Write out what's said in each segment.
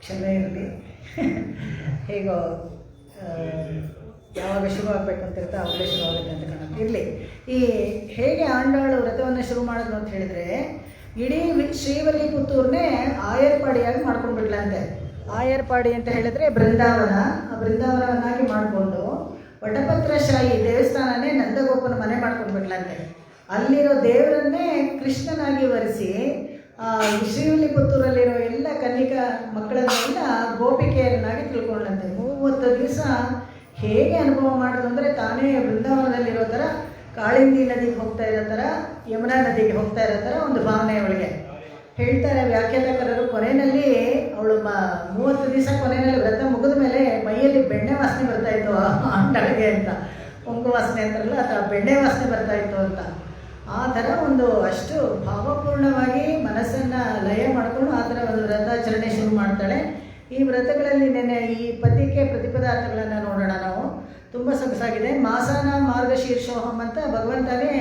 ಕ್ಷಮೆ ಇರಲಿ. ಹೇಗೋ ಯಾವಾಗ ಶುರು ಆಗಬೇಕು ಅಂತಿರುತ್ತೆ ಅವಾಗಲೇ ಶುರು ಆಗುತ್ತೆ ಅಂತ ಕಾಣುತ್ತೆ. ಇರಲಿ. ಈ ಹೇಗೆ ಆಂಡಾಳು ವ್ರತವನ್ನು ಶುರು ಮಾಡಿದ್ರು ಅಂತ ಹೇಳಿದರೆ, ಇಡೀ ಶ್ರೀವಲ್ಲಿಪುತ್ತೂರನ್ನೇ ಆಯರ್ಪಾಡಿಯಾಗಿ ಮಾಡ್ಕೊಂಡ್ಬಿಡ್ಲಂತೆ. ಆಯರ್ಪಾಡಿ ಅಂತ ಹೇಳಿದರೆ ಬೃಂದಾವನ, ಆ ಬೃಂದಾವನವನ್ನಾಗಿ ಮಾಡಿಕೊಂಡು ವಟಪತ್ರಶಾಹಿ ದೇವಸ್ಥಾನನೇ ನಂದಗೋಪನ ಮನೆ ಮಾಡ್ಕೊಂಡ್ಬಿಡ್ಲಂತೆ. ಅಲ್ಲಿರೋ ದೇವರನ್ನೇ ಕೃಷ್ಣನಾಗಿ ವರಿಸಿ ಶ್ರೀವಿಲ್ಲಿಪುತ್ತೂರಲ್ಲಿರೋ ಎಲ್ಲ ಕನ್ನಿಕಾ ಮಕ್ಕಳನ್ನೆಲ್ಲ ಗೋಪಿಕೆಯರನ್ನಾಗಿ ತಿಳ್ಕೊಂಡಂತೆ. 30 ದಿವಸ ಹೇಗೆ ಅನುಭವ ಮಾಡೋದು ಅಂದರೆ, ತಾನೇ ಬೃಂದಾವನದಲ್ಲಿರೋ ಥರ ಕಾಳಿಂದಿ ನದಿಗೆ ಹೋಗ್ತಾ ಇರೋ ಥರ, ಯಮುನಾ ನದಿಗೆ ಹೋಗ್ತಾ ಇರೋ ಥರ ಒಂದು ಭಾವನೆ ಅವಳಿಗೆ. ಹೇಳ್ತಾರೆ ವ್ಯಾಖ್ಯಾನಕಾರರು, ಕೊನೆಯಲ್ಲಿ ಅವಳು 30 ದಿವಸ ಕೊನೆಯಲ್ಲಿ ವ್ರತ ಮುಗಿದ ಮೇಲೆ ಮೈಯಲ್ಲಿ ಬೆಣ್ಣೆ ವಾಸನೆ ಬರ್ತಾಯಿತ್ತು ಆಂಡಳಿಗೆ ಅಂತ. ಪೊಂಗು ವಾಸನೆ ಅಂತಾರಲ್ಲ, ಅಥವಾ ಬೆಣ್ಣೆ ವಾಸನೆ ಬರ್ತಾಯಿತ್ತು ಅಂತ. ಆ ಥರ ಒಂದು ಅಷ್ಟು ಭಾವಪೂರ್ಣವಾಗಿ ಮನಸ್ಸನ್ನು ಲಯ ಮಾಡಿಕೊಂಡು ಆ ಥರ ಒಂದು ವ್ರತಾಚರಣೆ ಶುರು ಮಾಡ್ತಾಳೆ. ಈ ವ್ರತಗಳಲ್ಲಿ ಈ ಪದ್ಯಕ್ಕೆ ಪ್ರತಿಪದಾರ್ಥಗಳನ್ನು ನೋಡೋಣ ನಾವು. ತುಂಬ ಸೊಗಸಾಗಿದೆ. ಮಾಸಾನ ಮಾರ್ಗಶೀರ್ಷೋಹಂ ಅಂತ ಭಗವಂತನೇ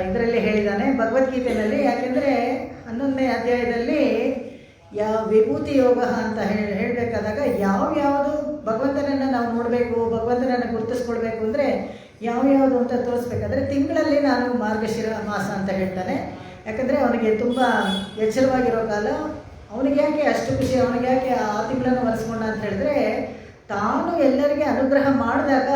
ಇದರಲ್ಲಿ ಹೇಳಿದ್ದಾನೆ ಭಗವದ್ಗೀತೆಯಲ್ಲಿ. ಯಾಕೆಂದರೆ 11ನೇ ಅಧ್ಯಾಯದಲ್ಲಿ ವಿಭೂತಿ ಯೋಗ ಅಂತ ಹೇಳಬೇಕಾದಾಗ ಯಾವ್ಯಾವುದು ಭಗವಂತನನ್ನು ನಾವು ನೋಡಬೇಕು, ಭಗವಂತನನ್ನು ಗುರುತಿಸ್ಕೊಳ್ಬೇಕು ಅಂದರೆ ಯಾವ್ಯಾವುದು ಅಂತ ತೋರಿಸ್ಬೇಕಾದ್ರೆ, ತಿಂಗಳಲ್ಲಿ ನಾನು ಮಾರ್ಗಶಿರ ಮಾಸ ಅಂತ ಹೇಳ್ತಾನೆ. ಯಾಕಂದರೆ ಅವನಿಗೆ ತುಂಬ ಎಚ್ಚರವಾಗಿರೋ ಕಾಲ. ಅವನಿಗೆ ಯಾಕೆ ಅಷ್ಟು ಖುಷಿ, ಅವನಿಗೆ ಯಾಕೆ ಆ ತಿಂಗಳನ್ನು ಒರೆಸ್ಕೊಂಡ ಅಂತ ಹೇಳಿದ್ರೆ, ತಾನು ಎಲ್ಲರಿಗೆ ಅನುಗ್ರಹ ಮಾಡಿದಾಗ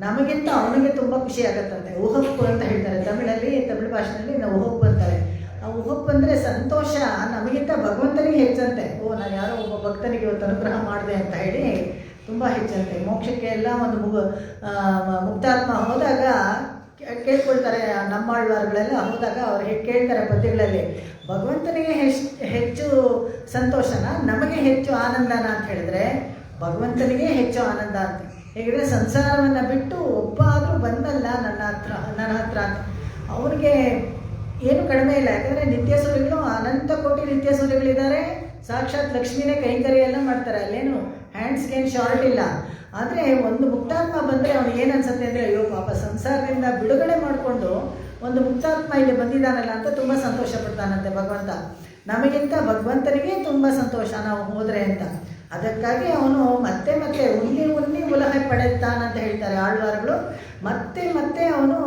ನಮಗಿಂತ ಅವನಿಗೆ ತುಂಬ ಖುಷಿ ಆಗುತ್ತಂತೆ. ಉಹಪ್ಪು ಅಂತ ಹೇಳ್ತಾರೆ ತಮಿಳು ಭಾಷೆಯಲ್ಲಿ ನಾವು ಉಹಪ್ಪು ಅಂತಾರೆ. ಆ ಉಹಪ್ಪು ಅಂದರೆ ಸಂತೋಷ. ನಮಗಿಂತ ಭಗವಂತನಿಗೆ ಹೆಚ್ಚಂತೆ. ನಾನು ಯಾರೋ ಒಬ್ಬ ಭಕ್ತನಿಗೆ ಇವತ್ತು ಅನುಗ್ರಹ ಮಾಡಿದೆ ಅಂತ ಹೇಳಿ ತುಂಬ ಹೆಚ್ಚಂತೆ. ಮೋಕ್ಷಕ್ಕೆ ಎಲ್ಲ ಒಂದು ಮುಕ್ತಾತ್ಮ ಹೋದಾಗ ಕೇಳ್ಕೊಳ್ತಾರೆ, ನಮ್ಮಾಳ್ವಾರುಗಳೆಲ್ಲ ಹೋದಾಗ ಅವ್ರು ಹೇಗೆ ಕೇಳ್ತಾರೆ ಪದ್ಯಗಳಲ್ಲಿ, ಭಗವಂತನಿಗೆ ಹೆಚ್ಚು ಸಂತೋಷನ, ನಮಗೆ ಹೆಚ್ಚು ಆನಂದನ ಅಂತ ಹೇಳಿದ್ರೆ ಭಗವಂತನಿಗೆ ಹೆಚ್ಚು ಆನಂದ ಅಂತ. ಹೇಗಿದ್ರೆ ಸಂಸಾರವನ್ನು ಬಿಟ್ಟು ಒಬ್ಬ ಆದರೂ ಬಂದಲ್ಲ ನನ್ನ ಹತ್ರ ಅಂತ, ಅವ್ರಿಗೆ ಏನು ಕಡಿಮೆ ಇಲ್ಲ. ಯಾಕಂದರೆ ನಿತ್ಯ ಸೂರ್ಯಗಳು ಅನಂತ ಕೋಟಿ ನಿತ್ಯ ಸೂರ್ಯಗಳಿದ್ದಾರೆ. ಸಾಕ್ಷಾತ್ ಲಕ್ಷ್ಮೀನೇ ಕೈಂಕರ್ಯ ಎಲ್ಲ ಮಾಡ್ತಾರೆ. ಅಲ್ಲೇನು ಹ್ಯಾಂಡ್ಸ್ಗೇನು ಶಾರ್ಟ್ ಇಲ್ಲ. ಆದರೆ ಒಂದು ಮುಕ್ತಾತ್ಮ ಬಂದರೆ ಅವ್ನಿಗೆ ಏನು ಅನ್ಸುತ್ತೆ ಅಂದರೆ, ಅಯ್ಯೋ ಪಾಪ ಸಂಸಾರದಿಂದ ಬಿಡುಗಡೆ ಮಾಡಿಕೊಂಡು ಒಂದು ಮುಕ್ತಾತ್ಮ ಇಲ್ಲಿ ಬಂದಿದ್ದಾನಲ್ಲ ಅಂತ ತುಂಬ ಸಂತೋಷ ಪಡ್ತಾನಂತೆ ಭಗವಂತ. ನಮಗಿಂತ ಭಗವಂತನಿಗೆ ತುಂಬ ಸಂತೋಷ ನಾವು ಹೋದರೆ ಅಂತ. ಅದಕ್ಕಾಗಿ ಅವನು ಮತ್ತೆ ಮತ್ತೆ ಉನ್ನಿ ಉಲಹ ಪಡೆಯುತ್ತಾನಂತ ಹೇಳ್ತಾರೆ ಆಳ್ವಾರುಗಳು. ಮತ್ತೆ ಅವನು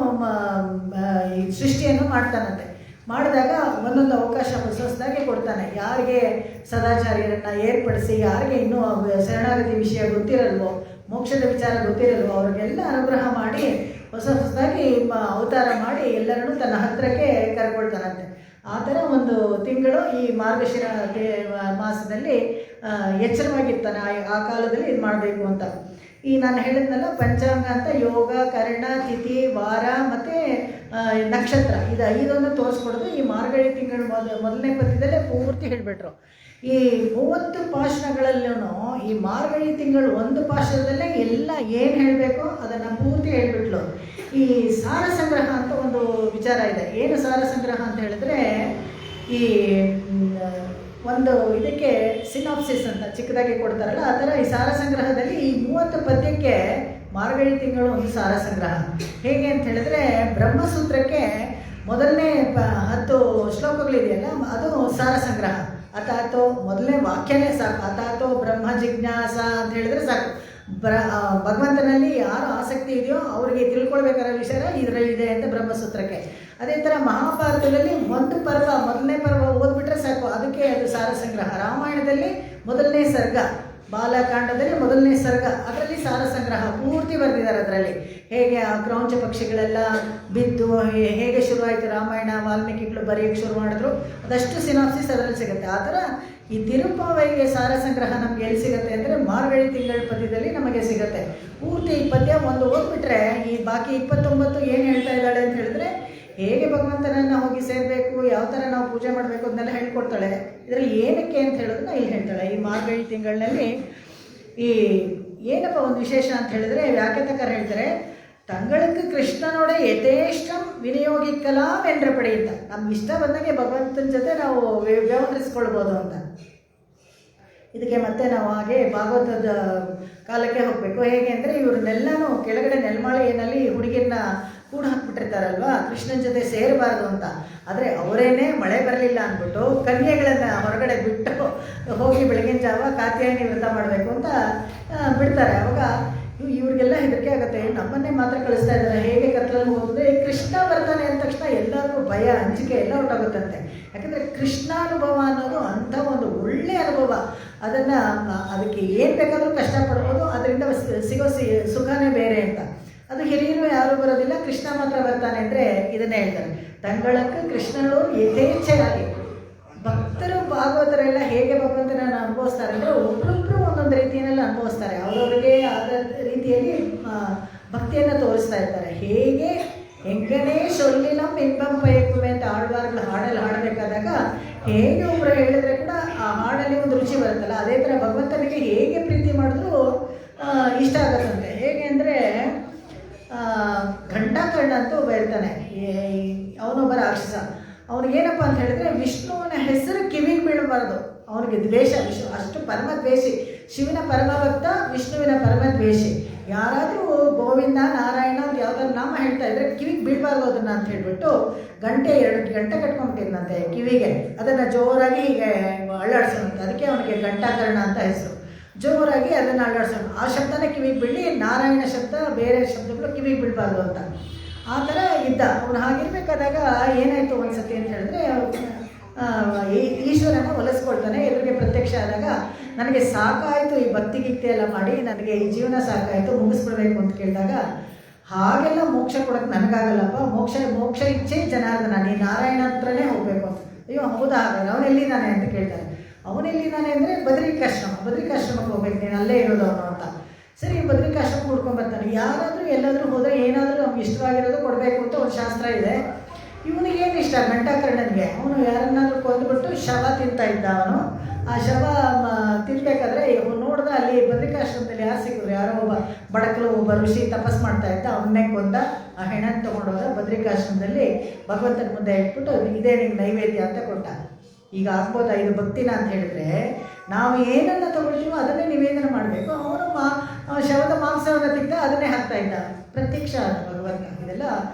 ಈ ಸೃಷ್ಟಿಯನ್ನು ಮಾಡ್ತಾನಂತೆ. ಮಾಡಿದಾಗ ಒಂದೊಂದು ಅವಕಾಶ ಹೊಸದಾಗಿ ಕೊಡ್ತಾನೆ. ಯಾರಿಗೆ ಸದಾಚಾರ್ಯರನ್ನು ಏರ್ಪಡಿಸಿ, ಯಾರಿಗೆ ಇನ್ನೂ ಶರಣಾಗತಿ ವಿಷಯ ಗೊತ್ತಿರಲ್ವೋ, ಮೋಕ್ಷದ ವಿಚಾರ ಗೊತ್ತಿರಲ್ವೋ, ಅವ್ರಿಗೆಲ್ಲ ಅನುಗ್ರಹ ಮಾಡಿ ಹೊಸದಾಗಿ ಅವತಾರ ಮಾಡಿ ಎಲ್ಲರನ್ನೂ ತನ್ನ ಹತ್ತಿರಕ್ಕೆ ಕರ್ಕೊಳ್ತಾನಂತೆ. ಆ ಥರ ಒಂದು ತಿಂಗಳು ಈ ಮಾರ್ಗಶಿರ ಮಾಸದಲ್ಲಿ ಎಚ್ಚರವಾಗಿರ್ತಾನೆ. ಆ ಕಾಲದಲ್ಲಿ ಇದು ಮಾಡಬೇಕು ಅಂತ. ಈ ನಾನು ಹೇಳಿದ್ನಲ್ಲ ಪಂಚಾಂಗ ಅಂತ ಯೋಗ, ಕರ್ಣ, ತಿಥಿ, ವಾರ ಮತ್ತು ನಕ್ಷತ್ರ, ಇದು 5 ತೋರಿಸ್ಕೊಡೋದು ಈ ಮಾರ್ಗಳಿ ತಿಂಗಳು ಮೊದಲನೇ ಪದ್ಯದಲ್ಲೇ ಪೂರ್ತಿ ಹೇಳಿಬಿಟ್ರು. ಈ 30 ಪಾಶನಗಳಲ್ಲೂ ಈ ಮಾರ್ಗಳಿ ತಿಂಗಳು ಒಂದು ಪಾಶದಲ್ಲೇ ಎಲ್ಲ ಏನು ಹೇಳಬೇಕು ಅದನ್ನು ಪೂರ್ತಿ ಹೇಳಿಬಿಟ್ಲು. ಈ ಸಾರ ಸಂಗ್ರಹ ಅಂತ ಒಂದು ವಿಚಾರ ಇದೆ. ಏನು ಸಾರ ಸಂಗ್ರಹ ಅಂತ ಹೇಳಿದ್ರೆ, ಈ ಒಂದು ಇದಕ್ಕೆ ಸಿನಾಪ್ಸಿಸ್ ಅಂತ ಚಿಕ್ಕದಾಗಿ ಕೊಡ್ತಾರಲ್ಲ, ಆ ಥರ ಈ ಸಾರ ಸಂಗ್ರಹದಲ್ಲಿ ಈ 30 ಪದ್ಯಕ್ಕೆ ಮಾರ್ಗಳಿ ತಿಂಗಳು ಒಂದು ಸಾರ ಸಂಗ್ರಹ. ಹೇಗೆ ಅಂತ ಹೇಳಿದ್ರೆ, ಬ್ರಹ್ಮಸೂತ್ರಕ್ಕೆ ಮೊದಲನೇ 10 ಶ್ಲೋಕಗಳಿದೆಯಲ್ಲ, ಅದು ಸಾರ ಸಂಗ್ರಹ. ಅಥಾತೋ ಮೊದಲನೇ ವಾಕ್ಯನೇ ಸಾಕು. ಅಥಾತೋ ಬ್ರಹ್ಮ ಜಿಜ್ಞಾಸ ಅಂತ ಹೇಳಿದ್ರೆ ಸಾಕು. ಭಗವಂತನಲ್ಲಿ ಯಾರು ಆಸಕ್ತಿ ಇದೆಯೋ ಅವರಿಗೆ ತಿಳ್ಕೊಳ್ಬೇಕಾದ ವಿಷಯ ಇದರಲ್ಲಿದೆ ಅಂತ ಬ್ರಹ್ಮಸೂತ್ರಕ್ಕೆ. ಅದೇ ಥರ ಮಹಾಭಾರತದಲ್ಲಿ ಒಂದು ಪರ್ವ, ಮೊದಲನೇ ಪರ್ವ ಓದ್ಬಿಟ್ರೆ ಸಾಕು, ಅದಕ್ಕೆ ಅದು ಸಾರ ಸಂಗ್ರಹ. ರಾಮಾಯಣದಲ್ಲಿ ಮೊದಲನೇ ಸರ್ಗ, ಬಾಲಕಾಂಡದಲ್ಲಿ ಮೊದಲನೇ ಸರ್ಗ, ಅದರಲ್ಲಿ ಸಾರ ಸಂಗ್ರಹ ಪೂರ್ತಿ ಬರೆದಿದ್ದಾರೆ. ಅದರಲ್ಲಿ ಹೇಗೆ ಆ ಕ್ರೌಂಚ ಪಕ್ಷಿಗಳೆಲ್ಲ ಬಿದ್ದು ಹೇಗೆ ಶುರುವಾಯಿತು ರಾಮಾಯಣ, ವಾಲ್ಮೀಕಿಗಳು ಬರೆಯೋಕ್ಕೆ ಶುರು ಮಾಡಿದ್ರು, ಅದಷ್ಟು ಸಿನಾಪ್ಸಿಸ್ ಅದರಲ್ಲಿ ಸಿಗುತ್ತೆ. ಆ ಥರ ಈ ತಿರುಪಾವೈಗೆ ಸಾರ ಸಂಗ್ರಹ ನಮ್ಗೆ ಎಲ್ಲಿ ಸಿಗುತ್ತೆ ಅಂದರೆ ಮಾರ್ಗಳಿ ತಿಂಗಳ ಪದ್ಯದಲ್ಲಿ ನಮಗೆ ಸಿಗುತ್ತೆ. ಪೂರ್ತಿ ಈ ಪದ್ಯ ಒಂದು ಓದ್ಬಿಟ್ರೆ ಈ ಬಾಕಿ 29 ಏನು ಹೇಳ್ತಾ ಇದ್ದಾಳೆ ಅಂತ ಹೇಳಿದ್ರೆ, ಹೇಗೆ ಭಗವಂತನನ್ನು ಹೋಗಿ ಸೇರಬೇಕು, ಯಾವ ಥರ ನಾವು ಪೂಜೆ ಮಾಡಬೇಕು ಅದನ್ನೆಲ್ಲ ಹೇಳ್ಕೊಡ್ತಾಳೆ. ಇದರಲ್ಲಿ ಏನಕ್ಕೆ ಅಂತ ಹೇಳೋದನ್ನ ಇಲ್ಲಿ ಹೇಳ್ತಾಳೆ. ಈ ಮಾರ್ಗಳಿ ತಿಂಗಳಿನಲ್ಲಿ ಈ ಏನಪ್ಪ ಒಂದು ವಿಶೇಷ ಅಂತ ಹೇಳಿದ್ರೆ, ವ್ಯಾಖ್ಯಾತಕರು ಹೇಳ್ತಾರೆ, ತಂಗಳಿಗೆ ಕೃಷ್ಣನೋಡೆ ಯಥೇಷ್ಟಂ ವಿನಿಯೋಗಿಕಲಾಂ ಎಂದ್ರೆ ಪಡೆಯುತ್ತ. ನಮ್ಗೆ ಇಷ್ಟ ಬಂದಾಗೆ ಭಗವಂತನ ಜೊತೆ ನಾವು ವ್ಯವಹರಿಸ್ಕೊಳ್ಬೋದು ಅಂತ. ಇದಕ್ಕೆ ಮತ್ತೆ ನಾವು ಹಾಗೆ ಭಾಗವತದ ಕಾಲಕ್ಕೆ ಹೋಗಬೇಕು. ಹೇಗೆ ಅಂದರೆ, ಇವ್ರನ್ನೆಲ್ಲನೂ ಕೆಳಗಡೆ ನೆಲಮಾಳಿನಲ್ಲಿ ಹುಡುಗಿಯನ್ನ ಕೂಡ ಹಾಕ್ಬಿಟ್ಟಿರ್ತಾರಲ್ವಾ ಕೃಷ್ಣನ ಜೊತೆ ಸೇರಬಾರ್ದು ಅಂತ. ಆದರೆ ಅವರೇನೇ ಮಳೆ ಬರಲಿಲ್ಲ ಅಂದ್ಬಿಟ್ಟು ಕನ್ಯೆಗಳನ್ನು ಹೊರಗಡೆ ಬಿಟ್ಟು ಹೋಗಿ ಬೆಳಗಿನ ಜಾವ ಕಾತ್ಯಾಯನಿ ವ್ರತ ಮಾಡಬೇಕು ಅಂತ ಬಿಡ್ತಾರೆ. ಅವಾಗ ಇವ್ರಿಗೆಲ್ಲ ಹೆದರಿಕೆ ಆಗುತ್ತೆ, ನಮ್ಮನ್ನೇ ಮಾತ್ರ ಕಳಿಸ್ತಾ ಇದ್ದಾರೆ, ಹೇಗೆ ಕತ್ಲಲ್ಲಿ ಹೋದರೆ ಕೃಷ್ಣ ಬರ್ತಾನೆ ಅಂದ ತಕ್ಷಣ ಎಲ್ಲರಿಗೂ ಭಯ ಅಂಜಿಕೆ ಎಲ್ಲ ಹೊರಟೋಗುತ್ತಂತೆ. ಯಾಕಂದರೆ ಕೃಷ್ಣಾನುಭವ ಅನ್ನೋದು ಅಂಥ ಒಂದು ಒಳ್ಳೆಯ ಅನುಭವ. ಅದಕ್ಕೆ ಏನು ಬೇಕಾದರೂ ಕಷ್ಟಪಡ್ಬೋದು, ಅದರಿಂದ ಸಿಗೋ ಸುಖನೇ ಬೇರೆ ಅಂತ. ಅದು ಹಿರಿಯರು ಯಾರೂ ಬರೋದಿಲ್ಲ, ಕೃಷ್ಣ ಮಾತ್ರ ಬರ್ತಾನೆ ಅಂದರೆ ಇದನ್ನೇ ಹೇಳ್ತಾರೆ. ತಂಗಳಕ್ಕೆ ಕೃಷ್ಣನು ಯಥೇಚ್ಛೆಯಾಗಿ ಭಕ್ತರು ಭಾಗವತರೆಲ್ಲ ಹೇಗೆ ಭಗವಂತನನ್ನು ಅನುಭವಿಸ್ತಾರೆ ಅಂದರೆ ಒಬ್ಬರೊಬ್ಬರು ಒಂದೊಂದು ರೀತಿಯಲ್ಲಿ ಅನುಭವಿಸ್ತಾರೆ. ಅವರವರಿಗೆ ಆದ ರೀತಿಯಲ್ಲಿ ಭಕ್ತಿಯನ್ನು ತೋರಿಸ್ತಾ ಇರ್ತಾರೆ. ಹೇಗೆ ಹೆಂಗನೇ ಸೊಲ್ಲಿನಂ ಎಂಬಂ ಪಯಕುಮೆ ಅಂತ ಆಳ್ವಾರ್ಗಳು ಹಾಡಲ್ಲಿ ಹಾಡಬೇಕಾದಾಗ ಹೇಗೆ ಒಬ್ಬರು ಹೇಳಿದ್ರೆ ಕೂಡ ಆ ಹಾಡಲ್ಲಿ ಒಂದು ರುಚಿ ಬರುತ್ತಲ್ಲ, ಅದೇ ಥರ ಭಗವಂತನಿಗೆ ಹೇಗೆ ಪ್ರೀತಿ ಮಾಡಿದ್ರು ಇಷ್ಟ ಆಗುತ್ತಂತೆ. ಹೇಗೆ ಅಂದರೆ ಘಂಟಾಕರ್ಣ ಅಂತ ಒಬ್ಬ ಇರ್ತಾನೆ, ಅವನೊಬ್ಬ ರಾಕ್ಷಸ. ಅವನಿಗೇನಪ್ಪ ಅಂತ ಹೇಳಿದ್ರೆ ವಿಷ್ಣುವಿನ ಹೆಸರು ಕಿವಿಗೆ ಬೀಳಬಾರ್ದು, ಅವನಿಗೆ ದ್ವೇಷ. ಅಷ್ಟು ಪರಮ ದ್ವೇಷಿ, ಶಿವನ ಪರಮಭಕ್ತ, ವಿಷ್ಣುವಿನ ಪರಮ ದ್ವೇಷಿ. ಯಾರಾದರೂ ಗೋವಿಂದ ನಾರಾಯಣ ಅಂತ ಯಾವ್ದಾದ್ರು ನಾಮ ಹೇಳ್ತಾ ಇದ್ರೆ ಕಿವಿಗೆ ಬೀಳಬಾರ್ದು ಅದನ್ನು ಅಂತ ಹೇಳ್ಬಿಟ್ಟು 2 ಗಂಟೆ ಕಟ್ಕೊಂಡ್ಬಿಟ್ಟಿದ್ದಂತೆ ಕಿವಿಗೆ. ಅದನ್ನು ಜೋರಾಗಿ ಹೀಗೆ ಅಳ್ಳಾಡ್ಸೋಣಂತೆ. ಅದಕ್ಕೆ ಅವನಿಗೆ ಘಂಟಾಕರ್ಣ ಅಂತ ಹೆಸರು. ಜೋರಾಗಿ ಅದನ್ನು ಅಳ್ಳಾಡ್ಸೋಣ, ಆ ಶಬ್ದನೇ ಕಿವಿಗೆ ಬೀಳಿ, ನಾರಾಯಣ ಶಬ್ದ ಬೇರೆ ಶಬ್ದಗಳು ಕಿವಿಗೆ ಬೀಳಬಾರ್ದು ಅಂತ. ಆ ಥರ ಇದ್ದ ಅವನು. ಹಾಗಿರ್ಬೇಕಾದಾಗ ಏನಾಯಿತು ಒಂದು ಸತಿ ಅಂತ ಹೇಳಿದ್ರೆ, ಈಶ್ವರನ ಒಲಿಸ್ಕೊಳ್ತಾನೆ. ಎದುರಿಗೆ ಪ್ರತ್ಯಕ್ಷ ಆದಾಗ ನನಗೆ ಸಾಕಾಯಿತು ಈ ಭಕ್ತಿ ಗೀಕ್ತಿ ಎಲ್ಲ ಮಾಡಿ, ನನಗೆ ಈ ಜೀವನ ಸಾಕಾಯಿತು, ಮುಗಿಸ್ಬಿಡ್ಬೇಕು ಅಂತ ಕೇಳಿದಾಗ, ಹಾಗೆಲ್ಲ ಮೋಕ್ಷ ಕೊಡೋಕ್ಕೆ ನನಗಾಗಲ್ಲಪ್ಪ, ಮೋಕ್ಷ ಇಚ್ಛೆ ಜನಾರ್ದನ, ನೀನು ನಾರಾಯಣ ಹತ್ರನೇ ಹೋಗಬೇಕು ಅಂತ. ಅಯ್ಯೋ ಹೌದಾ, ಹಾಗಾದ್ರೆ ಅವನೆಲ್ಲಿದ್ದಾನೆ ಅಂತ ಕೇಳ್ತಾರೆ. ಅವನೆಲ್ಲಿದ್ದಾನೆ ಅಂದರೆ ಬದ್ರಿಕಾಶ್ರಮಕ್ಕೆ ಹೋಗ್ಬೇಕು, ನೀನು ಅಲ್ಲೇ ಇರೋದು ಅವನು ಅಂತ. ಸರಿ, ಬದ್ರಿಕಾಶ್ರಮಕ್ಕೆ ಹುಡ್ಕೊಂಡ್ಬರ್ತಾನೆ. ಯಾರಾದರೂ ಎಲ್ಲಾದರೂ ಹೋದರೆ ಏನಾದರೂ ನಮ್ಗೆ ಇಷ್ಟವಾಗಿರೋದು ಕೊಡಬೇಕು ಅಂತ ಒಂದು ಶಾಸ್ತ್ರ ಇದೆ. ಇವನಿಗೇನು ಇಷ್ಟ, ಘಂಟಾಕರ್ಣನಿಗೆ, ಅವನು ಯಾರನ್ನಾದ್ರೂ ಕೊಂದುಬಿಟ್ಟು ಶವ ತಿಂತಾ ಇದ್ದ. ಅವನು ಆ ಶವ ತಿನ್ಬೇಕಾದ್ರೆ ನೋಡಿದ್ರೆ ಅಲ್ಲಿ ಬದ್ರಿಕಾಶ್ರಮದಲ್ಲಿ ಯಾರು ಸಿಕ್ಕಿದ್ರು, ಯಾರೋ ಒಬ್ಬ ಬಡಕಲು ಒಬ್ಬ ಋಷಿ ತಪಸ್ ಮಾಡ್ತಾ ಇದ್ದ, ಅವನ್ನೇ ಕೊಂದ. ಆ ಹೆಣನ್ನು ತೊಗೊಂಡೋದ ಬದ್ರಿಕಾಶ್ರಮದಲ್ಲಿ ಭಗವಂತನ ಮುಂದೆ ಇಟ್ಬಿಟ್ಟು ಇದೇ ನಿಂಗೆ ನೈವೇದ್ಯ ಅಂತ ಕೊಟ್ಟ. ಈಗ ಆಗ್ಬೋದಾ ಇದು ಭಕ್ತಿನ ಅಂತ ಹೇಳಿದ್ರೆ, ನಾವು ಏನನ್ನ ತಗೊಳ್ತೀವೋ ಅದನ್ನೇ ನಿವೇದನೆ ಮಾಡಬೇಕು. ಅವನು ಶವದ ಮಾಂಸವನ್ನು ತಿಂದ ಅದನ್ನೇ ಹಾಕ್ತಾ ಇದ್ದ. ಪ್ರತ್ಯಕ್ಷ ಭಗವಂತ. ಇದೆಲ್ಲ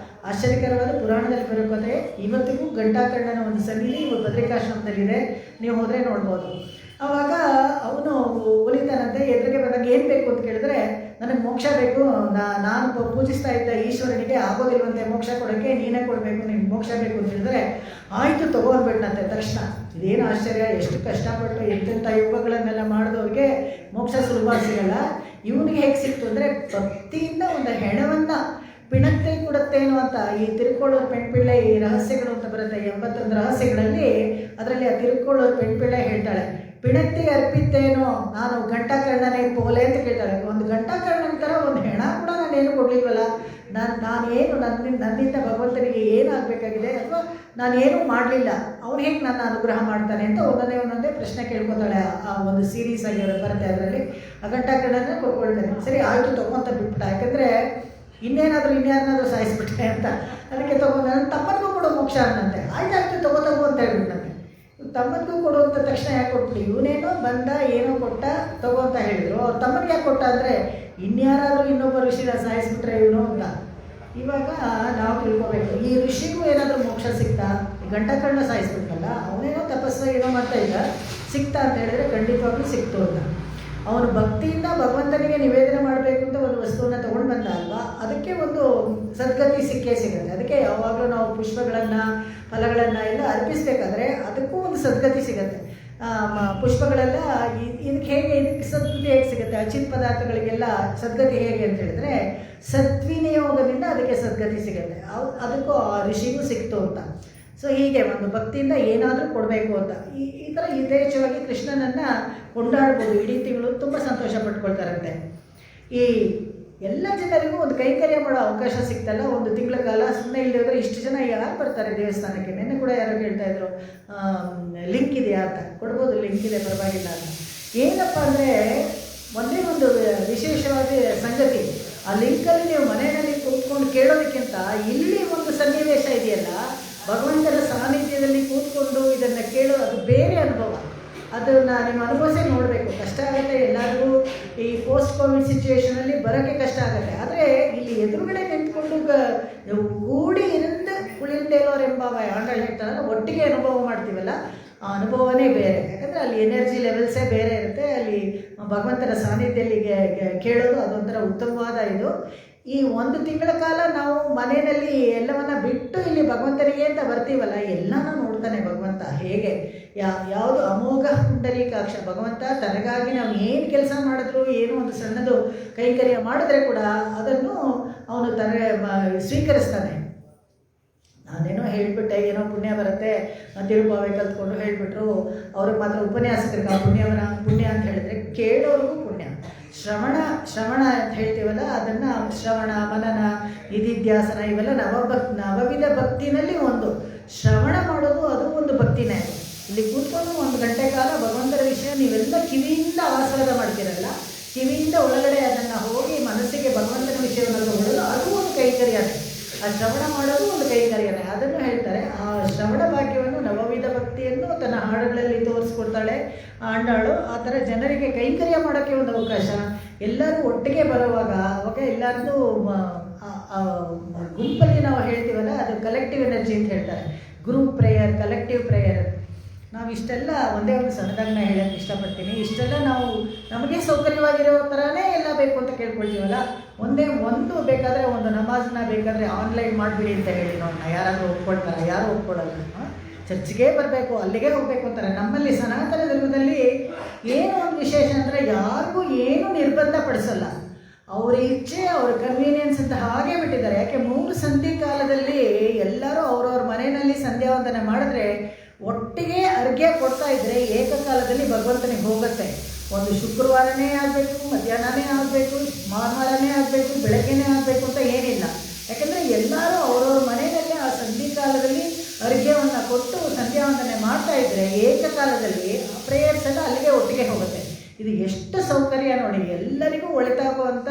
ಆಶ್ಚರ್ಯಕರವಾದ ಪುರಾಣದಲ್ಲಿ ಬರೋ ಕಥೆ. ಇವತ್ತಿಗೂ ಘಂಟಾಕರ್ಣನ ಒಂದು ಸನ್ನಿಧಿ ಬದ್ರಿಕಾಶ್ರಮದಲ್ಲಿದೆ, ನೀವು ಹೋದರೆ ನೋಡ್ಬೋದು. ಆವಾಗ ಅವನು ಒಲಿತಾನಂತೆ. ಎದುರಿಗೆ ಬಂದಾಗ ಏನು ಬೇಕು ಅಂತ ಕೇಳಿದ್ರೆ, ನನಗೆ ಮೋಕ್ಷ ಬೇಕು, ನಾನು ಪೂಜಿಸ್ತಾ ಇದ್ದ ಈಶ್ವರನಿಗೆ ಆಗೋದಿಲ್ವಂತೆ ಮೋಕ್ಷ ಕೊಡೋಕ್ಕೆ, ನೀನೇ ಕೊಡಬೇಕು, ನಿಮ್ಗೆ ಮೋಕ್ಷ ಬೇಕು ಅಂತ ಹೇಳಿದ್ರೆ ಆಯಿತು ತೊಗೊಂಡ್ಬಿಟ್ನಂತೆ ತಕ್ಷಣ. ಇದೇನು ಆಶ್ಚರ್ಯ, ಎಷ್ಟು ಕಷ್ಟಪಟ್ಟು ಎಂತೆಂಥ ಯೋಗಗಳನ್ನೆಲ್ಲ ಮಾಡಿದವ್ರಿಗೆ ಮೋಕ್ಷ ಸುಲಭ ಸಿಗಲ್ಲ. ಇವನಿಗೆ ಹೇಗೆ ಸಿಕ್ತು ಅಂದರೆ, ಭಕ್ತಿಯಿಂದ ಒಂದು ಹೆಣವನ್ನು ಪಿಣಕ್ಕೆ ಕೊಡುತ್ತೇನೋ ಅಂತ. ಈ ತಿರುಕೊಳ್ಳೋರು ಪೆಣ್ಪಿಳ್ಳೆ ಈ ರಹಸ್ಯಗಳು ಅಂತ ಬರುತ್ತೆ, 81 ರಹಸ್ಯಗಳಲ್ಲಿ. ಅದರಲ್ಲಿ ಆ ತಿರುಕೊಳ್ಳೋರು ಪೆಣ್ಪಿಳ್ಳೆ ಹೇಳ್ತಾಳೆ, ಪಿಣಕ್ಕೆ ಅರ್ಪಿತ್ತೇನೋ ನಾನು ಘಂಟಾಕರ್ಣನೇ ಪೋಲೆ ಅಂತ ಕೇಳ್ತಾಳೆ. ಒಂದು ಘಂಟಾಕರ್ಣನ ಥರ ಒಂದು ಹೆಣ ಕೂಡ ನಾನೇನು ಕೊಡಲಿಲ್ವಲ್ಲ, ನಾನೇನು ನನ್ನಿಂದ ಭಗವಂತನಿಗೆ ಏನಾಗಬೇಕಾಗಿದೆ ಅಥವಾ ನಾನೇನೂ ಮಾಡಲಿಲ್ಲ, ಅವನು ಹೇಗೆ ನನ್ನ ಅನುಗ್ರಹ ಮಾಡ್ತಾನೆ ಅಂತ ಒಂದೊಂದೇ ಪ್ರಶ್ನೆ ಕೇಳ್ಕೊತಾಳೆ. ಆ ಒಂದು ಸೀರೀಸ್ ಆಗಿ ಬರುತ್ತೆ. ಅದರಲ್ಲಿ ಆ ಘಂಟಾಕರ್ಣನ ಕೊಡ್ಕೊಳ್ತಾನೆ. ಸರಿ ಆಯಿತು ತಗೊಂತ ಬಿಟ್ಬಿಟ್ಟ. ಯಾಕಂದರೆ ಇನ್ಯಾರನ್ನಾದ್ರೂ ಸಾಯಿಸ್ಬಿಟ್ಟೆ ಅಂತ. ಅದಕ್ಕೆ ತಗೊಂಡು ನನ್ನ ತಮ್ಮನಿಗೂ ಕೊಡೋ ಮೋಕ್ಷ ಅನ್ನಂತೆ. ಆಯ್ತಾಯ್ತು ತಗೋ ಅಂತ ಹೇಳ್ಬಿಟ್ಟಂತೆ. ತಮ್ಮನಿಗೂ ಕೊಡುವಂಥ ತಕ್ಷಣ ಯಾಕೆ ಕೊಟ್ಬಿಟ್ಟು, ಇವನೇನೋ ಬಂದ ಏನೋ ಕೊಟ್ಟ ತಗೋ ಅಂತ ಹೇಳಿದರು. ಅವ್ರ ತಮ್ಮನಿಗೆ ಯಾಕೆ ಕೊಟ್ಟ ಅಂದರೆ, ಇನ್ಯಾರಾದರೂ ಇನ್ನೊಬ್ಬ ಋಷಿನ ಸಾಯಿಸ್ಬಿಟ್ರೆ ಇವನು ಅಂತ. ಇವಾಗ ನಾವು ತಿಳ್ಕೊಬೇಕು, ಈ ಋಷಿಗೂ ಏನಾದರೂ ಮೋಕ್ಷ ಸಿಗ್ತಾ? ಘಂಟಾಕರ್ಣ ಸಾಯಿಸ್ಬಿಟ್ಟಲ್ಲ, ಅವನೇನೋ ತಪಸ್ಸು ಏನೋ ಮಾಡ್ತಾ ಇದ್ದ, ಸಿಗ್ತಾ ಅಂತ ಹೇಳಿದ್ರೆ ಖಂಡಿತವಾಗ್ಲೂ ಸಿಕ್ತು ಅಂತ. ಅವನು ಭಕ್ತಿಯಿಂದ ಭಗವಂತನಿಗೆ ನಿವೇದನೆ ಮಾಡಬೇಕು ಅಂತ ಒಂದು ವಸ್ತುವನ್ನು ತೊಗೊಂಡು ಬಂದ ಅಲ್ವಾ, ಅದಕ್ಕೆ ಒಂದು ಸದ್ಗತಿ ಸಿಕ್ಕೇ ಸಿಗುತ್ತೆ. ಅದಕ್ಕೆ ಯಾವಾಗಲೂ ನಾವು ಪುಷ್ಪಗಳನ್ನು ಫಲಗಳನ್ನು ಎಲ್ಲ ಅರ್ಪಿಸಬೇಕಾದ್ರೆ ಅದಕ್ಕೂ ಒಂದು ಸದ್ಗತಿ ಸಿಗುತ್ತೆ. ಪುಷ್ಪಗಳೆಲ್ಲ ಇದಕ್ಕೆ ಸದ್ಗತಿ ಹೇಗೆ ಸಿಗುತ್ತೆ? ಅಚಿತ್ ಪದಾರ್ಥಗಳಿಗೆಲ್ಲ ಸದ್ಗತಿ ಹೇಗೆ ಅಂತ ಹೇಳಿದ್ರೆ, ಸದ್ವಿನಿಯೋಗದಿಂದ ಅದಕ್ಕೆ ಸದ್ಗತಿ ಸಿಗುತ್ತೆ. ಅದಕ್ಕೂ ಆ ಋಷಿಗೂ ಸಿಕ್ತು ಅಂತ. ಸೊ ಹೀಗೆ ಒಂದು ಭಕ್ತಿಯಿಂದ ಏನಾದರೂ ಕೊಡಬೇಕು ಅಂತ ಈ ಥರ ಯಥೇಚ್ಛವಾಗಿ ಕೃಷ್ಣನನ್ನು ಕೊಂಡಾಡ್ಬೋದು. ಇಡೀ ತಿಂಗಳು ತುಂಬ ಸಂತೋಷ ಪಟ್ಕೊಳ್ತಾರಂತೆ. ಈ ಎಲ್ಲ ಜನರಿಗೂ ಒಂದು ಕೈಂಕರ್ಯ ಮಾಡೋ ಅವಕಾಶ ಸಿಗ್ತಲ್ಲ ಒಂದು ತಿಂಗಳ ಕಾಲ. ಸುಮ್ಮನೆ ಇಲ್ಲದೆ ಹೋದರೆ ಇಷ್ಟು ಜನ ಯಾರು ಬರ್ತಾರೆ ದೇವಸ್ಥಾನಕ್ಕೆ? ನೆನ್ನೆ ಕೂಡ ಯಾರೋ ಹೇಳ್ತಾಯಿದ್ರು, ಲಿಂಕ್ ಇದೆಯಾ ಅಂತ. ಕೊಡ್ಬೋದು, ಲಿಂಕ್ ಇದೆ, ಪರವಾಗಿಲ್ಲ ಅಂತ. ಏನಪ್ಪ ಅಂದರೆ ಒಂದೇ ಒಂದು ವಿಶೇಷವಾದ ಸಂಗತಿ, ಆ ಲಿಂಕಲ್ಲಿ ನೀವು ಮನೆಯಲ್ಲಿ ಕೂತ್ಕೊಂಡು ಕೇಳೋದಕ್ಕಿಂತ ಇಲ್ಲಿ ಒಂದು ಸನ್ನಿವೇಶ ಇದೆಯಲ್ಲ, ಭಗವಂತನ ಸಾನ್ನಿಧ್ಯದಲ್ಲಿ ಕೂತ್ಕೊಂಡು ಇದನ್ನು ಕೇಳೋದು, ಅದು ಬೇರೆ ಅನುಭವ. ಅದನ್ನು ನೀವು ಅನುಭವಿಸೇ ನೋಡಬೇಕು. ಕಷ್ಟ ಆಗುತ್ತೆ ಎಲ್ಲರಿಗೂ. ಈ ಪೋಸ್ಟ್ ಕೋವಿಡ್ ಸಿಚುವೇಷನಲ್ಲಿ ಬರೋಕ್ಕೆ ಕಷ್ಟ ಆಗುತ್ತೆ. ಆದರೆ ಇಲ್ಲಿ ಎದುರುಗಡೆ ನಿಂತ್ಕೊಂಡು ಕೂಡಿ ಇರಿಂದ ಕುಳಿರ್ತೇಲೋರೆಂಬವ ಆಂಡಳು ಹೇಳ್ತಾರಲ್ಲ, ಒಟ್ಟಿಗೆ ಅನುಭವ ಮಾಡ್ತೀವಲ್ಲ, ಆ ಅನುಭವನೇ ಬೇರೆ. ಯಾಕಂದರೆ ಅಲ್ಲಿ ಎನರ್ಜಿ ಲೆವೆಲ್ಸೇ ಬೇರೆ ಇರುತ್ತೆ. ಅಲ್ಲಿ ಭಗವಂತನ ಸಾನ್ನಿಧ್ಯದಲ್ಲಿ ಕೇಳೋದು ಅದೊಂಥರ ಉತ್ತಮವಾದ ಇದು. ಈ 1 ತಿಂಗಳ ಕಾಲ ನಾವು ಮನೆಯಲ್ಲಿ ಎಲ್ಲವನ್ನ ಬಿಟ್ಟು ಇಲ್ಲಿ ಭಗವಂತನಿಗೆ ಅಂತ ಬರ್ತೀವಲ್ಲ, ಎಲ್ಲನೂ ನೋಡ್ತಾನೆ ಭಗವಂತ. ಹೇಗೆ ಯಾವುದು ಅಮೋಘ ಪುಂಡರೀಕಾಕ್ಷ ಭಗವಂತ ತನಗಾಗಿ ನಾವು ಏನು ಕೆಲಸ ಮಾಡಿದ್ರು, ಏನೋ ಒಂದು ಸಣ್ಣದು ಕೈಂಕರ್ಯ ಮಾಡಿದ್ರೆ ಕೂಡ ಅದನ್ನು ಅವನು ಸ್ವೀಕರಿಸ್ತಾನೆ. ನಾನೇನೋ ಹೇಳಿಬಿಟ್ಟೆ, ಏನೋ ಪುಣ್ಯ ಬರುತ್ತೆ, ತಿರುಪಾವೆ ಕಲ್ತ್ಕೊಂಡು ಹೇಳಿಬಿಟ್ರು, ಅವ್ರಿಗೆ ಮಾತ್ರ ಉಪನ್ಯಾಸಕರಿಗೆ ಪುಣ್ಯ ಅಂತ ಹೇಳಿದ್ರೆ ಕೇಳೋರಿಗೂ ಪುಣ್ಯ. ಶ್ರವಣ ಅಂತ ಹೇಳ್ತೀವಲ್ಲ, ಅದನ್ನು ಶ್ರವಣ, ಮನನ, ನಿಧಿಧ್ಯಾಸನ ಇವೆಲ್ಲ ನವವಿಧ ಭಕ್ತಿನಲ್ಲಿ ಒಂದು. ಶ್ರವಣ ಮಾಡೋದು ಅದು ಒಂದು ಭಕ್ತಿನೇ. ಇಲ್ಲಿ ಕೂತ್ಕೊಂಡು 1 ಗಂಟೆ ಕಾಲ ಭಗವಂತನ ವಿಷಯ ನೀವೆಲ್ಲ ಕಿವಿಯಿಂದ ಆಸ್ವಾದ ಮಾಡ್ತೀರಲ್ಲ, ಕಿವಿಯಿಂದ ಒಳಗಡೆ ಅದನ್ನು ಹೋಗಿ ಮನಸ್ಸಿಗೆ ಭಗವಂತನ ವಿಷಯವನ್ನು ತಗೊಳ್ಳೋದು ಅದು ಒಂದು ಕೈಂಕರ್ಯನೇ. ಆ ಶ್ರವಣ ಮಾಡೋದು ಒಂದು ಕೈಂಕರ್ಯನೇ. ಅದನ್ನು ಹೇಳ್ತಾರೆ. ಆ ಶ್ರವಣ ಭಾಗ್ಯವನ್ನು, ನವವಿಧ ಭಕ್ತಿಯನ್ನು ತನ್ನ ಹಾಡುಗಳಲ್ಲಿ ತೋರಿಸ್ಕೊಡ್ತಾಳೆ ಆಂಡಾಳು. ಆ ಥರ ಜನರಿಗೆ ಕೈಂಕರ್ಯ ಮಾಡೋಕ್ಕೆ ಒಂದು ಅವಕಾಶ. ಎಲ್ಲರೂ ಒಟ್ಟಿಗೆ ಬರುವಾಗ ಅವಾಗ ಎಲ್ಲರದ್ದು ಗುಂಪಲ್ಲಿ ನಾವು ಹೇಳ್ತೀವಲ್ಲ, ಅದು ಕಲೆಕ್ಟಿವ್ ಎನರ್ಜಿ ಅಂತ ಹೇಳ್ತಾರೆ. Group prayer, collective prayer. ನಾವು ಇಷ್ಟೆಲ್ಲ ಒಂದೇ ಒಂದು ಸಣ್ಣದಾಗಿ ನಾನು ಹೇಳೋಕ್ಕೆ ಇಷ್ಟಪಡ್ತೀನಿ. ಇಷ್ಟೆಲ್ಲ ನಾವು ನಮಗೆ ಸೌಕರ್ಯವಾಗಿರೋ ಥರನೇ ಎಲ್ಲ ಬೇಕು ಅಂತ ಕೇಳ್ಕೊಳ್ತೀವಲ್ಲ, ಒಂದು ಬೇಕಾದರೆ ಒಂದು ನಮಾಜ್ನ ಬೇಕಾದರೆ ಆನ್ಲೈನ್ ಮಾಡಿಬಿಡಿ ಅಂತ ಹೇಳಿ ನೋಡೋಣ. ಯಾರಾದರೂ ಒಪ್ಕೊಳ್ತಾರೆ? ಯಾರು ಒಪ್ಕೊಳ್ಳಲ್ಲ. ಚರ್ಚ್ಗೆ ಬರಬೇಕು, ಅಲ್ಲಿಗೆ ಹೋಗಬೇಕು ಅಂತಾರೆ. ನಮ್ಮಲ್ಲಿ ಸನಾತನ ಧರ್ಮದಲ್ಲಿ ಏನೋ ಒಂದು ವಿಶೇಷ ಅಂದರೆ ಯಾರಿಗೂ ಏನೂ ನಿರ್ಬಂಧ ಪಡಿಸಲ್ಲ. ಅವರ ಇಚ್ಛೆ, ಅವರ ಕನ್ವೀನಿಯನ್ಸ್ ಅಂತ ಹಾಗೆ ಬಿಟ್ಟಿದ್ದಾರೆ. ಯಾಕೆ 3 ಸಂಧಿ ಕಾಲದಲ್ಲಿ ಎಲ್ಲರೂ ಅವ್ರವ್ರ ಮನೆಯಲ್ಲಿ ಸಂಧ್ಯಾವಂದನೆ ಮಾಡಿದ್ರೆ ಒಟ್ಟಿಗೆ ಅರ್ಘ್ಯ ಕೊಡ್ತಾ ಇದ್ದರೆ ಏಕಕಾಲದಲ್ಲಿ ಭಗವಂತನಿಗೆ ಹೋಗುತ್ತೆ. ಒಂದು ಶುಕ್ರವಾರನೇ ಆಗಬೇಕು, ಮಧ್ಯಾಹ್ನನೇ ಆಗಬೇಕು, ಭಾನುವಾರನೇ ಆಗಬೇಕು, ಬೆಳಗ್ಗೆನೇ ಆಗಬೇಕು ಅಂತ ಏನಿಲ್ಲ. ಯಾಕಂದರೆ ಎಲ್ಲರೂ ಅವ್ರವ್ರ ಮನೆಯಲ್ಲೇ ಆ ಸಂಧಿ ಕಾಲದಲ್ಲಿ ಅರ್ಘ್ಯವನ್ನು ಕೊಟ್ಟು ಸಂಧ್ಯಾವಂದನೆ ಮಾಡ್ತಾ ಇದ್ದರೆ ಏಕಕಾಲದಲ್ಲಿ ಆ ಪ್ರೇಯರ್ಸ್ ಎಲ್ಲ ಅಲ್ಲಿಗೆ ಒಟ್ಟಿಗೆ ಹೋಗುತ್ತೆ. ಇದು ಎಷ್ಟು ಸೌಕರ್ಯ ನೋಡಿ. ಎಲ್ಲರಿಗೂ ಒಳಿತಾಗುವಂಥ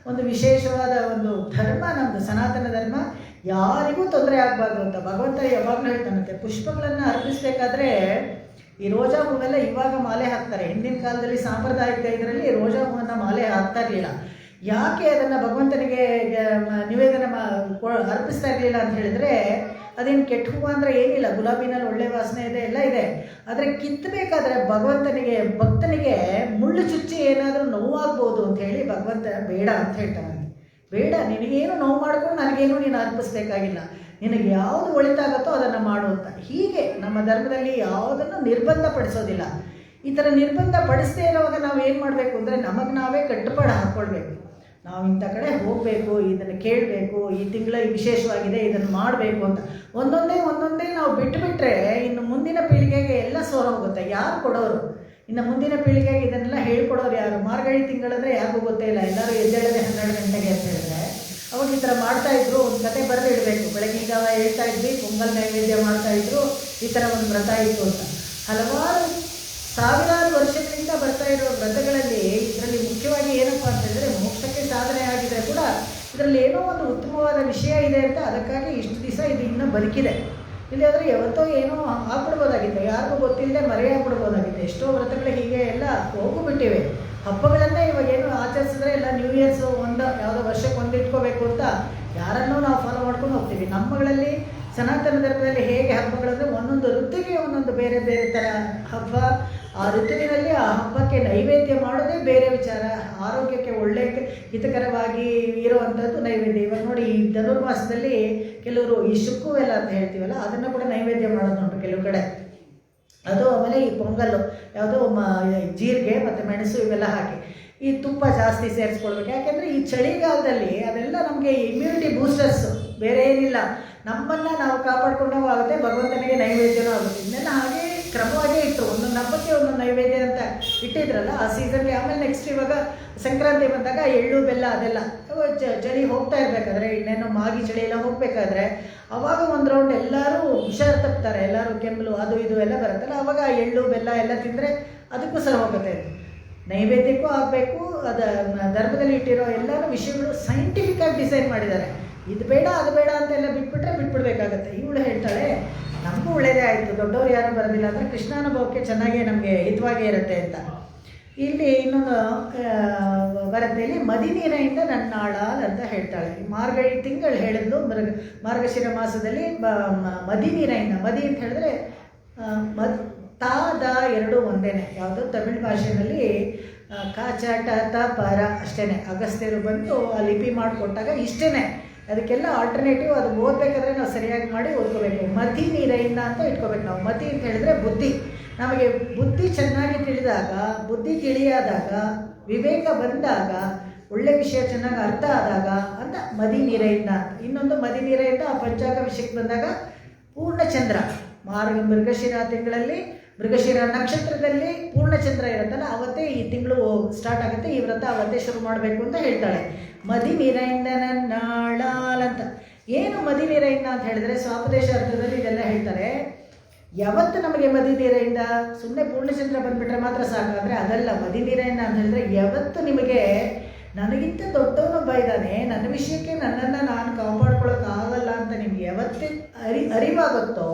ಒಂದು ವಿಶೇಷವಾದ ಒಂದು ಧರ್ಮ ನಮ್ಮದು ಸನಾತನ ಧರ್ಮ. ಯಾರಿಗೂ ತೊಂದರೆ ಆಗಬಾರ್ದು ಅಂತ ಭಗವಂತ ಯಾವಾಗಲೂ ಹೇಳ್ತಾನಂತೆ. ಪುಷ್ಪಗಳನ್ನು ಅರ್ಪಿಸಬೇಕಾದ್ರೆ ಈ ರೋಜಾ ಹೂವೆಲ್ಲ ಇವಾಗ ಮಾಲೆ ಹಾಕ್ತಾರೆ. ಹಿಂದಿನ ಕಾಲದಲ್ಲಿ ಸಾಂಪ್ರದಾಯಿಕ ಇದರಲ್ಲಿ ರೋಜಾ ಹೂವನ್ನು ಮಾಲೆ ಹಾಕ್ತಾ ಇರಲಿಲ್ಲ. ಯಾಕೆ ಅದನ್ನು ಭಗವಂತನಿಗೆ ನಿವೇದನ ಅರ್ಪಿಸ್ತಾ ಇರಲಿಲ್ಲ ಅಂತ ಹೇಳಿದರೆ, ಅದೇನು ಕೆಟ್ಟ ಹೂವು ಅಂದರೆ ಏನಿಲ್ಲ, ಗುಲಾಬಿನಲ್ಲಿ ಒಳ್ಳೆ ವಾಸನೆ ಇದೆ, ಎಲ್ಲ ಇದೆ. ಆದರೆ ಕಿತ್ತಬೇಕಾದ್ರೆ ಭಕ್ತನಿಗೆ ಮುಳ್ಳು ಚುಚ್ಚಿ ಏನಾದರೂ ನೋವಾಗ್ಬೋದು ಅಂತ ಹೇಳಿ ಭಗವಂತ ಬೇಡ ಅಂತ ಹೇಳ್ತಾನೆ. ಬೇಡ, ನಿನಗೇನು ನೋವು ಮಾಡ್ಕೊಂಡು ನನಗೇನು ನೀನು ಅರ್ಪಿಸ್ಬೇಕಾಗಿಲ್ಲ, ನಿನಗೆ ಯಾವುದು ಒಳಿತಾಗುತ್ತೋ ಅದನ್ನು ಮಾಡು ಅಂತ. ಹೀಗೆ ನಮ್ಮ ಧರ್ಮದಲ್ಲಿ ಯಾವುದನ್ನು ನಿರ್ಬಂಧ ಪಡಿಸೋದಿಲ್ಲ. ಈ ಥರ ನಿರ್ಬಂಧ ಪಡಿಸದೇ ಇರೋವಾಗ ನಾವು ಏನು ಮಾಡಬೇಕು ಅಂದರೆ ನಮಗೆ ನಾವೇ ಕಟ್ಟುಪಾಡು ಹಾಕ್ಕೊಳ್ಬೇಕು. ನಾವು ಇಂಥ ಕಡೆ ಹೋಗಬೇಕು, ಇದನ್ನು ಕೇಳಬೇಕು, ಈ ತಿಂಗಳ ವಿಶೇಷವಾಗಿದೆ, ಇದನ್ನು ಮಾಡಬೇಕು ಅಂತ ಒಂದೊಂದೇ ನಾವು ಬಿಟ್ಟುಬಿಟ್ರೆ ಇನ್ನು ಮುಂದಿನ ಪೀಳಿಗೆಗೆ ಎಲ್ಲ ಹೋಗುತ್ತೆ. ಯಾರು ಕೊಡೋರು? ಇನ್ನು ಮುಂದಿನ ಪೀಳಿಗೆಗೆ ಇದನ್ನೆಲ್ಲ ಹೇಳ್ಕೊಡೋರು ಯಾರು? ಮಾರ್ಗಳಿ ತಿಂಗಳಂದರೆ ಯಾರಿಗೂ ಗೊತ್ತೇ ಇಲ್ಲ. ಎಲ್ಲರೂ ಎದ್ದೇಳದೆ 12 ಗಂಟೆಗೆ ಅಂತ ಹೇಳಿದ್ರೆ ಅವಾಗ ಈ ಥರ ಮಾಡ್ತಾಯಿದ್ರು. ಒಂದು ಕತೆ ಬರೆದಿಡಬೇಕು. ಬೆಳಗ್ಗೆ ಜಾವ ಹೇಳ್ತಾ ಇದ್ವಿ, ಪೊಂಗಲ್ ನೈವೇದ್ಯ ಮಾಡ್ತಾಯಿದ್ರು, ಈ ಥರ ಒಂದು ವ್ರತ ಇತ್ತು ಅಂತ. ಹಲವಾರು ಸಾವಿರಾರು ವರ್ಷಗಳಿಂದ ಬರ್ತಾ ಇರೋ ವ್ರತಗಳಲ್ಲಿ ಇದರಲ್ಲಿ ಮುಖ್ಯವಾಗಿ ಏನಪ್ಪ ಅಂತಂದರೆ, ಮೋಕ್ಷಕ್ಕೆ ಸಾಧನೆ ಆಗಿದ್ರೆ ಕೂಡ ಇದರಲ್ಲಿ ಏನೋ ಒಂದು ಉತ್ತಮವಾದ ವಿಷಯ ಇದೆ ಅಂತ ಅದಕ್ಕಾಗಿ ಇಷ್ಟು ದಿವಸ ಇದು ಇನ್ನೂ ಬದುಕಿದೆ. ಇಲ್ಲಿ ಆದರೆ ಯಾವತ್ತೋ ಏನೋ ಆಗ್ಬಿಡ್ಬೋದಾಗಿತ್ತು, ಯಾರಿಗೂ ಗೊತ್ತಿಲ್ಲದೆ ಮರೆಯಾಗ್ಬಿಡ್ಬೋದಾಗಿತ್ತು. ಎಷ್ಟೋ ವ್ರತಗಳು ಹೀಗೆ ಎಲ್ಲ ಹೋಗಿಬಿಟ್ಟಿವೆ. ಹಬ್ಬಗಳನ್ನೇ ಇವಾಗೇನು ಆಚರಿಸಿದ್ರೆ ಎಲ್ಲ ನ್ಯೂ ಇಯರ್ಸು ಯಾವುದೋ ವರ್ಷಕ್ಕೆ ಇಟ್ಕೋಬೇಕು ಅಂತ ಯಾರನ್ನೂ ನಾವು ಫಾಲೋ ಮಾಡ್ಕೊಂಡು ಹೋಗ್ತೀವಿ. ನಮ್ಮಗಳಲ್ಲಿ ಸನಾತನ ಧರ್ಮದಲ್ಲಿ ಹೇಗೆ ಹಬ್ಬಗಳಂದರೆ ಒಂದೊಂದು ಋತುವಿಗೆ ಒಂದೊಂದು ಬೇರೆ ಬೇರೆ ಥರ ಹಬ್ಬ. ಆ ಋತುವಿನಲ್ಲಿ ಆ ಹಬ್ಬಕ್ಕೆ ನೈವೇದ್ಯ ಮಾಡೋದೇ ಬೇರೆ ವಿಚಾರ. ಆರೋಗ್ಯಕ್ಕೆ ಒಳ್ಳೆ ಹಿತಕರವಾಗಿ ಇರುವಂಥದ್ದು ನೈವೇದ್ಯ. ಇವಾಗ ನೋಡಿ, ಈ ಧನುರ್ಮಾಸದಲ್ಲಿ ಕೆಲವರು ಈ ಶುಕ್ಕುವೆಲ್ಲ ಅಂತ ಹೇಳ್ತೀವಲ್ಲ, ಅದನ್ನು ಕೂಡ ನೈವೇದ್ಯ ಮಾಡೋದು ನೋಡ್ರಿ ಕೆಲವು ಕಡೆ. ಅದು ಆಮೇಲೆ ಈ ಪೊಂಗಲ್ಲು ಯಾವುದೋ ಜೀರಿಗೆ ಮತ್ತು ಮೆಣಸು ಇವೆಲ್ಲ ಹಾಕಿ ಈ ತುಪ್ಪ ಜಾಸ್ತಿ ಸೇರಿಸ್ಕೊಳ್ಬೇಕು. ಯಾಕೆಂದರೆ ಈ ಚಳಿಗಾಲದಲ್ಲಿ ಅದೆಲ್ಲ ನಮಗೆ ಇಮ್ಯುನಿಟಿ ಬೂಸ್ಟರ್ಸು, ಬೇರೆ ಏನಿಲ್ಲ. ನಮ್ಮನ್ನು ನಾವು ಕಾಪಾಡ್ಕೊಂಡಾಗ ಆಗುತ್ತೆ, ಭಗವಂತನಿಗೆ ನೈವೇದ್ಯನೂ ಆಗುತ್ತೆ. ಇದನ್ನೆಲ್ಲ ಹಾಗೆ ಕ್ರಮವಾಗೇ ಇಟ್ಟು ಒಂದೊಂದು ಹಬ್ಬಕ್ಕೆ ಒಂದೊಂದು ನೈವೇದ್ಯ ಅಂತ ಇಟ್ಟಿದ್ರಲ್ಲ ಆ ಸೀಸನ್ಗೆ. ಆಮೇಲೆ ನೆಕ್ಸ್ಟ್ ಇವಾಗ ಸಂಕ್ರಾಂತಿ ಬಂದಾಗ ಎಳ್ಳು ಬೆಲ್ಲ ಅದೆಲ್ಲ ಚಳಿ ಹೋಗ್ತಾ ಇರಬೇಕಾದ್ರೆ, ಇನ್ನೇನು ಮಾಗಿ ಚಳಿ ಎಲ್ಲ ಹೋಗಬೇಕಾದ್ರೆ ಆವಾಗ ಒಂದು ರೌಂಡ್ ಎಲ್ಲರೂ ಹುಷಾರು ತಪ್ತಾರೆ. ಎಲ್ಲರೂ ಕೆಮ್ಮಲು ಅದು ಇದು ಎಲ್ಲ ಬರುತ್ತಲ್ಲ, ಆವಾಗ ಎಳ್ಳು ಬೆಲ್ಲ ಎಲ್ಲ ತಿಂದರೆ ಅದಕ್ಕೂ ಸಹ ಹೋಗುತ್ತೆ. ನೈವೇದ್ಯಕ್ಕೂ ಆಗಬೇಕು. ಅದು ಧರ್ಮದಲ್ಲಿ ಇಟ್ಟಿರೋ ಎಲ್ಲರೂ ವಿಷಯಗಳು ಸೈಂಟಿಫಿಕ್ಕಾಗಿ ಡಿಸೈನ್ ಮಾಡಿದ್ದಾರೆ. ಇದು ಬೇಡ ಅದು ಬೇಡ ಅಂತೆಲ್ಲ ಬಿಟ್ಬಿಡ್ಬೇಕಾಗತ್ತೆ. ಇವಳು ಹೇಳ್ತಾಳೆ, ನಮಗೂ ಒಳ್ಳೆಯದೇ ಆಯಿತು, ದೊಡ್ಡವ್ರು ಯಾರೂ ಬರೋದಿಲ್ಲ ಅಂದರೆ ಕೃಷ್ಣಾನುಭವಕ್ಕೆ ಚೆನ್ನಾಗೇ ನಮಗೆ ಹಿತವಾಗೇ ಇರುತ್ತೆ ಅಂತ. ಇಲ್ಲಿ ಇನ್ನೊಂದು ವರದಿಯಲ್ಲಿ ಮದಿನೀರೆಯಿಂದ ನನ್ನಾಳಾಲ್ ಅಂತ ಹೇಳ್ತಾಳೆ. ಮಾರ್ಗಳಿ ತಿಂಗಳು ಹೇಳಿದ್ಲು ಮಾರ್ಗಶಿರ ಮಾಸದಲ್ಲಿ ಮದಿನೀರೆಯಿಂದ. ಮದಿ ಅಂತ ಹೇಳಿದ್ರೆ ದ ಎರಡು ಒಂದೇನೆ. ಯಾವುದೋ ತಮಿಳ್ ಭಾಷೆಯಲ್ಲಿ ಕಾಚ ಟ ತ ಪರ ಅಷ್ಟೇ. ಅಗಸ್ತ್ಯರು ಬಂದು ಆ ಲಿಪಿ ಮಾಡಿಕೊಟ್ಟಾಗ ಇಷ್ಟೇ. ಅದಕ್ಕೆಲ್ಲ ಆಲ್ಟರ್ನೇಟಿವ್ ಅದು ಓದಬೇಕಾದ್ರೆ ನಾವು ಸರಿಯಾಗಿ ಮಾಡಿ ಓದ್ಕೋಬೇಕು. ಮತಿ ನೀರೆಯಿಂದ ಅಂತ ಇಟ್ಕೋಬೇಕು ನಾವು. ಮತಿ ಅಂತ ಹೇಳಿದ್ರೆ ಬುದ್ಧಿ. ನಮಗೆ ಬುದ್ಧಿ ಚೆನ್ನಾಗಿ ತಿಳಿದಾಗ, ಬುದ್ಧಿ ತಿಳಿಯಾದಾಗ, ವಿವೇಕ ಬಂದಾಗ, ಒಳ್ಳೆ ವಿಷಯ ಚೆನ್ನಾಗಿ ಅರ್ಥ ಆದಾಗ ಅಂತ ಮದಿ ನೀರೆಯಿಂದ. ಇನ್ನೊಂದು ಮದಿ ನೀರೆಯಿಂದ ಆ ಪಂಚಾಂಗ ವಿಷಯಕ್ಕೆ ಬಂದಾಗ ಪೂರ್ಣಚಂದ್ರ ಮೃಗಶಿರ ತಿಂಗಳಲ್ಲಿ, ಮೃಗಶಿರ ನಕ್ಷತ್ರದಲ್ಲಿ ಪೂರ್ಣಚಂದ್ರ ಇರುತ್ತಲ್ಲ, ಅವತ್ತೇ ಈ ತಿಂಗಳು ಸ್ಟಾರ್ಟ್ ಆಗುತ್ತೆ. ಈ ವ್ರತ ಅವತ್ತೇ ಶುರು ಮಾಡಬೇಕು ಅಂತ ಹೇಳ್ತಾಳೆ. ಮದಿ ನೀರೆಯಿಂದ ನನ್ನಾಳಾಲ್ ಅಂತ. ಏನು ಮದಿ ನೀರೆಯಿಂದ ಅಂತ ಹೇಳಿದ್ರೆ ಸ್ವಾಪದೇಶ ಅರ್ಥದಲ್ಲಿ ಇದೆಲ್ಲ ಹೇಳ್ತಾರೆ. ಯಾವತ್ತು ನಮಗೆ ಮದಿ ನೀರೆಯಿಂದ ಸುಮ್ಮನೆ ಪೂರ್ಣಚಂದ್ರ ಬಂದುಬಿಟ್ರೆ ಮಾತ್ರ ಸಾಕಾದರೆ ಅದಲ್ಲ. ಮದಿ ನೀರೆಯಿಂದ ಅಂತ ಹೇಳಿದ್ರೆ ಯಾವತ್ತು ನಿಮಗೆ ನನಗಿಂತ ದೊಡ್ಡವನೊಬ್ಬ ಇದ್ದಾನೆ, ನನ್ನ ವಿಷಯಕ್ಕೆ ನನ್ನನ್ನು ನಾನು ಕಾಪಾಡ್ಕೊಳ್ಳೋಕ್ಕಾಗಲ್ಲ ಅಂತ ನಿಮಗೆ ಯಾವತ್ತೇ ಅರಿವಾಗುತ್ತೋ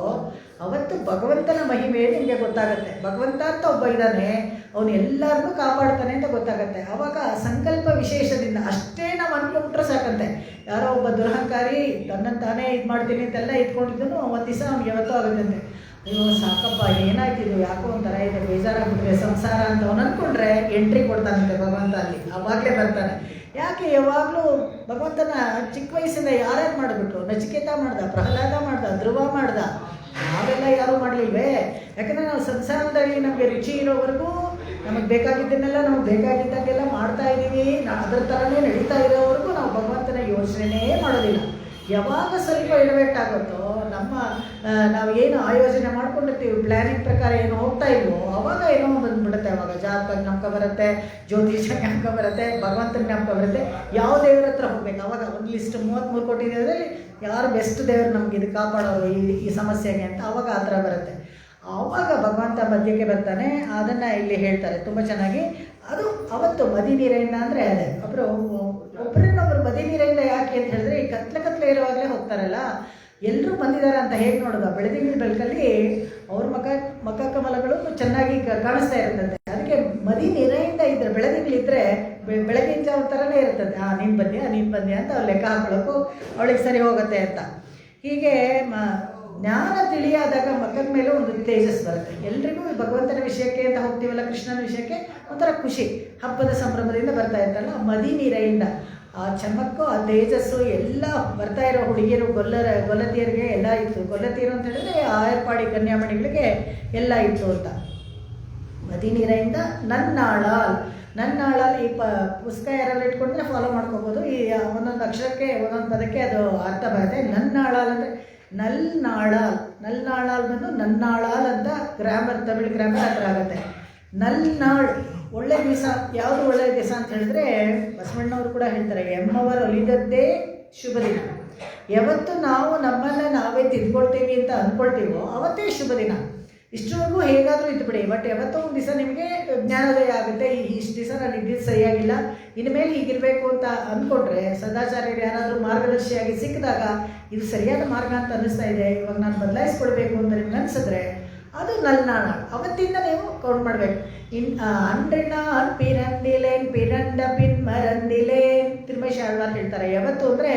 ಅವತ್ತು ಭಗವಂತನ ಮಹಿಮೆ ನಿಮಗೆ ಗೊತ್ತಾಗುತ್ತೆ. ಭಗವಂತ ಅಂತ ಒಬ್ಬ ಇದ್ದಾನೆ, ಅವನು ಎಲ್ಲರನ್ನೂ ಕಾಪಾಡ್ತಾನೆ ಅಂತ ಗೊತ್ತಾಗುತ್ತೆ. ಆವಾಗ ಸಂಕಲ್ಪ ವಿಶೇಷದಿಂದ ಅಷ್ಟೇ ನಾವು ಅನ್ಕೊಂಡ್ಬಿಟ್ರೆ ಸಾಕಂತೆ. ಯಾರೋ ಒಬ್ಬ ದುರಹಂಕಾರಿ ತನ್ನನ್ನು ತಾನೇ ಇದು ಮಾಡ್ತೀನಿ ಅಂತೆಲ್ಲ ಇಟ್ಕೊಂಡಿದ್ದನು ಒಂದು ದಿವಸ ಅವ್ನಿಗೆ ಯಾವತ್ತೂ ಆಗುತ್ತಂತೆ. ಅಯ್ಯೋ ಸಾಕಪ್ಪ, ಏನಾಯ್ತಿದ್ದು, ಯಾಕೋ ಒಂಥರ ಇದೆ, ಬೇಜಾರಾಗ್ಬಿಟ್ರೆ ಸಂಸಾರ ಅಂತ ಅವನು ಅಂದ್ಕೊಂಡ್ರೆ ಎಂಟ್ರಿ ಕೊಡ್ತಾನಂತೆ ಭಗವಂತ ಅಲ್ಲಿ. ಆವಾಗಲೇ ಬರ್ತಾನೆ. ಯಾಕೆ ಯಾವಾಗಲೂ ಭಗವಂತನ ಚಿಕ್ಕ ವಯಸ್ಸಿಂದ ಯಾರ್ಯಾರು ಮಾಡಿಬಿಟ್ರು? ನಚಿಕೇತ ಮಾಡ್ದ, ಪ್ರಹ್ಲಾದ ಮಾಡ್ದ, ಧ್ರುವ ಮಾಡ್ದ, ನಾವೆಲ್ಲ ಯಾರೂ ಮಾಡಲಿಲ್ವೇ? ಯಾಕಂದರೆ ನಾವು ಸಂಸಾರದಲ್ಲಿ ನಮಗೆ ರುಚಿ ಇರೋವರೆಗೂ ನಮಗೆ ಬೇಕಾಗಿದ್ದನ್ನೆಲ್ಲ ನಮಗೆ ಬೇಕಾಗಿದ್ದಾಗೆಲ್ಲ ಮಾಡ್ತಾ ಇದ್ದೀವಿ. ಅದ್ರ ಥರನೇ ನಡೀತಾ ಇರೋವರೆಗೂ ನಾವು ಭಗವಂತನ ಯೋಚನೆ ಮಾಡೋದಿಲ್ಲ. ಯಾವಾಗ ಸ್ವಲ್ಪ ಇಡಬೇಕಾಗುತ್ತೋ ನಾವು ಏನು ಆಯೋಜನೆ ಮಾಡ್ಕೊಂಡಿರ್ತೀವಿ, ಪ್ಲ್ಯಾನಿಂಗ್ ಪ್ರಕಾರ ಏನು ಹೋಗ್ತಾ ಇಲ್ವೋ ಅವಾಗ ಏನೋ ಬಂದುಬಿಡುತ್ತೆ. ಅವಾಗ ಜಾತಕ ಜ್ಞಾಪಕ ಬರುತ್ತೆ, ಜ್ಯೋತಿಷ ಜ್ಞಾಪಕ ಬರುತ್ತೆ, ಭಗವಂತನ ಜ್ಞಾಪಕ ಬರುತ್ತೆ. ಯಾವ ದೇವ್ರ ಹತ್ರ ಹೋಗ್ಬೇಕು? ಅವಾಗ ಒಂದು ಲಿಸ್ಟ್ 33 ಕೋಟಿ ದೇವರಲ್ಲಿ ಯಾರು ಬೆಸ್ಟ್ ದೇವರು ನಮ್ಗೆ ಇದು ಕಾಪಾಡೋರು ಈ ಸಮಸ್ಯೆಗೆ ಅಂತ ಅವಾಗ ಆ ಥರ ಬರುತ್ತೆ. ಆವಾಗ ಭಗವಂತ ಮಧ್ಯಕ್ಕೆ ಬರ್ತಾನೆ. ಅದನ್ನು ಇಲ್ಲಿ ಹೇಳ್ತಾರೆ ತುಂಬ ಚೆನ್ನಾಗಿ. ಅದು ಅವತ್ತು ಮದಿ ನೀರೆಯಿಂದ ಅಂದರೆ ಅದೇ ಒಬ್ಬರನ್ನೊಬ್ಬರು ಮದಿ ನೀರೆಯಿಂದ ಯಾಕೆ ಅಂತ ಹೇಳಿದ್ರೆ, ಈ ಕತ್ಲೆ ಇರುವಾಗಲೇ ಹೋಗ್ತಾರಲ್ಲ, ಎಲ್ಲರೂ ಬಂದಿದ್ದಾರೆ ಅಂತ ಹೇಗೆ ನೋಡೋದು? ಬೆಳದಿಂಗಳ ಬೆಳಕಲ್ಲಿ ಅವ್ರ ಮಕ ಕಮಲಗಳು ಚೆನ್ನಾಗಿ ಕಾಣಿಸ್ತಾ ಇರುತ್ತಂತೆ. ಅದಕ್ಕೆ ಮದಿ ನೀರೆಯಿಂದ ಇದ್ದರೆ, ಬೆಳದಿಂಗಳಿದ್ರೆ ಬೆಳಗಿನ ಜಾವ ಥರನೇ ಇರ್ತದೆ. ನೀನು ಬಂದ್ಯಾ ಅಂತ ಅವ್ರು ಲೆಕ್ಕ ಹಾಕೊಳ್ಳೋಕ್ಕೂ ಅವಳಿಗೆ ಸರಿ ಹೋಗುತ್ತೆ ಅಂತ. ಹೀಗೆ ಜ್ಞಾನ ತಿಳಿಯಾದಾಗ ಮಕ್ಕಳ ಮೇಲೆ ಒಂದು ತೇಜಸ್ ಬರುತ್ತೆ. ಎಲ್ರಿಗೂ ಭಗವಂತನ ವಿಷಯಕ್ಕೆ ಅಂತ ಹೋಗ್ತೀವಲ್ಲ, ಕೃಷ್ಣನ ವಿಷಯಕ್ಕೆ ಒಂಥರ ಖುಷಿ, ಹಬ್ಬದ ಸಂಭ್ರಮದಿಂದ ಬರ್ತಾ ಇರ್ತಲ್ಲ. ಮದಿ ನೀರೆಯಿಂದ ಆ ಚಮಕ್ಕು, ಆ ತೇಜಸ್ಸು ಎಲ್ಲ ಬರ್ತಾ ಇರೋ ಹುಡುಗಿಯರು, ಗೊಲ್ಲತಿಯರಿಗೆ ಎಲ್ಲ ಇತ್ತು. ಗೊಲ್ಲತಿಯರು ಅಂತ ಹೇಳಿದ್ರೆ ಆಯರ್ಪಾಡಿ ಕನ್ಯಾಮಣಿಗಳಿಗೆ ಎಲ್ಲ ಇತ್ತು ಅಂತ. ಮದಿ ನೀರೆಯಿಂದ ನನ್ನಾಳಾಲ್ ಈ ಪುಸ್ತಕ ಯಾರಾದ್ರೂ ಇಟ್ಕೊಂಡ್ರೆ ಫಾಲೋ ಮಾಡ್ಕೋಬೋದು. ಈ ಒಂದೊಂದು ಅಕ್ಷರಕ್ಕೆ ಒಂದೊಂದು ಪದಕ್ಕೆ ಅದು ಅರ್ಥ ಬರುತ್ತೆ. ನನ್ನಾಳಾಲ್ ಅಂದರೆ ನಲ್ನಾಳಾಲ್ ಬಂದು ನನ್ನಾಳಾಲ್ ಅಂತ ಗ್ರಾಮರ್, ತಮಿಳ್ ಗ್ರಾಮರ್ ಹತ್ರ ಆಗುತ್ತೆ. ನಲ್ನಾಳ್ ಒಳ್ಳೆ ದಿವಸ. ಯಾವುದು ಒಳ್ಳೆ ದಿವಸ ಅಂತ ಹೇಳಿದ್ರೆ ಬಸವಣ್ಣವರು ಕೂಡ ಹೇಳ್ತಾರೆ, ಎಮ್ಮವರು ಒಲಿದದ್ದೇ ಶುಭ ದಿನ. ಯಾವತ್ತು ನಾವು ನಮ್ಮನ್ನು ನಾವೇ ತಿದ್ಕೊಳ್ತೀವಿ ಅಂತ ಅಂದ್ಕೊಳ್ತೀವೋ ಅವತ್ತೇ ಶುಭ ದಿನ. ಇಷ್ಟವರೆಗೂ ಹೇಗಾದರೂ ಇದ್ದುಬಿಡಿ, ಬಟ್ ಯಾವತ್ತೋ ಒಂದು ದಿವಸ ನಿಮಗೆ ಜ್ಞಾನೋದಯ ಆಗುತ್ತೆ. ಇಷ್ಟು ದಿವಸ ನಾನು ಇದ್ದಿದ್ದು ಸರಿಯಾಗಿಲ್ಲ, ಇನ್ಮೇಲೆ ಹೀಗಿರಬೇಕು ಅಂತ ಅಂದ್ಕೊಂಡ್ರೆ, ಸದಾಚಾರ್ಯರು ಯಾರಾದರೂ ಮಾರ್ಗದರ್ಶಿಯಾಗಿ ಸಿಕ್ಕಿದಾಗ ಇದು ಸರಿಯಾದ ಮಾರ್ಗ ಅಂತ ಅನ್ನಿಸ್ತಾ ಇದೆ, ಇವಾಗ ನಾನು ಬದಲಾಯಿಸ್ಕೊಳ್ಬೇಕು ಅಂತ ನಿಮ್ಗೆ ಅನಿಸಿದ್ರೆ ಅದು ನಲ್ನಾಳ. ಅವತ್ತಿಂದ ನೀವು ಕೌಂಟ್ ಮಾಡಬೇಕು. ಅನ್ರಿನಾನ್ ಪಿರಂದಿಲೇನ್ ಪಿರಂಡ ಪಿನ್ ಮರಂದಿಲೇನ್ ತಿರುಮೇಶ ಆಳ್ವಾರ್ ಹೇಳ್ತಾರೆ. ಯಾವತ್ತು ಅಂದರೆ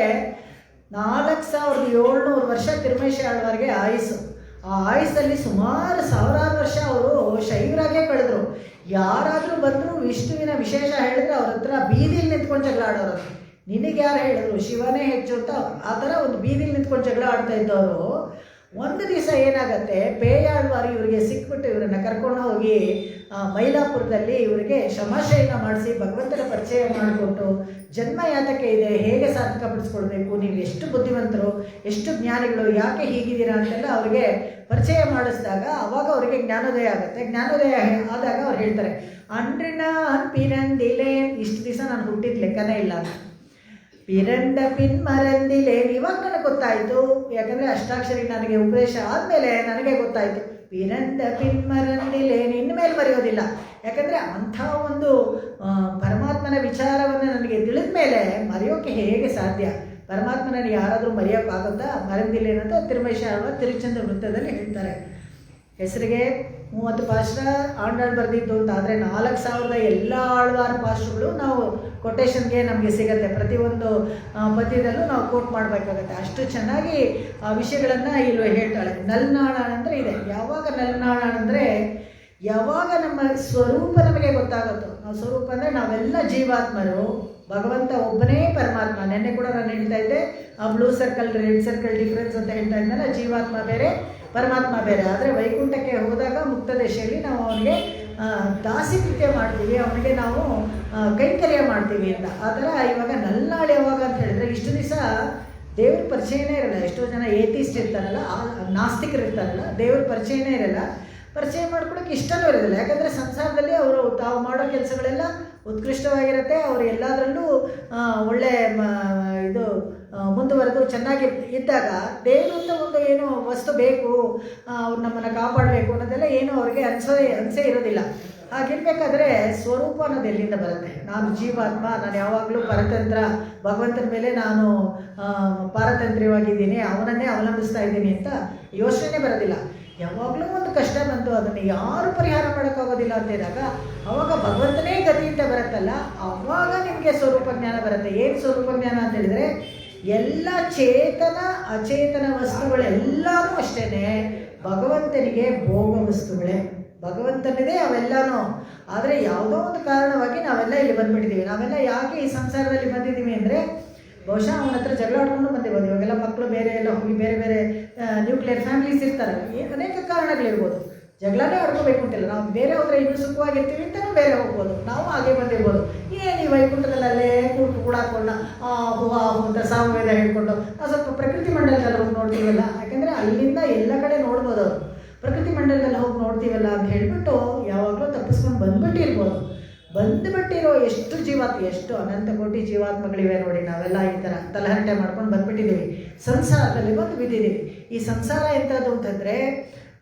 4700 ವರ್ಷ ತಿರುಮೇಶ ಆಳ್ವಾರ್ಗೆ ಆಯುಸ್ಸು. ಆ ಆಯುಸ್ಸಲ್ಲಿ ಸುಮಾರು ಸಾವಿರಾರು ವರ್ಷ ಅವರು ಶೈವರಾಗೇ ಕಳೆದ್ರು. ಯಾರಾದರೂ ಬಂದರೂ ವಿಷ್ಣುವಿನ ವಿಶೇಷ ಹೇಳಿದ್ರೆ ಅವ್ರ ಹತ್ರ ಬೀದಿಲಿ ನಿಂತ್ಕೊಂಡು ಜಗಳ ಆಡೋರು. ನಿನಗೆ ಯಾರು ಹೇಳಿದ್ರು ಶಿವನೇ ಹೆಚ್ಚು ಅಂತ? ಆ ಥರ ಒಂದು ಬೀದಿಲಿ ನಿಂತ್ಕೊಂಡು ಜಗಳ ಆಡ್ತಾ ಇದ್ದವರು ಒಂದು ದಿವಸ ಏನಾಗುತ್ತೆ, ಪೇಯಾಳ್ವಾರು ಇವರಿಗೆ ಸಿಕ್ಬಿಟ್ಟು ಇವರನ್ನು ಕರ್ಕೊಂಡು ಹೋಗಿ ಮೈಲಾಪುರದಲ್ಲಿ ಇವರಿಗೆ ಶಮಾಶಯನ ಮಾಡಿಸಿ ಭಗವಂತನ ಪರಿಚಯ ಮಾಡಿಕೊಟ್ಟು, ಜನ್ಮ ಯಾತಕ್ಕೆ ಇದೆ, ಹೇಗೆ ಸಾರ್ಥಕಪಡಿಸ್ಕೊಳ್ಬೇಕು, ನೀವು ಎಷ್ಟು ಬುದ್ಧಿವಂತರು, ಎಷ್ಟು ಜ್ಞಾನಿಗಳು, ಯಾಕೆ ಹೀಗಿದ್ದೀರಾ ಅಂತೆಲ್ಲ ಅವರಿಗೆ ಪರಿಚಯ ಮಾಡಿಸಿದಾಗ ಅವಾಗ ಅವರಿಗೆ ಜ್ಞಾನೋದಯ ಆಗುತ್ತೆ. ಜ್ಞಾನೋದಯ ಆದಾಗ ಅವ್ರು ಹೇಳ್ತಾರೆ, ಅಂಡ್ರಿನ ಪಿರಂದಿಲೆ, ಇಷ್ಟು ದಿವಸ ನಾನು ಹುಟ್ಟಿದ ಲೆಕ್ಕನೇ ಇಲ್ಲ, ಪಿರಂಡ ಪಿನ್ ಮರಂದಿಲೇನ್, ಇವಾಗ ನನಗೆ ಗೊತ್ತಾಯಿತು. ಯಾಕಂದರೆ ಅಷ್ಟಾಕ್ಷರಿ ನನಗೆ ಉಪದೇಶ ಆದಮೇಲೆ ನನಗೆ ಗೊತ್ತಾಯಿತು, ಪಿರಂಡ ಪಿನ್ ಮರಂದಿಲೇನ್, ಇನ್ಮೇಲೆ ಬರೆಯೋದಿಲ್ಲ. ಯಾಕಂದರೆ ಅಂಥ ಒಂದು ಪರಮಾತ್ಮನ ವಿಚಾರವನ್ನು ನನಗೆ ತಿಳಿದ ಮೇಲೆ ಮರೆಯೋಕ್ಕೆ ಹೇಗೆ ಸಾಧ್ಯ? ಪರಮಾತ್ಮನನ್ನು ಯಾರಾದರೂ ಮರೆಯೋಕ್ಕಾಗುತ್ತಾ? ಮರಂದಿಲೇನಂತ ತಿರುಮೇಶ ತಿರುಚಂದ್ರ ವೃತ್ತದಲ್ಲಿ ಹೇಳ್ತಾರೆ. ಹೆಸರಿಗೆ 30 ಪಾಸ್ಟ್ರ ಆಂಡಾಳ್ ಬರೆದಿದ್ದು ಅಂತ ಆದರೆ 4000 ಎಲ್ಲ ಆಳ್ವಾರ ಪಾಸ್ಟ್ರುಗಳು ನಾವು ಕೊಟೇಶನ್ಗೆ ನಮಗೆ ಸಿಗುತ್ತೆ. ಪ್ರತಿಯೊಂದು ಪದ್ಯದಲ್ಲೂ ನಾವು ಕೋಟ್ ಮಾಡಬೇಕಾಗತ್ತೆ. ಅಷ್ಟು ಚೆನ್ನಾಗಿ ಆ ವಿಷಯಗಳನ್ನು ಇಲ್ಲಿ ಹೇಳ್ತಾಳೆ. ನಲ್ನಾಳ ಅಂದರೆ ಇದೆ. ಯಾವಾಗ ನಲ್ನಾಳ ಅಂದರೆ ಯಾವಾಗ ನಮ್ಮ ಸ್ವರೂಪ ನಮಗೆ ಗೊತ್ತಾಗುತ್ತೋ, ನಾವು ಸ್ವರೂಪ ಅಂದರೆ ನಾವೆಲ್ಲ ಜೀವಾತ್ಮರು, ಭಗವಂತ ಒಬ್ಬನೇ ಪರಮಾತ್ಮ. ನೆನ್ನೆ ಕೂಡ ನಾನು ಹೇಳ್ತಾ ಇದ್ದೆ, ಆ blue circle red circle difference ಅಂತ ಹೇಳ್ತಾ ಇದ್ದಲ್ಲ, ಜೀವಾತ್ಮ ಬೇರೆ ಪರಮಾತ್ಮ ಬೇರೆ. ಆದರೆ ವೈಕುಂಠಕ್ಕೆ ಹೋದಾಗ ಮುಕ್ತ ದೇಶದಲ್ಲಿ ನಾವು ಅವನಿಗೆ ದಾಸಿಕೃತ್ಯ ಮಾಡ್ತೀವಿ, ಅವನಿಗೆ ನಾವು ಕೈಂಕರ್ಯ ಮಾಡ್ತೀವಿ ಅಂತ. ಆ ಥರ ಇವಾಗ ನಲ್ನಾಳು ಯಾವಾಗ ಅಂತ ಹೇಳಿದ್ರೆ, ಇಷ್ಟು ದಿವಸ ದೇವ್ರ ಪರಿಚಯನೇ ಇರಲ್ಲ. ಎಷ್ಟೋ ಜನ ಏತಿಸ್ಟ್ ಇರ್ತಾರಲ್ಲ, ನಾಸ್ತಿಕರು ಇರ್ತಾರಲ್ಲ, ದೇವ್ರ ಪರಿಚಯನೇ ಇರಲ್ಲ. ಪರಿಚಯ ಮಾಡ್ಕೊಳಕ್ಕೆ ಇಷ್ಟನೂ ಇರೋದಿಲ್ಲ. ಯಾಕಂದರೆ ಸಂಸಾರದಲ್ಲಿ ಅವರು ತಾವು ಮಾಡೋ ಕೆಲಸಗಳೆಲ್ಲ ಉತ್ಕೃಷ್ಟವಾಗಿರುತ್ತೆ. ಅವರು ಎಲ್ಲದರಲ್ಲೂ ಒಳ್ಳೆ ಇದು ಮುಂದುವರೆದು ಚೆನ್ನಾಗಿ ಇದ್ದಾಗ ದೇವರು ಅಂತ ಒಂದು ಏನು ವಸ್ತು ಬೇಕು, ಅವ್ರು ನಮ್ಮನ್ನು ಕಾಪಾಡಬೇಕು ಅನ್ನೋದೆಲ್ಲ ಏನು ಅವ್ರಿಗೆ ಅನಿಸೇ ಇರೋದಿಲ್ಲ. ಹಾಗಿರ್ಬೇಕಾದ್ರೆ ಸ್ವರೂಪ ಅನ್ನೋದು ಎಲ್ಲಿಂದ ಬರುತ್ತೆ? ನಾನು ಜೀವಾತ್ಮ, ನಾನು ಯಾವಾಗಲೂ ಪರತಂತ್ರ, ಭಗವಂತನ ಮೇಲೆ ನಾನು ಪಾರತಂತ್ರ್ಯವಾಗಿದ್ದೀನಿ, ಅವನನ್ನೇ ಅವಲಂಬಿಸ್ತಾ ಇದ್ದೀನಿ ಅಂತ ಯೋಚನೆ ಬರೋದಿಲ್ಲ. ಯಾವಾಗಲೂ ಒಂದು ಕಷ್ಟ ಬಂತು, ಅದನ್ನು ಯಾರು ಪರಿಹಾರ ಮಾಡೋಕ್ಕಾಗೋದಿಲ್ಲ ಅಂತಿದ್ದಾಗ ಅವಾಗ ಭಗವಂತನೇ ಗತಿ ಅಂತ ಬರುತ್ತಲ್ಲ, ಅವಾಗ ನಿಮಗೆ ಸ್ವರೂಪ ಜ್ಞಾನ ಬರುತ್ತೆ. ಏನು ಸ್ವರೂಪ ಜ್ಞಾನ ಅಂತ ಹೇಳಿದರೆ, ಎಲ್ಲ ಚೇತನ ಅಚೇತನ ವಸ್ತುಗಳೆಲ್ಲವೂ ಅಷ್ಟೇ ಭಗವಂತನಿಗೆ ಭೋಗ ವಸ್ತುಗಳೇ. ಭಗವಂತನಿದೆ ಅವೆಲ್ಲನೂ. ಆದರೆ ಯಾವುದೋ ಒಂದು ಕಾರಣವಾಗಿ ನಾವೆಲ್ಲ ಇಲ್ಲಿ ಬಂದುಬಿಟ್ಟಿದ್ದೀವಿ. ನಾವೆಲ್ಲ ಯಾಕೆ ಈ ಸಂಸಾರದಲ್ಲಿ ಬಂದಿದ್ದೀವಿ ಅಂದರೆ, ಬಹುಶಃ ಅವನ ಹತ್ರ ಜಗಳ ಆಡ್ಕೊಂಡು ಬಂದಿರ್ಬೋದು. ಇವಾಗೆಲ್ಲ ಮಕ್ಕಳು ಬೇರೆ ಎಲ್ಲ ಹೋಗಿ ಬೇರೆ ಬೇರೆ ನ್ಯೂಕ್ಲಿಯರ್ ಫ್ಯಾಮಿಲೀಸ್ ಇರ್ತಾರೆ. ಅನೇಕ ಕಾರಣಗಳಿರ್ಬೋದು. ಜಗಳನೇ ಆಡ್ಕೋಬೇಕು ಅಂತಿಲ್ಲ. ನಾವು ಬೇರೆ ಹೋದರೆ ಇನ್ನೂ ಸುಖವಾಗಿರ್ತೀವಿ ಅಂತಲೂ ಬೇರೆ ಹೋಗ್ಬೋದು. ನಾವು ಹಾಗೆ ಬಂದಿರ್ಬೋದು. ಏನು ಈ ವೈಕುಂಠದಲ್ಲೇ ಕೂಡಾಕೊಂಡು ಹೂವು ಅಂತ ಸಾಮವೇದ ಹೇಳ್ಕೊಂಡು ನಾವು ಸ್ವಲ್ಪ ಪ್ರಕೃತಿ ಮಂಡಲದಲ್ಲಿ ಹೋಗಿ ನೋಡ್ತೀವಲ್ಲ. ಯಾಕೆಂದರೆ ಅಲ್ಲಿಂದ ಎಲ್ಲ ಕಡೆ ನೋಡ್ಬೋದು. ಅವರು ಪ್ರಕೃತಿ ಮಂಡಲದಲ್ಲಿ ಹೋಗಿ ನೋಡ್ತೀವಲ್ಲ ಅಂತ ಹೇಳಿಬಿಟ್ಟು ಯಾವಾಗಲೂ ತಪ್ಪಿಸ್ಕೊಂಡು ಬಂದುಬಿಟ್ಟಿರ್ಬೋದು. ಬಂದುಬಿಟ್ಟಿರೋ ಎಷ್ಟು ಅನಂತ ಕೋಟಿ ಜೀವಾತ್ಮಗಳಿವೆ ನೋಡಿ. ನಾವೆಲ್ಲ ಈ ಥರ ತಲಹರಟೆ ಮಾಡ್ಕೊಂಡು ಬಂದುಬಿಟ್ಟಿದ್ದೀವಿ. ಸಂಸಾರದಲ್ಲಿ ಬಂದು ಬಿದ್ದಿದ್ದೀವಿ. ಈ ಸಂಸಾರ ಎಂಥದ್ದು ಅಂತಂದರೆ,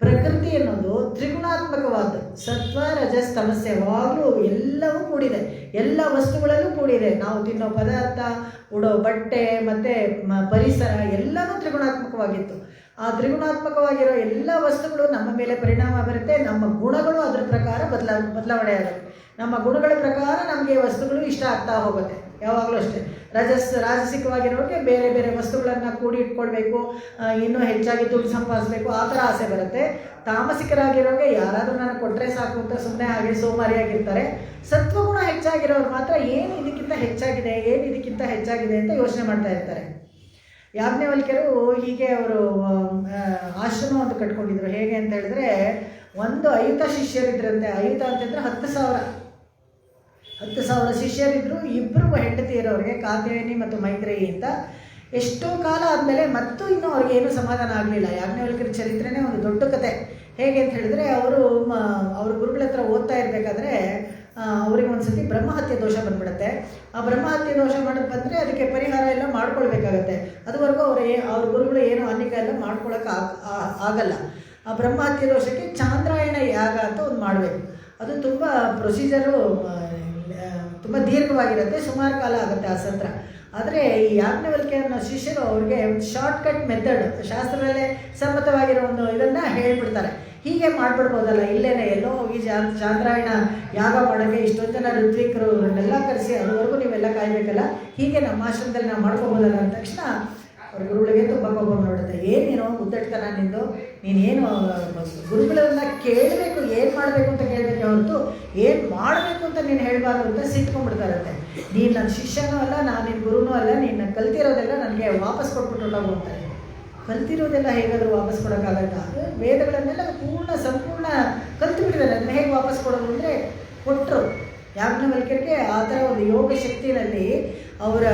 ಪ್ರಕೃತಿ ಅನ್ನೋದು ತ್ರಿಗುಣಾತ್ಮಕವಾದ್ದು. ಸತ್ವ ರಜಸ್ ತಮಸ್ಸೆ ಯಾವಾಗಲೂ ಎಲ್ಲವೂ ಕೂಡಿದೆ. ಎಲ್ಲ ವಸ್ತುಗಳಲ್ಲೂ ಕೂಡಿದೆ. ನಾವು ತಿನ್ನೋ ಪದಾರ್ಥ, ಉಡೋ ಬಟ್ಟೆ ಮತ್ತು ಪರಿಸರ ಎಲ್ಲವೂ ತ್ರಿಗುಣಾತ್ಮಕವಾಗಿತ್ತು. ಆ ತ್ರಿಗುಣಾತ್ಮಕವಾಗಿರೋ ಎಲ್ಲ ವಸ್ತುಗಳು ನಮ್ಮ ಮೇಲೆ ಪರಿಣಾಮ ಬರುತ್ತೆ. ನಮ್ಮ ಗುಣಗಳು ಅದರ ಪ್ರಕಾರ ಬದಲಾವಣೆ ಆಗುತ್ತೆ. ನಮ್ಮ ಗುಣಗಳ ಪ್ರಕಾರ ನಮಗೆ ವಸ್ತುಗಳು ಇಷ್ಟ ಆಗ್ತಾ ಹೋಗುತ್ತೆ. ಯಾವಾಗಲೂ ಅಷ್ಟೇ. ರಾಜಸಿಕವಾಗಿರೋರಿಗೆ ಬೇರೆ ಬೇರೆ ವಸ್ತುಗಳನ್ನು ಕೂಡಿ ಇಟ್ಕೊಳ್ಬೇಕು, ಇನ್ನೂ ಹೆಚ್ಚಾಗಿ ದುಡ್ಡು ಸಂಪಾದಿಸಬೇಕು, ಆ ಥರ ಆಸೆ ಬರುತ್ತೆ. ತಾಮಸಿಕರಾಗಿರೋರಿಗೆ ಯಾರಾದರೂ ನನಗೆ ಕೊಟ್ಟರೆ ಸಾಕು ಅಂತ ಸುಮ್ಮನೆ ಹಾಗೆ ಸೋಮಾರಿಯಾಗಿರ್ತಾರೆ. ಸತ್ವಗುಣ ಹೆಚ್ಚಾಗಿರೋರು ಮಾತ್ರ ಏನು ಇದಕ್ಕಿಂತ ಹೆಚ್ಚಾಗಿದೆ ಅಂತ ಯೋಚನೆ ಮಾಡ್ತಾ ಇರ್ತಾರೆ. ಯಾಜ್ಞವಲ್ಕ್ಯರು ಹೀಗೆ ಅವರು ಆಶ್ರಮ ಒಂದು ಕಟ್ಕೊಂಡಿದ್ರು. ಹೇಗೆ ಅಂತ ಹೇಳಿದ್ರೆ, ಒಂದು ಅಯುತ ಶಿಷ್ಯರಿದ್ರಂತೆ. ಅಯುತ ಅಂತಂದರೆ 10,000 ಶಿಷ್ಯರಿದ್ದರು. 2 ಹೆಂಡತಿ ಇರೋರಿಗೆ, ಕಾತ್ಯಾಯಿನಿ ಮತ್ತು ಮೈತ್ರೇಯಿ ಅಂತ. ಎಷ್ಟೋ ಕಾಲ ಆದಮೇಲೆ ಮತ್ತು ಇನ್ನೂ ಅವ್ರಿಗೇನು ಸಮಾಧಾನ ಆಗಲಿಲ್ಲ. ಯಾಜ್ಞವಲ್ಕ್ಯರ ಚರಿತ್ರೆನೇ ಒಂದು ದೊಡ್ಡ ಕತೆ. ಹೇಗೆ ಅಂತ ಹೇಳಿದ್ರೆ, ಅವ್ರ ಗುರುಗಳ ಹತ್ರ ಓದ್ತಾ ಇರಬೇಕಾದ್ರೆ ಅವ್ರಿಗೆ ಒಂದು ಸತಿ ಬ್ರಹ್ಮಹತ್ಯೆ ದೋಷ ಬಂದ್ಬಿಡುತ್ತೆ. ಆ ಬ್ರಹ್ಮಹತ್ಯೆ ದೋಷ ಮಾಡೋದು ಬಂದರೆ ಅದಕ್ಕೆ ಪರಿಹಾರ ಎಲ್ಲ ಮಾಡ್ಕೊಳ್ಬೇಕಾಗತ್ತೆ. ಅದುವರೆಗೂ ಅವ್ರ ಗುರುಗಳು ಏನು ಅನೇಕ ಎಲ್ಲ ಮಾಡ್ಕೊಳಕ್ಕೆ ಆಗಲ್ಲ. ಆ ಬ್ರಹ್ಮಹತ್ಯೆ ದೋಷಕ್ಕೆ ಚಾಂದ್ರಾಯಣ ಯಾಗ ಅಂತ ಒಂದು ಮಾಡಬೇಕು. ಅದು ತುಂಬ ಪ್ರೊಸೀಜರು ತುಂಬ ದೀರ್ಘವಾಗಿರುತ್ತೆ, ಸುಮಾರು ಕಾಲ ಆಗುತ್ತೆ ಆ ಸತ್ರ. ಆದರೆ ಈ ಯಾಜ್ಞವಲ್ಕ್ಯನ ಶಿಷ್ಯರು ಅವ್ರಿಗೆ ಶಾರ್ಟ್ಕಟ್ ಮೆಥಡ್, ಶಾಸ್ತ್ರದಲ್ಲೇ ಸಮ್ಮತವಾಗಿರೋ ಒಂದು ಇದನ್ನು ಹೇಳ್ಬಿಡ್ತಾರೆ. ಹೀಗೆ ಮಾಡಿಬಿಡ್ಬೋದಲ್ಲ, ಇಲ್ಲೇನೆ ಎಲ್ಲೋ ಹೋಗಿ ಚಾಂದ್ರಾಯಣ ಯಾಗ ಮಾಡೋಕ್ಕೆ ಇಷ್ಟೊಂದು ಜನ ಋತ್ವಿಕರು ಇವನ್ನೆಲ್ಲ ಕರೆಸಿ ಅದುವರೆಗೂ ನೀವೆಲ್ಲ ಕಾಯಬೇಕಲ್ಲ, ಹೀಗೆ ನಮ್ಮ ಆಶ್ರಮದಲ್ಲಿ ನಾವು ಮಾಡ್ಕೊಬೋದಲ್ಲ ಅಂದ ತಕ್ಷಣ ಅವ್ರ ಗುರುಗಳಿಗೆ ತುಂಬ ಕೋಪ ನೋಡುತ್ತೆ. ಏನೇನೋ ಉದ್ದಟ್ತನ ನಿಂದು, ನೀನೇನು ಗುರುಗಳನ್ನ ಕೇಳಬೇಕು, ಏನು ಮಾಡಬೇಕು ಅಂತ ಕೇಳಬೇಕು ಹೊರತು ಏನು ಮಾಡಬೇಕು ಅಂತ ನೀನು ಹೇಳಬಾರ್ದು ಅಂತ ಸಿಟ್ಕೊಂಡ್ಬಿಡ್ತಾರಂತೆ. ನೀನು ನನ್ನ ಶಿಷ್ಯನೂ ಅಲ್ಲ, ನಾನು ನಿನ್ನ ಗುರುನೂ ಅಲ್ಲ, ನೀನು ಕಲ್ತಿರೋದೆಲ್ಲ ನನಗೆ ವಾಪಸ್ ಕೊಟ್ಬಿಟ್ಟು ಹೋಗ್ತಾರೆ. ಕಲ್ತಿರೋದೆಲ್ಲ ಹೇಗಾದರೂ ವಾಪಸ್ ಕೊಡೋಕ್ಕಾಗತ್ತಾ? ವೇದಗಳನ್ನೆಲ್ಲ ಸಂಪೂರ್ಣ ಕಲ್ತು ಬಿಟ್ಟಿದ್ದಾರೆ. ಅದನ್ನ ಹೇಗೆ ವಾಪಸ್ ಕೊಡೋದು ಅಂದರೆ ಕೊಟ್ಟರು. ಯಾಜ್ಞವಲ್ಕ್ಯರಿಗೆ ಆ ಥರ ಒಂದು ಯೋಗ ಶಕ್ತಿನಲ್ಲಿ ಅವರ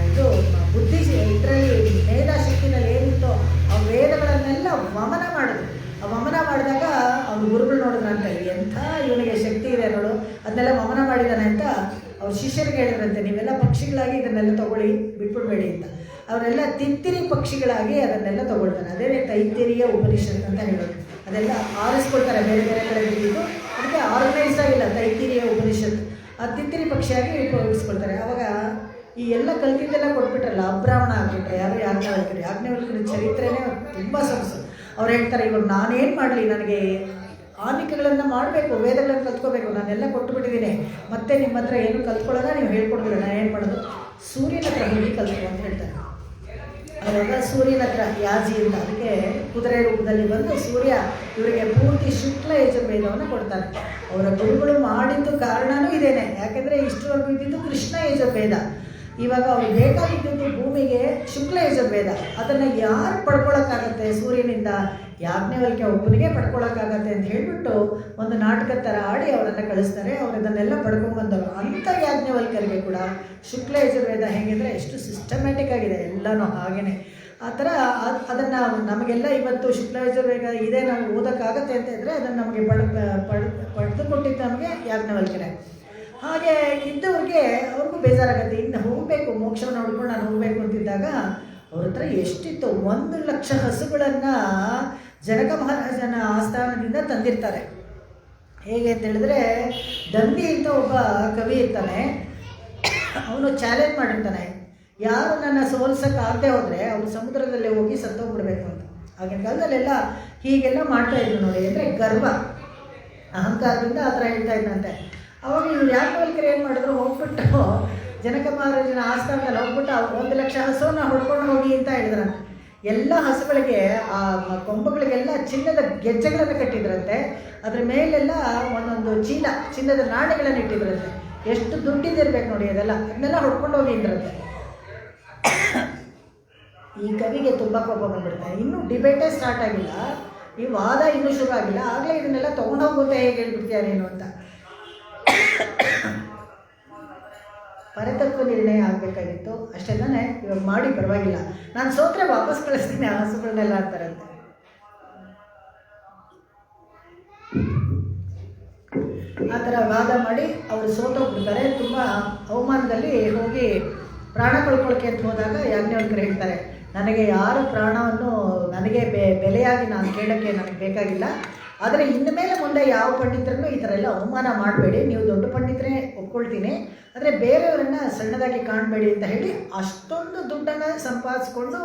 ಇದು ಬುದ್ಧಿ ಇದರಲ್ಲಿ ಮೇಧಾಶಕ್ತಿನಲ್ಲಿ ಏನಿತ್ತೋ ಆ ವೇದಗಳನ್ನೆಲ್ಲ ವಮನ ಮಾಡಿದ್ರು. ಆ ವಮನ ಮಾಡಿದಾಗ ಅವ್ರ ಗುರುಗಳು ನೋಡಿದ್ರಂತೆ, ಎಂಥ ಇವನಿಗೆ ಶಕ್ತಿ ಇದೆ ನೋಡು, ಅದನ್ನೆಲ್ಲ ವಮನ ಮಾಡಿದ್ದಾನೆ ಅಂತ ಅವ್ರ ಶಿಷ್ಯರಿಗೆ ಹೇಳಿದ್ರಂತೆ, ನೀವೆಲ್ಲ ಪಕ್ಷಿಗಳಾಗಿ ಇದನ್ನೆಲ್ಲ ತೊಗೊಳ್ಳಿ, ಬಿಟ್ಬಿಡ್ಬೇಡಿ ಅಂತ. ಅವರೆಲ್ಲ ತಿತ್ತಿರಿ ಪಕ್ಷಿಗಳಾಗಿ ಅದನ್ನೆಲ್ಲ ತೊಗೊಳ್ತಾರೆ. ಅದೇ ತೈತ್ತಿರಿಯ ಉಪನಿಷತ್ ಅಂತ ಹೇಳೋದು. ಅದೆಲ್ಲ ಆರಿಸ್ಕೊಳ್ತಾರೆ ಬೇರೆ ಬೇರೆ ಕಡೆ ಬಿದ್ದು, ಅದಕ್ಕೆ ಆರ್ಗನೈಸ್ ಆಗಿಲ್ಲ ತೈತ್ತಿರಿಯ ಉಪನಿಷತ್. ಆ ತಿತ್ತಿರಿ ಪಕ್ಷಿಯಾಗಿ ಉಪಯೋಗಿಸ್ಕೊಳ್ತಾರೆ. ಆವಾಗ ಈ ಎಲ್ಲ ಕಲ್ತಿದ್ದೆಲ್ಲ ಕೊಟ್ಬಿಟ್ರಲ್ಲ, ಅಬ್ರಾಹ್ಮಣ ಆಗ್ಬಿಟ್ರೆ ಯಾರು ಯಾಜ್ಞವಲ್ಕ್ಯರ ಚರಿತ್ರೆನೇ ತುಂಬ ಸೊಗಸು. ಅವ್ರು ಹೇಳ್ತಾರೆ, ಇವಾಗ ನಾನೇನು ಮಾಡಲಿ, ನನಗೆ ಆನಿಕೆಗಳನ್ನು ಮಾಡಬೇಕು, ವೇದಗಳನ್ನು ಕಲ್ತ್ಕೋಬೇಕು. ನಾನೆಲ್ಲ ಕೊಟ್ಟುಬಿಟ್ಟಿದ್ದೀನಿ, ಮತ್ತೆ ನಿಮ್ಮ ಹತ್ರ ಏನು ಕಲ್ತ್ಕೊಳ್ಳೋಣ, ನೀವು ಹೇಳ್ಕೊಡ್ತೀರ. ನಾನು ಏನು ಮಾಡೋದು, ಸೂರ್ಯನ ಹತ್ರ ಹೋಗಿ ಕಲ್ತ್ಕೊ ಅಂತ ಹೇಳ್ತಾರೆ. ಅವಾಗ ಸೂರ್ಯನ ಹತ್ರ ಯಾಜಿಯಿಂದ, ಅದಕ್ಕೆ ಕುದುರೆ ರೂಪದಲ್ಲಿ ಬಂದು ಸೂರ್ಯ ಇವರಿಗೆ ಪೂರ್ತಿ ಶುಕ್ಲ ಯಜುರ್ವೇದವನ್ನು ಕೊಡ್ತಾರೆ. ಅವರ ಗುರುಗಳು ಮಾಡಿದ್ದು ಕಾರಣವೂ ಇದೇನೆ. ಯಾಕೆಂದರೆ ಇಷ್ಟರವರೆಗೂ ಇದ್ದಿದ್ದು ಕೃಷ್ಣ ಯಜುರ್ವೇದ. ಇವಾಗ ಅವ್ರಿಗೆ ಬೇಕಾಗಿದ್ದು ಭೂಮಿಗೆ ಶುಕ್ಲ ಯಜುರ್ವೇದ. ಅದನ್ನು ಯಾರು ಪಡ್ಕೊಳ್ಳೋಕ್ಕಾಗತ್ತೆ ಸೂರ್ಯನಿಂದ? ಯಾಜ್ಞವಲ್ಕ್ಯ ಒಬ್ಬನಿಗೆ ಪಡ್ಕೊಳ್ಳೋಕ್ಕಾಗತ್ತೆ ಅಂತ ಹೇಳಿಬಿಟ್ಟು ಒಂದು ನಾಟಕದ ಥರ ಆಡಿ ಅವರನ್ನು ಕಳಿಸ್ತಾರೆ. ಅವರು ಇದನ್ನೆಲ್ಲ ಪಡ್ಕೊಂಡ್ಬಂದವರು. ಅಂಥ ಯಾಜ್ಞವಲ್ಕ್ಯರಿಗೆ ಕೂಡ ಶುಕ್ಲ ಯಜುರ್ವೇದ ಹೇಗೆಂದರೆ ಎಷ್ಟು ಸಿಸ್ಟಮ್ಯಾಟಿಕ್ ಆಗಿದೆ, ಎಲ್ಲನೂ ಹಾಗೇ ಆ ಥರ. ಅದನ್ನು ನಮಗೆಲ್ಲ ಇವತ್ತು ಶುಕ್ಲ ಯಜುರ್ವೇದ ಇದೆ, ನಾವು ಓದೋಕ್ಕಾಗತ್ತೆ ಅಂತ ಇದ್ದರೆ ಅದನ್ನು ನಮಗೆ ಪಡೆದು ಕೊಟ್ಟಿದ್ದು ನಮಗೆ ಯಾಜ್ಞವಲ್ಕ್ಯರೇ. ಹಾಗೆ ಇದ್ದವ್ರಿಗೆ ಅವ್ರಿಗೂ ಬೇಜಾರಾಗುತ್ತೆ. ಇನ್ನು ಹೋಗಬೇಕು, ಮೋಕ್ಷವನ್ನು ನೋಡ್ಕೊಂಡು ನಾನು ಹೋಗಬೇಕು ಅಂತಿದ್ದಾಗ ಅವ್ರ ಹತ್ರ ಎಷ್ಟಿತ್ತು, 1,00,000 ಹಸುಗಳನ್ನು ಜನಕ ಮಹಾರಾಜನ ಆಸ್ಥಾನದಿಂದ ತಂದಿರ್ತಾರೆ. ಹೇಗೆ ಅಂತ ಹೇಳಿದ್ರೆ, ದಂಡಿ ಅಂತ ಒಬ್ಬ ಕವಿ ಇರ್ತಾನೆ, ಅವನು ಚಾಲೆಂಜ್ ಮಾಡಿರ್ತಾನೆ, ಯಾರು ನನ್ನ ಸೋಲ್ಸೋಕ್ಕಾಗದೆ ಹೋದರೆ ಅವನು ಸಮುದ್ರದಲ್ಲೇ ಹೋಗಿ ಸತ್ತೋಗ್ಬಿಡ್ಬೇಕು ಅಂತ. ಆಗಿನ ಕಾಲದಲ್ಲೆಲ್ಲ ಹೀಗೆಲ್ಲ ಮಾಡ್ತಾಯಿದ್ರು ನೋಡಿ. ಅಂದರೆ ಗರ್ವ, ಅಹಂಕಾರದಿಂದ ಆ ಥರ ಹೇಳ್ತಾ ಇದ್ದಂತೆ. ಅವಾಗ ಇವ್ರು ಯಾಜ್ಞವಲ್ಕ್ಯರು ಏನು ಮಾಡಿದ್ರು, ಹೋಗ್ಬಿಟ್ಟು ಜನಕ ಮಹಾರಾಜನ ಆಸ್ಥಾನದಲ್ಲಿ ಹೋಗ್ಬಿಟ್ಟು 1,00,000 ಹಸುವನ್ನು ಹೊಡ್ಕೊಂಡು ಹೋಗಿ ಅಂತ ಹೇಳಿದ್ರಂತೆ. ಎಲ್ಲ ಹಸುಗಳಿಗೆ ಆ ಕೊಂಬುಗಳಿಗೆಲ್ಲ ಚಿನ್ನದ ಗೆಜ್ಜೆಗಳನ್ನು ಕಟ್ಟಿದ್ರಂತೆ. ಅದ್ರ ಮೇಲೆಲ್ಲ ಒಂದೊಂದು ಚೀಲ ಚಿನ್ನದ ನಾಣ್ಯಗಳನ್ನು ಇಟ್ಟಿದ್ರಂತೆ. ಎಷ್ಟು ದುಡ್ಡಿದಿರ್ಬೇಕು ನೋಡಿ ಅದೆಲ್ಲ, ಅದನ್ನೆಲ್ಲ ಹೊಡ್ಕೊಂಡು ಹೋಗಿ ಇದ್ರಂತೆ. ಈ ಕವಿಗೆ ತುಂಬ ಕೋಪ ಬಂದ್ಬಿಡ್ತಾರೆ. ಇನ್ನೂ ಡಿಬೇಟೇ ಸ್ಟಾರ್ಟ್ ಆಗಿಲ್ಲ, ಈ ವಾದ ಇನ್ನೂ ಶುರು ಆಗಿಲ್ಲ, ಆಗಲೇ ಇದನ್ನೆಲ್ಲ ತೊಗೊಂಡು ಹೋಗುತ್ತೆ ಹೇಗೆ ಹೇಳ್ಬಿಡ್ತೀಯಾರೇನು ಅಂತ. ಪರತತ್ವ ನಿರ್ಣಯ ಆಗಬೇಕಾಗಿತ್ತು ಅಷ್ಟೇ ತಾನೇ. ಇವಾಗ ಮಾಡಿ ಪರವಾಗಿಲ್ಲ, ನಾನು ಸೋತ್ರೆ ವಾಪಸ್ ಕಳಿಸ್ತೀನಿ ಆ ಹಸುಗಳನ್ನೆಲ್ಲ ಅಂತಾರಂತೆ. ಆ ಥರ ವಾದ ಮಾಡಿ ಅವರು ಸೋತೋಗ್ಬಿಡ್ತಾರೆ. ತುಂಬ ಅವಮಾನದಲ್ಲಿ ಹೋಗಿ ಪ್ರಾಣ ಕಳ್ಕೊಳ್ಳೋಕೆ ಅಂತ ಹೋದಾಗ ಯಾಜ್ಞವಲ್ಕ್ಯರು ಹೇಳ್ತಾರೆ, ನನಗೆ ಯಾರ ಪ್ರಾಣವನ್ನು ನನಗೆ ಬೆಲೆಯಾಗಿ ನಾನು ಕೇಳೋಕ್ಕೆ ನನಗೆ ಬೇಕಾಗಿಲ್ಲ. ಆದರೆ ಇನ್ನು ಮೇಲೆ ಮುಂದೆ ಯಾವ ಪಂಡಿತರನ್ನು ಈ ಥರ ಎಲ್ಲ ಅವಮಾನ ಮಾಡಬೇಡಿ, ನೀವು ದೊಡ್ಡ ಪಂಡಿತರೇ ಒಪ್ಕೊಳ್ತೀನಿ, ಆದರೆ ಬೇರೆಯವರನ್ನು ಸಣ್ಣದಾಗಿ ಕಾಣಬೇಡಿ ಅಂತ ಹೇಳಿ ಅಷ್ಟೊಂದು ದುಡ್ಡನ್ನು ಸಂಪಾದಿಸ್ಕೊಂಡು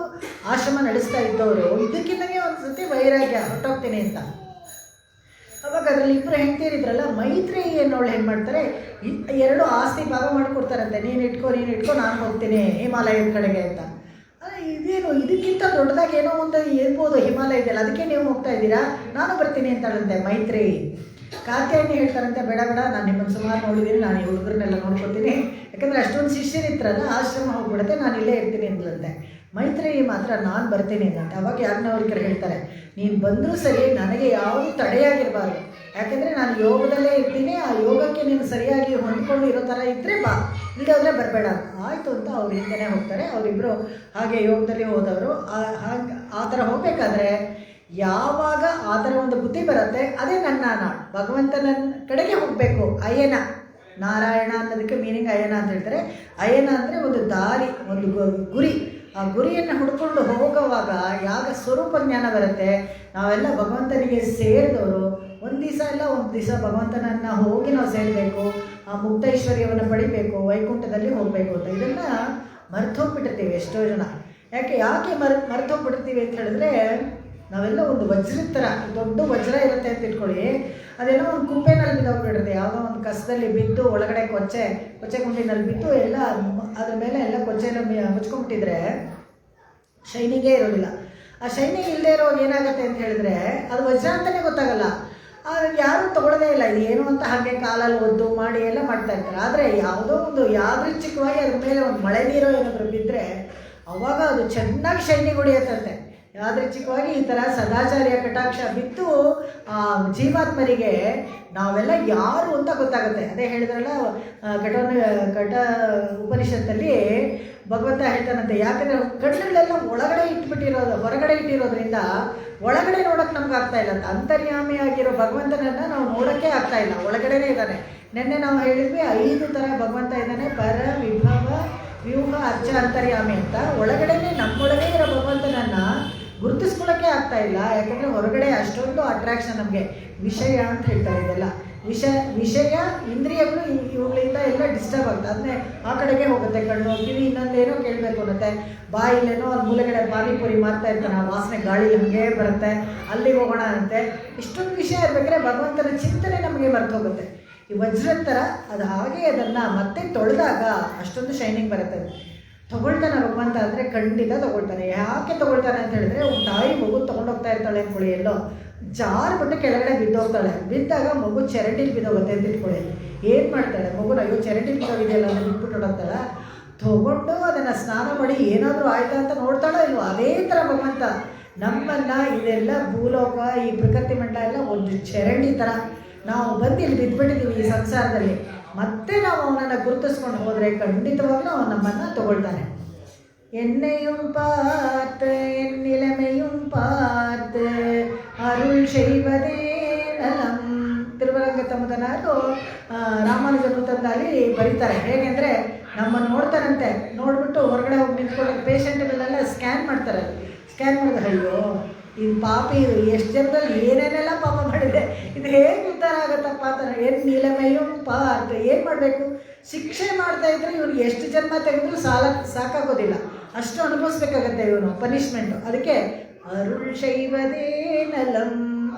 ಆಶ್ರಮ ನಡೆಸ್ತಾ ಇದ್ದವರು ಇದಕ್ಕಿಂತಲೇ ಒಂದು ಸತಿ ವೈರಾಗ್ಯ ಹೊರಟೋಗ್ತೀನಿ ಅಂತ. ಅವಾಗ ಅದರಲ್ಲಿ ಇಬ್ಬರು ಹೆಂಡ್ತೀರಿದ್ರಲ್ಲ, ಮೈತ್ರೇಯಿ ಅನ್ನೋಳು ಏನು ಮಾಡ್ತಾರೆ, 2 ಆಸ್ತಿ ಭಾಗ ಮಾಡಿಕೊಡ್ತಾರಂತೆ. ನೀನು ಇಟ್ಕೋ ನಾನು ಹೋಗ್ತೀನಿ ಹಿಮಾಲಯದ ಕಡೆಗೆ ಅಂತ. ಇದೇನು ಇದಕ್ಕಿಂತ ದೊಡ್ಡದಾಗಿ ಏನೋ ಒಂದು ಇರ್ಬೋದು, ಹಿಮಾಲಯ ಇದೆಯಲ್ಲ, ಅದಕ್ಕೆ ನೀವು ಹೋಗ್ತಾ ಇದ್ದೀರಾ, ನಾನು ಬರ್ತೀನಿ ಅಂತಾಳಂತೆ ಮೈತ್ರೇಯಿ. ಕಾತ್ಯಾಯನಿ ಹೇಳ್ತಾರಂತೆ, ಬೇಡ ನಾನು ನಿಮ್ಮನ್ನು ಸುಮಾರು ನೋಡಿದ್ದೀನಿ, ನಾನು ಈ ಹುಡುಗರನ್ನೆಲ್ಲ ನೋಡ್ಕೊತೀನಿ, ಯಾಕಂದರೆ ಅಷ್ಟೊಂದು ಶಿಷ್ಯರಿತ್ರಲ್ಲ, ಆಶ್ರಮ ಹೋಗ್ಬಿಡುತ್ತೆ, ನಾನು ಇಲ್ಲೇ ಇರ್ತೀನಿ ಅಂದ್ಲಂತೆ. ಮೈತ್ರೇಯಿ ಮಾತ್ರ ನಾನು ಬರ್ತೀನಿ ಅಂತ. ಅವಾಗ ಯಾಜ್ಞವಲ್ಕ್ಯರು ಹೇಳ್ತಾರೆ, ನೀನು ಬಂದರೂ ಸರಿ, ನನಗೆ ಯಾವುದು ತಡೆಯಾಗಿರಬಾರ್ದು, ಯಾಕೆಂದರೆ ನಾನು ಯೋಗದಲ್ಲೇ ಇರ್ತೀನಿ, ಆ ಯೋಗಕ್ಕೆ ನೀನು ಸರಿಯಾಗಿ ಹೊಂದ್ಕೊಂಡು ಇರೋ ಥರ ಇದ್ದರೆ ಬಾ, ಇಲ್ಲದ್ರೆ ಬರಬೇಡ. ಆಯಿತು ಅಂತ ಅವ್ರು ಹಿಂದೆನೇ ಹೋಗ್ತಾರೆ. ಅವರಿಬ್ಬರು ಹಾಗೆ ಯೋಗದಲ್ಲಿ ಹೋದವರು. ಆ ಥರ ಹೋಗಬೇಕಾದ್ರೆ ಯಾವಾಗ ಆ ಥರ ಒಂದು ಬುದ್ಧಿ ಬರುತ್ತೆ, ಅದೇ ನನ್ನ ನಾಡು, ಭಗವಂತನ ಕಡೆಗೆ ಹೋಗಬೇಕು. ಅಯ್ಯನ ನಾರಾಯಣ ಅನ್ನೋದಕ್ಕೆ ಮೀನಿಂಗ್ ಅಯ್ಯನ ಅಂತ ಹೇಳ್ತಾರೆ. ಅಯ್ಯನ ಅಂದರೆ ಒಂದು ದಾರಿ, ಒಂದು ಗುರಿ. ಆ ಗುರಿಯನ್ನು ಹುಡ್ಕೊಂಡು ಹೋಗುವಾಗ ಯಾಗ ಸ್ವರೂಪ ಜ್ಞಾನ ಬರುತ್ತೆ. ನಾವೆಲ್ಲ ಭಗವಂತನಿಗೆ ಸೇರಿದವರು. ಒಂದು ದಿವಸ ಭಗವಂತನನ್ನು ಹೋಗಿ ನಾವು ಸೇರಬೇಕು, ಆ ಮುಕ್ತೈಶ್ವರ್ಯವನ್ನು ಪಡಿಬೇಕು, ವೈಕುಂಠದಲ್ಲಿ ಹೋಗಬೇಕು ಅಂತ. ಇದನ್ನು ಮರ್ತೋಗ್ಬಿಟ್ಟಿರ್ತೀವಿ ಎಷ್ಟೋ ಜನ. ಯಾಕೆ ಮರ್ತೋಗ್ಬಿಟ್ಟಿರ್ತೀವಿ ಅಂತ ಹೇಳಿದ್ರೆ, ನಾವೆಲ್ಲ ಒಂದು ವಜ್ರದ ಥರ, ದೊಡ್ಡ ವಜ್ರ ಇರುತ್ತೆ ಅಂತ ಇಟ್ಕೊಳ್ಳಿ, ಅದೆಲ್ಲ ಒಂದು ಕುಪ್ಪೆನಲ್ಲಿ ಬಿದ್ದೋಗ್ಬಿಟ್ಟಿರುತ್ತೆ. ಯಾವುದೋ ಒಂದು ಕಸದಲ್ಲಿ ಬಿದ್ದು ಒಳಗಡೆ ಕೊಚ್ಚೆ ಗುಂಡಿನಲ್ಲಿ ಬಿದ್ದು ಎಲ್ಲ ಅದ್ರ ಮೇಲೆ ಎಲ್ಲ ಕೊಚ್ಚೆನ ಮುಚ್ಕೊಂಡ್ಬಿಟ್ಟಿದ್ರೆ ಶೈನಿಂಗೇ ಇರೋದಿಲ್ಲ. ಆ ಶೈನಿಂಗ್ ಇಲ್ಲದೆ ಇರೋವಾಗ ಏನಾಗುತ್ತೆ ಅಂತ ಹೇಳಿದ್ರೆ, ಅದು ವಜ್ರ ಅಂತಲೇ ಗೊತ್ತಾಗಲ್ಲ. ಯಾರೂ ತೊಗೊಳ್ಳೋದೇ ಇಲ್ಲ, ಇದು ಏನು ಅಂತ ಹಾಗೆ ಕಾಲಲ್ಲಿ ಒದ್ದು ಮಾಡಿ ಎಲ್ಲ ಮಾಡ್ತಾ ಇರ್ತಾರೆ. ಆದರೆ ಯಾವುದೋ ಒಂದು ಯಾದೃಚ್ಛಿಕವಾಗಿ ಅದ್ರ ಮೇಲೆ ಒಂದು ಮಳೆ ನೀರು ಏನಾದರೂ ಬಿದ್ದರೆ ಅವಾಗ ಅದು ಚೆನ್ನಾಗಿ ಶೈನಿಂಗ್ ಹೊಡಿಯತ್ತಂತೆ. ಯಾದೃಚ್ಛಿಕವಾಗಿ ಈ ಥರ ಸದಾಚಾರ್ಯ ಕಟಾಕ್ಷ ಬಿದ್ದು ಜೀವಾತ್ಮರಿಗೆ ನಾವೆಲ್ಲ ಯಾರು ಅಂತ ಗೊತ್ತಾಗುತ್ತೆ. ಅದೇ ಹೇಳಿದ್ರಲ್ಲ, ಕಠ ಉಪನಿಷತ್ತಲ್ಲಿ ಭಗವಂತ ಹೇಳ್ತಾನಂತೆ, ಯಾಕಂದರೆ ಕಣ್ಣುಗಳೆಲ್ಲ ಒಳಗಡೆ ಇಟ್ಬಿಟ್ಟಿರೋದು, ಹೊರಗಡೆ ಇಟ್ಟಿರೋದ್ರಿಂದ ಒಳಗಡೆ ನೋಡೋಕ್ಕೆ ನಮ್ಗೆ ಆಗ್ತಾಯಿಲ್ಲ ಅಂತ. ಅಂತರ್ಯಾಮಿಯಾಗಿರೋ ಭಗವಂತನನ್ನು ನಾವು ನೋಡೋಕ್ಕೆ ಆಗ್ತಾಯಿಲ್ಲ, ಒಳಗಡೆನೇ ಇದ್ದಾನೆ. ನಿನ್ನೆ ನಾವು ಹೇಳಿದ್ವಿ 5 ಥರ ಭಗವಂತ ಇದ್ದಾನೆ, ಪರ, ವಿಭವ, ವ್ಯೂಹ, ಅರ್ಚ, ಅಂತರ್ಯಾಮಿ ಅಂತ. ಒಳಗಡೆನೇ ನಮ್ಮೊಳಗೆ ಇರೋ ಭಗವಂತನನ್ನು ಗುರುತಿಸ್ಕೊಳ್ಳೋಕ್ಕೆ ಆಗ್ತಾಯಿಲ್ಲ, ಯಾಕಂದರೆ ಹೊರಗಡೆ ಅಷ್ಟೊಂದು ಅಟ್ರಾಕ್ಷನ್ ನಮಗೆ. ವಿಷಯ ಅಂತ ಹೇಳ್ತಾರೆ ಇದೆಲ್ಲ. ವಿಷಯ ಇಂದ್ರಿಯಗಳು ಇವುಗಳಿಂದ ಎಲ್ಲ ಡಿಸ್ಟರ್ಬ್ ಆಗುತ್ತೆ. ಅದನ್ನೇ ಆ ಕಡೆಗೆ ಹೋಗುತ್ತೆ, ಕಣ್ಣು ಕಿವಿ ಇನ್ನೊಂದೇನೋ ಕೇಳಬೇಕು ಅನ್ನತ್ತೆ, ಬಾಯಿಲೇನೋ ಅಲ್ಲಿ ಮೂಲೆಗಡೆ ಪಾನಿಪುರಿ ಮಾರ್ತಾ ಇರ್ತಾನೆ, ಆ ವಾಸನೆ ಗಾಳಿ ಹಂಗೆ ಬರುತ್ತೆ, ಅಲ್ಲಿಗೆ ಹೋಗೋಣ ಅಂತೆ. ಇಷ್ಟೊಂದು ವಿಷಯ ಇರ್ಬೇಕಾದ್ರೆ ಭಗವಂತನ ಚಿಂತನೆ ನಮಗೆ ಮರ್ತು ಹೋಗುತ್ತೆ. ಈ ವಜ್ರದ ಥರ ಅದು ಹಾಗೆ ಅದನ್ನು ಮತ್ತೆ ತೊಳೆದಾಗ ಅಷ್ಟೊಂದು ಶೈನಿಂಗ್ ಬರುತ್ತೆ. ತೊಗೊಳ್ತಾನೆ ಭಗವಂತ ಅಂದರೆ ಖಂಡಿತ ತೊಗೊಳ್ತಾನೆ. ಯಾಕೆ ತೊಗೊಳ್ತಾನೆ ಅಂತ ಹೇಳಿದ್ರೆ, ತಾಯಿ ಮಗು ತೊಗೊಂಡೋಗ್ತಾ ಇರ್ತಾಳೆ ಅಂದ್ಕೊಳ್ಳಿ, ಎಲ್ಲೋ ಜಾರ್ಬಿಟ್ಟು ಕೆಳಗಡೆ ಬಿದ್ದೋಗ್ತಾಳೆ. ಬಿದ್ದಾಗ ಮಗು ಚರಂಡಿಲಿ ಬಿದ್ದೋಗುತ್ತೆ ಅಂತ ಇಟ್ಕೊಳ್ಳಿ. ಏನು ಮಾಡ್ತಾಳೆ ಮಗುನ, ಅಯ್ಯೋ ಚರಂಡಿಲಿ ಬಿದ್ದೋಗಿದೆಯಲ್ಲ ಅಂತ ಬಿಟ್ಬಿಟ್ಟು ಹೊಡೋಗ್ತಾಳ, ತೊಗೊಂಡು ಅದನ್ನು ಸ್ನಾನ ಮಾಡಿ ಏನಾದರೂ ಆಯ್ತಾ ಅಂತ ನೋಡ್ತಾಳೋ ಇಲ್ವೋ. ಅದೇ ಥರ ಭಗವಂತ ನಮ್ಮನ್ನು ಇದೆಲ್ಲ ಭೂಲೋಕ, ಈ ಪ್ರಕೃತಿ ಮಂಡಲ ಎಲ್ಲ ಒಂದು ಚರಂಡಿ ಥರ ನಾವು ಬಂದು ಇಲ್ಲಿ ಬಿದ್ದುಬಿಟ್ಟಿದ್ದೀವಿ ಈ ಸಂಸಾರದಲ್ಲಿ. ಮತ್ತೆ ನಾವು ಅವನನ್ನು ಗುರುತಿಸ್ಕೊಂಡು ಹೋದರೆ ಖಂಡಿತವಾಗ್ಲೂ ಅವನು ನಮ್ಮನ್ನು ತಗೊಳ್ತಾನೆ. என்னையும் பார்த்து என் நிலைமையும் பார்த்து அருள் செய்வதே நலம். ತಿರುವರಂಗ ತಮ್ಮದನಾರು ರಾಮಾನುಜನು ತಂದಲ್ಲಿ ಬರೀತಾರೆ. ಹೇಗೆಂದರೆ ನಮ್ಮನ್ನು ನೋಡ್ತಾರಂತೆ, ನೋಡಿಬಿಟ್ಟು ಹೊರಗಡೆ ಹೋಗಿ ನಿಂತ್ಕೊಂಡು ಪೇಷಂಟ್ಗಳನ್ನೆಲ್ಲ ಸ್ಕ್ಯಾನ್ ಮಾಡ್ತಾರೆ. ಸ್ಕ್ಯಾನ್ ಮಾಡಿದ್ರೆ ಅಯ್ಯೋ ಇದು ಪಾಪಿ, ಇದು ಎಷ್ಟು ಜನರಲ್ಲಿ ಏನೇನೆಲ್ಲ ಪಾಪ ಮಾಡಿದೆ, ಇದು ಹೇಗೆ ಉದ್ಧಾರ ಆಗುತ್ತಪ್ಪ ಅಂತಾರೆ. ಏನು ನಿಲಮೆಯೂ ಪಾರ್ಟ್ ಏನು ಮಾಡಬೇಕು, ಶಿಕ್ಷೆ ಮಾಡ್ತಾ ಇದ್ರೆ ಇವ್ರಿಗೆ ಎಷ್ಟು ಜನ್ಮ ತೆಗೆದ್ರು ಸಾಕಾಗೋದಿಲ್ಲ, ಅಷ್ಟು ಅನುಭವಿಸ್ಬೇಕಾಗತ್ತೆ ಇವನು ಪನಿಷ್ಮೆಂಟು. ಅದಕ್ಕೆ ಅರುಳ್ ಶೈವದೇ ನಲಂ,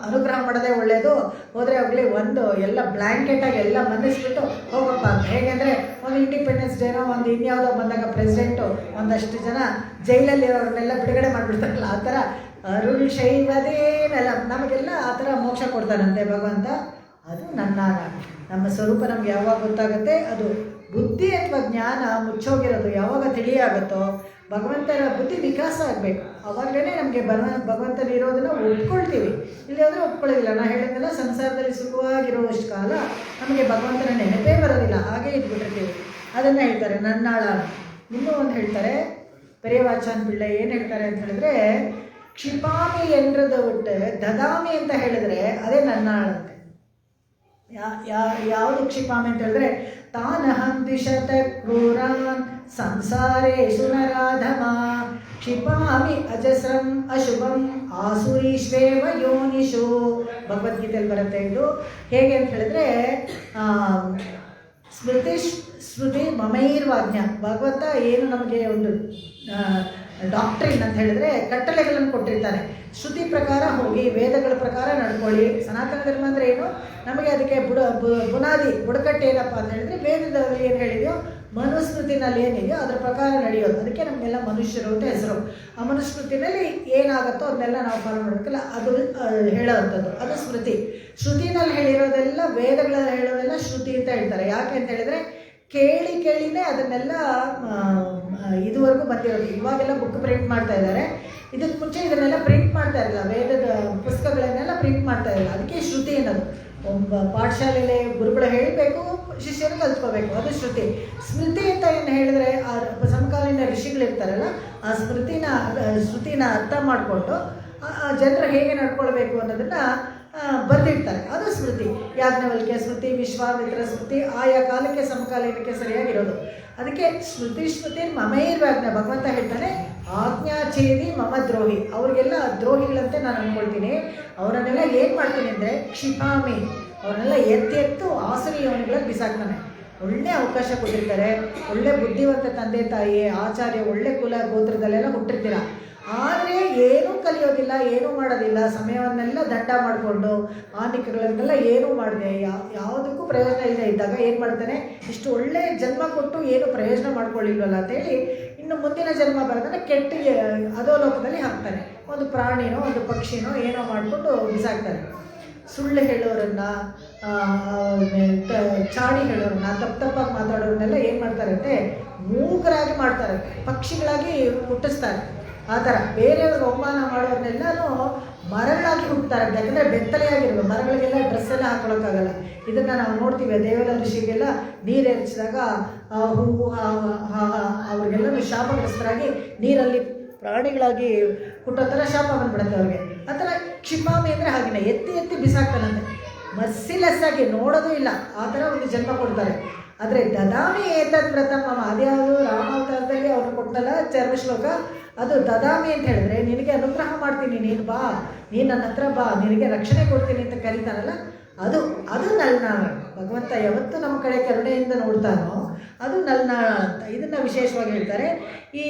ಅನುಗ್ರಹ ಮಾಡೋದೇ ಒಳ್ಳೆಯದು. ಹೋದರೆ ಹೋಗಲಿ ಒಂದು ಎಲ್ಲ ಬ್ಲ್ಯಾಂಕೆಟಾಗಿ ಎಲ್ಲ ಮನ್ನಿಸ್ಬಿಟ್ಟು ಹೋಗಪ್ಪ ಅಂತ. ಹೇಗೆಂದರೆ ಒಂದು ಇಂಡಿಪೆಂಡೆನ್ಸ್ ಡೇನೋ ಒಂದು ಇನ್ಯಾವುದೋ ಬಂದಾಗ ಪ್ರೆಸಿಡೆಂಟು ಒಂದಷ್ಟು ಜನ ಜೈಲಲ್ಲಿ ಅವ್ರನ್ನೆಲ್ಲ ಬಿಡುಗಡೆ ಮಾಡಿಬಿಡ್ತಾರಲ್ಲ, ಆ ಥರ ಅರುಳ್ ಶೈವದೇ ನಲಂ, ನಮಗೆಲ್ಲ ಆ ಥರ ಮೋಕ್ಷ ಕೊಡ್ತಾನಂತೆ ಭಗವಂತ. ಅದು ನಮ್ಮ ಸ್ವರೂಪ ನಮ್ಗೆ ಯಾವಾಗ ಗೊತ್ತಾಗುತ್ತೆ, ಅದು ಬುದ್ಧಿ ಅಥವಾ ಜ್ಞಾನ ಮುಚ್ಚೋಗಿರೋದು ಯಾವಾಗ ತಿಳಿಯಾಗುತ್ತೋ, ಭಗವಂತನ ಬುದ್ಧಿ ವಿಕಾಸ ಆಗಬೇಕು, ಅವಾಗಲೇ ನಮಗೆ ಭಗವಂತನ ಇರೋದನ್ನು ಒಪ್ಕೊಳ್ತೀವಿ. ಇಲ್ಲಾಂದರೆ ಒಪ್ಕೊಳ್ಳೋದಿಲ್ಲ. ನಾನು ಹೇಳಿದ್ನಲ್ಲ, ಸಂಸಾರದಲ್ಲಿ ಸುಖವಾಗಿರುವಷ್ಟು ಕಾಲ ನಮಗೆ ಭಗವಂತನ ನೆನಪೇ ಬರೋದಿಲ್ಲ, ಹಾಗೆ ಇದ್ಬಿಟ್ಟಿರ್ತೀವಿ. ಅದನ್ನು ಹೇಳ್ತಾರೆ ನನ್ನಾಳ. ಇನ್ನೂ ಒಂದು ಹೇಳ್ತಾರೆ ಪೆರಿಯವಾಚಾನ್ ಪಿಳ್ಳೆ, ಏನು ಹೇಳ್ತಾರೆ ಅಂತ ಹೇಳಿದ್ರೆ, ಕ್ಷಿಪಾಮಿ ಎಂದ್ರದ್ದು ಬಿಟ್ಟು ದದಾಮಿ ಅಂತ ಹೇಳಿದ್ರೆ ಅದೇ ನನ್ನಾಳಂತೆ. ಯಾವುದು ಕ್ಷಿಪಾಮಿ ಅಂತ ಹೇಳಿದ್ರೆ, ತಾನಹಂ ದ್ವಿಷತ ಕ್ರೂರಾನ್ ಸಂಸಾರೇಷು ನರಾಧಮ ಕ್ಷಿಪಾಮಿ ಅಜಸ್ರಂ ಅಶುಭಂ ಆಸುರೀಶ್ವೇವ ಯೋನಿಷು. ಭಗವದ್ಗೀತೆಯಲ್ಲಿ ಬರುತ್ತೆ ಇದು. ಹೇಗೆ ಅಂತ ಹೇಳಿದ್ರೆ, ಸ್ಮೃತಿ ಮಮೈರ್ವಾಜ್ಞ. ಭಗವಂತ ಏನು ನಮಗೆ ಒಂದು ಡಾಕ್ಟ್ರಿನ್ ಅಂತ ಹೇಳಿದ್ರೆ ಕಟ್ಟಳೆಗಳನ್ನು ಕೊಟ್ಟಿರ್ತಾನೆ. ಶ್ರುತಿ ಪ್ರಕಾರ ಹೋಗಿ ವೇದಗಳ ಪ್ರಕಾರ ನಡ್ಕೊಳ್ಳಿ. ಸನಾತನ ಧರ್ಮ ಅಂದರೆ ಏನು, ನಮಗೆ ಅದಕ್ಕೆ ಬುನಾದಿ ಬುಡಕಟ್ಟು ಏನಪ್ಪ ಅಂತ ಹೇಳಿದ್ರೆ, ವೇದದಲ್ಲಿ ಏನು ಹೇಳಿದೆಯೋ ಮನುಸ್ಮೃತಿನಲ್ಲಿ ಏನಿದೆಯೋ ಅದರ ಪ್ರಕಾರ ನಡೆಯೋದು. ಅದಕ್ಕೆ ನಮಗೆಲ್ಲ ಮನುಷ್ಯರು ಅಂತ ಹೆಸರು. ಆ ಮನುಸ್ಮೃತಿನಲ್ಲಿ ಏನಾಗುತ್ತೋ ಅದನ್ನೆಲ್ಲ ನಾವು ಫಾಲೋ ಮಾಡಬೇಕಲ್ಲ, ಅದು ಹೇಳೋವಂಥದ್ದು ಅದು ಸ್ಮೃತಿ. ಶ್ರುತಿನಲ್ಲಿ ಹೇಳಿರೋದೆಲ್ಲ, ವೇದಗಳಲ್ಲಿ ಹೇಳೋದೆಲ್ಲ ಶ್ರುತಿ ಅಂತ ಹೇಳ್ತಾರೆ. ಯಾಕೆ ಅಂತ ಹೇಳಿದ್ರೆ, ಕೇಳಿನೇ ಅದನ್ನೆಲ್ಲ ಇದುವರೆಗೂ ಬಂದಿರೋದು. ಇವಾಗೆಲ್ಲ ಬುಕ್ ಪ್ರಿಂಟ್ ಮಾಡ್ತಾ ಇದ್ದಾರೆ, ಇದಕ್ಕೆ ಮುಂಚೆ ಇದನ್ನೆಲ್ಲ ಪ್ರಿಂಟ್ ಮಾಡ್ತಾ ಇರಲಿಲ್ಲ, ವೇದದ ಪುಸ್ತಕಗಳನ್ನೆಲ್ಲ ಪ್ರಿಂಟ್ ಮಾಡ್ತಾ ಇರಲಿಲ್ಲ. ಅದಕ್ಕೆ ಶ್ರುತಿ ಅನ್ನೋದು. ಒಬ್ಬ ಪಾಠಶಾಲೆಯಲ್ಲಿ ಗುರುಗಳು ಹೇಳಬೇಕು, ಶಿಷ್ಯರು ಕಲ್ತ್ಕೋಬೇಕು, ಅದು ಶ್ರುತಿ. ಸ್ಮೃತಿ ಅಂತ ಏನು ಹೇಳಿದ್ರೆ, ಆ ಸಮಕಾಲೀನ ಋಷಿಗಳಿರ್ತಾರಲ್ಲ, ಆ ಶ್ರುತಿನ ಅರ್ಥ ಮಾಡಿಕೊಂಡು ಜನರು ಹೇಗೆ ನಡ್ಕೊಳ್ಬೇಕು ಅನ್ನೋದನ್ನು ಬರೆದಿರ್ತಾರೆ, ಅದು ಸ್ಮೃತಿ. ಯಾಜ್ಞವಲ್ಕ್ಯ ಸ್ಮೃತಿ, ವಿಶ್ವಾಮಿತ್ರ ಸ್ಮೃತಿ, ಆಯಾ ಕಾಲಕ್ಕೆ ಸಮಕಾಲೀನಕ್ಕೆ ಸರಿಯಾಗಿರೋದು. ಅದಕ್ಕೆ ಸ್ಮೃತಿ ಮಮೈರ್ವಾಜ್ಞ. ಭಗವಂತ ಹೇಳ್ತಾನೆ, ಆಜ್ಞಾಚೇದಿ ಮಮ ದ್ರೋಹಿ. ಅವ್ರಿಗೆಲ್ಲ ದ್ರೋಹಿಗಳಂತೆ ನಾನು ಅಂದ್ಕೊಳ್ತೀನಿ. ಅವರನ್ನೆಲ್ಲ ಏನು ಮಾಡ್ತೀನಿ ಅಂದರೆ, ಕ್ಷಿಪಾಮಿ, ಅವರನ್ನೆಲ್ಲ ಎತ್ತು ಆಸುರಿ ಯೋನಿಗಳಿಗೆ ಬಿಸಾಕ್ತಾನೆ. ಒಳ್ಳೆ ಅವಕಾಶ ಕೊಟ್ಟಿರ್ತಾರೆ, ಒಳ್ಳೆ ಬುದ್ಧಿವಂತ ತಂದೆ ತಾಯಿ ಆಚಾರ್ಯ, ಒಳ್ಳೆ ಕುಲ ಗೋತ್ರದಲ್ಲೆಲ್ಲ ಹುಟ್ಟಿರ್ತೀರ. ಆದರೆ ಏನೂ ಕಲಿಯೋದಿಲ್ಲ, ಏನೂ ಮಾಡೋದಿಲ್ಲ, ಸಮಯವನ್ನೆಲ್ಲ ದಂಡ ಮಾಡಿಕೊಂಡು ಆನಿಕಗಳನ್ನೆಲ್ಲ ಏನೂ ಮಾಡಿದೆ, ಯಾವುದಕ್ಕೂ ಪ್ರಯೋಜನ ಇಲ್ಲದೆ ಇದ್ದಾಗ ಏನು ಮಾಡ್ತಾನೆ, ಇಷ್ಟು ಒಳ್ಳೆ ಜನ್ಮ ಕೊಟ್ಟು ಏನು ಪ್ರಯೋಜನ ಮಾಡ್ಕೊಳ್ಳಿಲ್ವಲ್ಲ ಅಂತೇಳಿ ಇನ್ನು ಮುಂದಿನ ಜನ್ಮ ಬರೋದನ್ನು ಕೆಟ್ಟ ಅಧೋಲೋಕದಲ್ಲಿ ಹಾಕ್ತಾನೆ. ಒಂದು ಪ್ರಾಣಿನೋ ಒಂದು ಪಕ್ಷಿನೋ ಏನೋ ಮಾಡಿಕೊಂಡು ಬಿಸಾಕ್ತಾನೆ. ಸುಳ್ಳು ಹೇಳೋರನ್ನ, ಚಾಡಿ ಹೇಳೋರನ್ನ, ತಪ್ಪಾಗಿ ಮಾತಾಡೋರನ್ನೆಲ್ಲ ಏನು ಮಾಡ್ತಾರಂತೆ, ಮೂಕರಾಗಿ ಮಾಡ್ತಾರಂತೆ, ಪಕ್ಷಿಗಳಾಗಿ ಹುಟ್ಟಿಸ್ತಾರೆ. ಆ ಥರ ಬೇರೆಯವ್ರಿಗೆ ಅವಮಾನ ಮಾಡೋರನ್ನೆಲ್ಲನೂ ಮರಗಳಾಗಿ ಹುಟ್ಟುತ್ತಾರೆ. ಯಾಕಂದರೆ ಬೆತ್ತಲೆಯಾಗಿರುವ ಮರಗಳಿಗೆಲ್ಲ ಡ್ರೆಸ್ ಎಲ್ಲ ಹಾಕೊಳ್ಳೋಕ್ಕಾಗಲ್ಲ. ಇದನ್ನು ನಾವು ನೋಡ್ತೀವಿ. ದೇವಲ ಋಷಿಗೆಲ್ಲ ನೀರು ಎರಚಿದಾಗ ಹೂವು ಅವ್ರಿಗೆಲ್ಲನೂ ಶಾಪಗ್ರಸ್ತರಾಗಿ ನೀರಲ್ಲಿ ಪ್ರಾಣಿಗಳಾಗಿ ಹುಟ್ಟೋ ಥರ ಶಾಪ ಬಂದ್ಬಿಡುತ್ತೆ ಅವ್ರಿಗೆ. ಆ ಥರ ಕ್ಷಿಪಾಮಿ ಅಂದರೆ ಹಾಗೆಯೇ ಎತ್ತಿ ಬಿಸಾಕ್ತಾನಂತೆ, ಮರ್ಸಿಲೆಸ್ ಆಗಿ ನೋಡೋದು ಇಲ್ಲ, ಆ ಥರ ಒಂದು ಜನ್ಮ ಕೊಡ್ತಾರೆ. ಆದರೆ ದದಾಮಿ ಏತದ್ ವ್ರತಂ ಮಮ, ಅದ್ಯಾವುದು ರಾಮಾವತಾರದಲ್ಲಿ ಅವ್ರು ಕೊಟ್ಟಲ್ಲ ಚರ್ಮಶ್ಲೋಕ, ಅದು ದದಾಮಿ ಅಂತ ಹೇಳಿದ್ರೆ, ನಿನಗೆ ಅನುಗ್ರಹ ಮಾಡ್ತೀನಿ, ನೀನು ಬಾ, ನೀನು ನನ್ನ ಹತ್ರ ಬಾ, ನಿನಗೆ ರಕ್ಷಣೆ ಕೊಡ್ತೀನಿ ಅಂತ ಕರೀತಾನಲ್ಲ, ಅದು ಅದು ನಲ್ನಾಳ. ಭಗವಂತ ಯಾವತ್ತು ನಮ್ಮ ಕಡೆ ಕರುಣೆಯಿಂದ ನೋಡ್ತಾನೋ ಅದು ನಲ್ನಾಳ ಅಂತ. ಇದನ್ನು ವಿಶೇಷವಾಗಿ ಹೇಳ್ತಾರೆ. ಈ